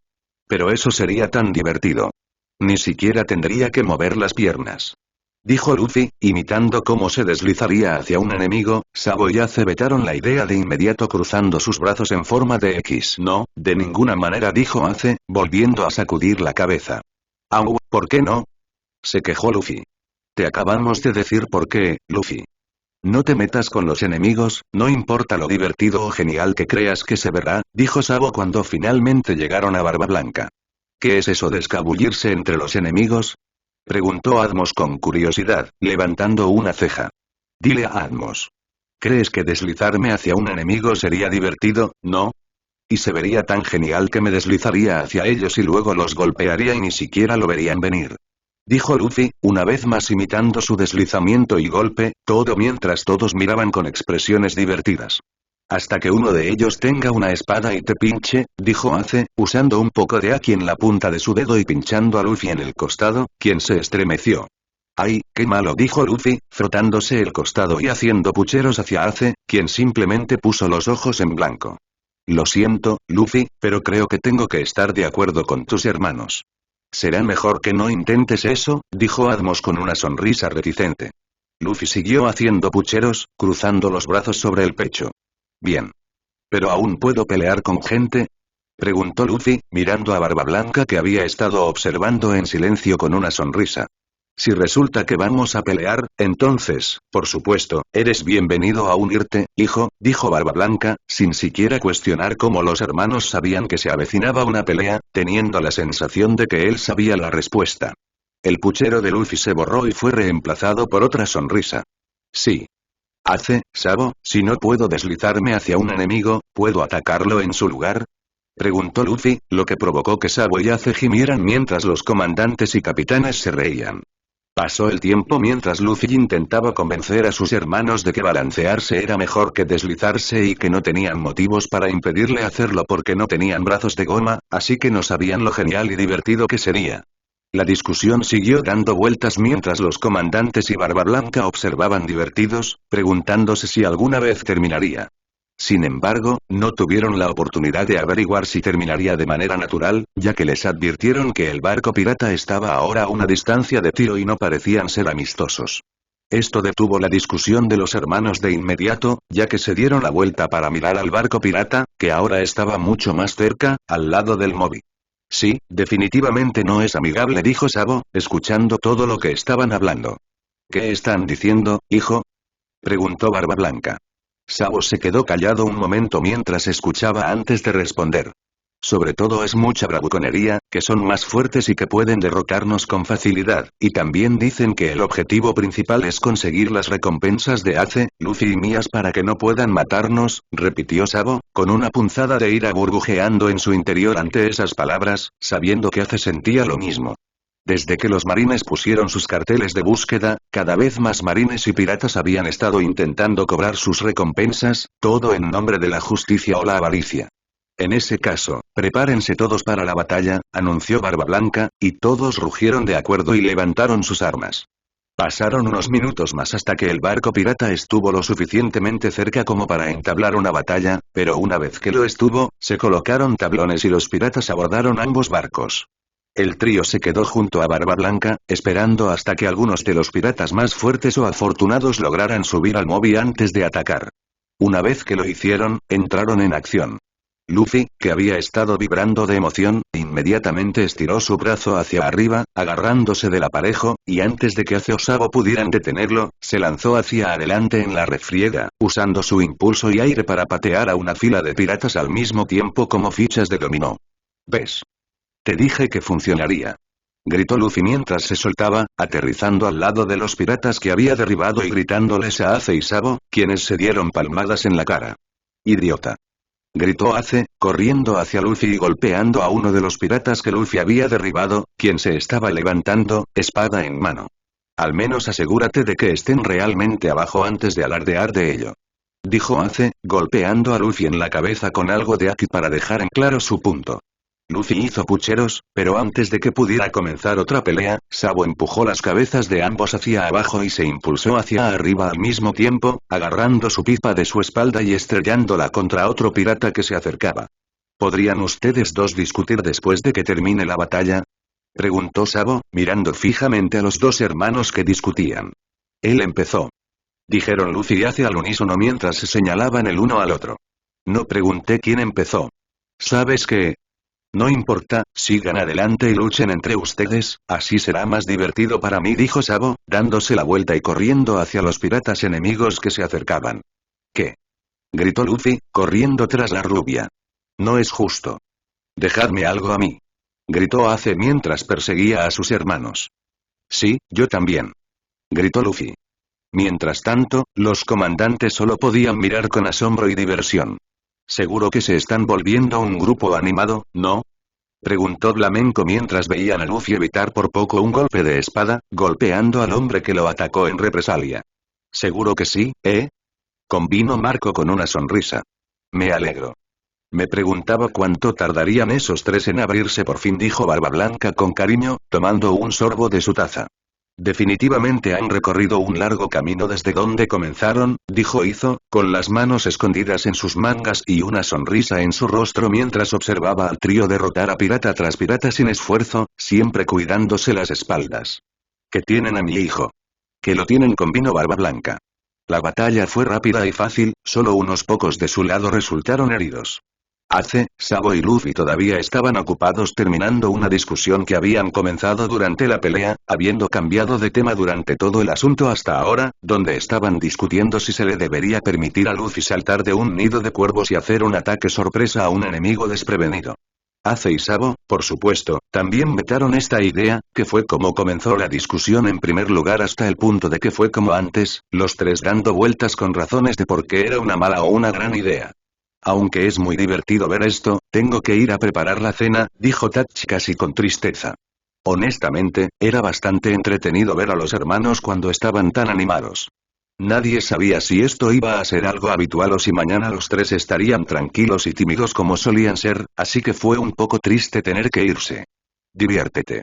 Pero eso sería tan divertido. Ni siquiera tendría que mover las piernas. Dijo Luffy, imitando cómo se deslizaría hacia un enemigo. Sabo y vetaron la idea de inmediato cruzando sus brazos en forma de X. No, de ninguna manera, dijo volviendo a sacudir la cabeza. Au, ¿por qué no?, se quejó Luffy. Te acabamos de decir por qué, Luffy. No te metas con los enemigos, no importa lo divertido o genial que creas que se verá, dijo Sabo cuando finalmente llegaron a Barba Blanca. ¿Qué es eso de escabullirse entre los enemigos?, preguntó Atmos con curiosidad, levantando una ceja. Dile a Atmos. ¿Crees que deslizarme hacia un enemigo sería divertido, no? Y se vería tan genial que me deslizaría hacia ellos y luego los golpearía y ni siquiera lo verían venir. dijo Luffy, una vez más imitando su deslizamiento y golpe, todo mientras todos miraban con expresiones divertidas. Hasta que uno de ellos tenga una espada y te pinche, dijo Ace, usando un poco de Aki en la punta de su dedo y pinchando a Luffy en el costado, quien se estremeció. ¡Ay, qué malo!, dijo Luffy, frotándose el costado y haciendo pucheros hacia Ace, quien simplemente puso los ojos en blanco. Lo siento, Luffy, pero creo que tengo que estar de acuerdo con tus hermanos. Será mejor que no intentes eso, dijo Atmos con una sonrisa reticente. Luffy siguió haciendo pucheros, cruzando los brazos sobre el pecho. Bien. ¿Pero aún puedo pelear con gente?, preguntó Luffy, mirando a Barba Blanca que había estado observando en silencio con una sonrisa. Si resulta que vamos a pelear, entonces, por supuesto, eres bienvenido a unirte, hijo, dijo Barba Blanca, sin siquiera cuestionar cómo los hermanos sabían que se avecinaba una pelea, teniendo la sensación de que él sabía la respuesta. El puchero de Luffy se borró y fue reemplazado por otra sonrisa. Sí. Sabo, si no puedo deslizarme hacia un enemigo, ¿puedo atacarlo en su lugar?, preguntó Luffy, lo que provocó que Sabo y Ace gimieran mientras los comandantes y capitanes se reían. Pasó el tiempo mientras Luffy intentaba convencer a sus hermanos de que balancearse era mejor que deslizarse y que no tenían motivos para impedirle hacerlo porque no tenían brazos de goma, así que no sabían lo genial y divertido que sería. La discusión siguió dando vueltas mientras los comandantes y Barba Blanca observaban divertidos, preguntándose si alguna vez terminaría. Sin embargo, no tuvieron la oportunidad de averiguar si terminaría de manera natural, ya que les advirtieron que el barco pirata estaba ahora a una distancia de tiro y no parecían ser amistosos. Esto detuvo la discusión de los hermanos de inmediato, ya que se dieron la vuelta para mirar al barco pirata, que ahora estaba mucho más cerca, al lado del Moby. Sí, definitivamente no es amigable, dijo Sabo, escuchando todo lo que estaban hablando. ¿Qué están diciendo, hijo?, preguntó Barba Blanca. Sabo se quedó callado un momento mientras escuchaba antes de responder. Sobre todo es mucha bravuconería, que son más fuertes y que pueden derrotarnos con facilidad, y también dicen que el objetivo principal es conseguir las recompensas de Ace, Luffy y Mías para que no puedan matarnos, repitió Sabo, con una punzada de ira burbujeando en su interior ante esas palabras, sabiendo que Ace sentía lo mismo. Desde que los marines pusieron sus carteles de búsqueda, cada vez más marines y piratas habían estado intentando cobrar sus recompensas, todo en nombre de la justicia o la avaricia. En ese caso, prepárense todos para la batalla, anunció Barba Blanca, y todos rugieron de acuerdo y levantaron sus armas. Pasaron unos minutos más hasta que el barco pirata estuvo lo suficientemente cerca como para entablar una batalla, pero una vez que lo estuvo, se colocaron tablones y los piratas abordaron ambos barcos. El trío se quedó junto a Barba Blanca, esperando hasta que algunos de los piratas más fuertes o afortunados lograran subir al Moby antes de atacar. Una vez que lo hicieron, entraron en acción. Luffy, que había estado vibrando de emoción, inmediatamente estiró su brazo hacia arriba, agarrándose del aparejo, y antes de que Ace o Sabo pudieran detenerlo, se lanzó hacia adelante en la refriega, usando su impulso y aire para patear a una fila de piratas al mismo tiempo como fichas de dominó. ¿Ves? Te dije que funcionaría. Gritó Luffy mientras se soltaba, aterrizando al lado de los piratas que había derribado y gritándoles a Ace y Sabo, quienes se dieron palmadas en la cara. ¡Idiota!, gritó Ace, corriendo hacia Luffy y golpeando a uno de los piratas que Luffy había derribado, quien se estaba levantando, espada en mano. Al menos asegúrate de que estén realmente abajo antes de alardear de ello, dijo Ace, golpeando a Luffy en la cabeza con algo de Aki para dejar en claro su punto. Luffy hizo pucheros, pero antes de que pudiera comenzar otra pelea, Sabo empujó las cabezas de ambos hacia abajo y se impulsó hacia arriba al mismo tiempo, agarrando su pipa de su espalda y estrellándola contra otro pirata que se acercaba. ¿Podrían ustedes dos discutir después de que termine la batalla?, preguntó Sabo, mirando fijamente a los dos hermanos que discutían. Él empezó, dijeron Luffy y Ace al unísono mientras se señalaban el uno al otro. No pregunté quién empezó. ¿Sabes qué? No importa, sigan adelante y luchen entre ustedes, así será más divertido para mí, dijo Sabo, dándose la vuelta y corriendo hacia los piratas enemigos que se acercaban. ¿Qué? Gritó Luffy, corriendo tras la rubia. No es justo. Dejadme algo a mí. Gritó Ace mientras perseguía a sus hermanos. Sí, yo también. Gritó Luffy. Mientras tanto, los comandantes solo podían mirar con asombro y diversión. Seguro que se están volviendo un grupo animado, ¿no? Preguntó Flamenco mientras veían a Luffy evitar por poco un golpe de espada, golpeando al hombre que lo atacó en represalia. Seguro que sí, ¿eh? Convino Marco con una sonrisa. Me alegro. Me preguntaba cuánto tardarían esos tres en abrirse por fin, dijo Barba Blanca con cariño, tomando un sorbo de su taza. Definitivamente han recorrido un largo camino desde donde comenzaron, dijo Izo, con las manos escondidas en sus mangas y una sonrisa en su rostro mientras observaba al trío derrotar a pirata tras pirata sin esfuerzo, siempre cuidándose las espaldas. ¿Qué tienen a mi hijo? Que lo tienen, convino Barba Blanca. La batalla fue rápida y fácil, solo unos pocos de su lado resultaron heridos. Ace, Sabo y Luffy todavía estaban ocupados terminando una discusión que habían comenzado durante la pelea, habiendo cambiado de tema durante todo el asunto hasta ahora, donde estaban discutiendo si se le debería permitir a Luffy saltar de un nido de cuervos y hacer un ataque sorpresa a un enemigo desprevenido. Ace y Sabo, por supuesto, también vetaron esta idea, que fue como comenzó la discusión en primer lugar hasta el punto de que fue como antes, los tres dando vueltas con razones de por qué era una mala o una gran idea. Aunque es muy divertido ver esto, tengo que ir a preparar la cena, dijo Tachi casi con tristeza. Honestamente, era bastante entretenido ver a los hermanos cuando estaban tan animados. Nadie sabía si esto iba a ser algo habitual o si mañana los tres estarían tranquilos y tímidos como solían ser, así que fue un poco triste tener que irse. Diviértete.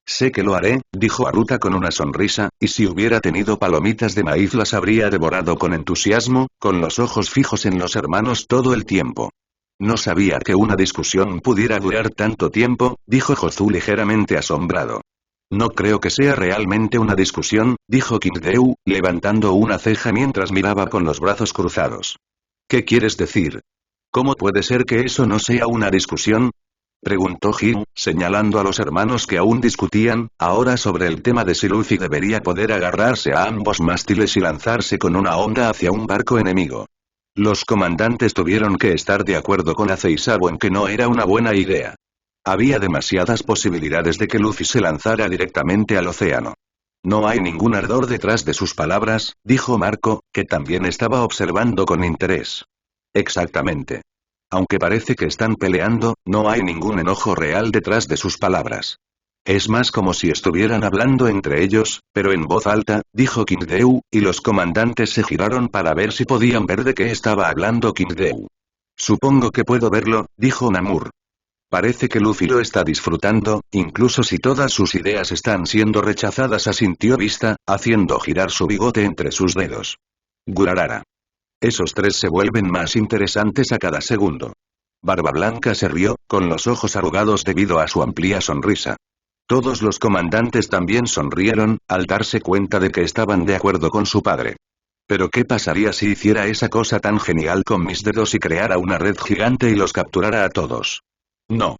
Sé que lo haré, dijo Aruta con una sonrisa, y si hubiera tenido palomitas de maíz las habría devorado con entusiasmo, con los ojos fijos en los hermanos todo el tiempo. No sabía que una discusión pudiera durar tanto tiempo, dijo Jozu ligeramente asombrado. No creo que sea realmente una discusión, dijo Kingdeu, levantando una ceja mientras miraba con los brazos cruzados. ¿Qué quieres decir? ¿Cómo puede ser que eso no sea una discusión? Preguntó Jin, señalando a los hermanos que aún discutían, ahora sobre el tema de si Luffy debería poder agarrarse a ambos mástiles y lanzarse con una onda hacia un barco enemigo. Los comandantes tuvieron que estar de acuerdo con Ace y Sabo en que no era una buena idea. Había demasiadas posibilidades de que Luffy se lanzara directamente al océano. No hay ningún ardor detrás de sus palabras, dijo Marco, que también estaba observando con interés. Exactamente. Aunque parece que están peleando, no hay ningún enojo real detrás de sus palabras. Es más como si estuvieran hablando entre ellos, pero en voz alta, dijo Kingdeu, y los comandantes se giraron para ver si podían ver de qué estaba hablando Kingdeu. Supongo que puedo verlo, dijo Namur. Parece que Luffy lo está disfrutando, incluso si todas sus ideas están siendo rechazadas, asintió Vista, haciendo girar su bigote entre sus dedos. Gurarara. Esos tres se vuelven más interesantes a cada segundo. Barba Blanca se rió, con los ojos arrugados debido a su amplia sonrisa. Todos los comandantes también sonrieron, al darse cuenta de que estaban de acuerdo con su padre. ¿Pero qué pasaría si hiciera esa cosa tan genial con mis dedos y creara una red gigante y los capturara a todos? No.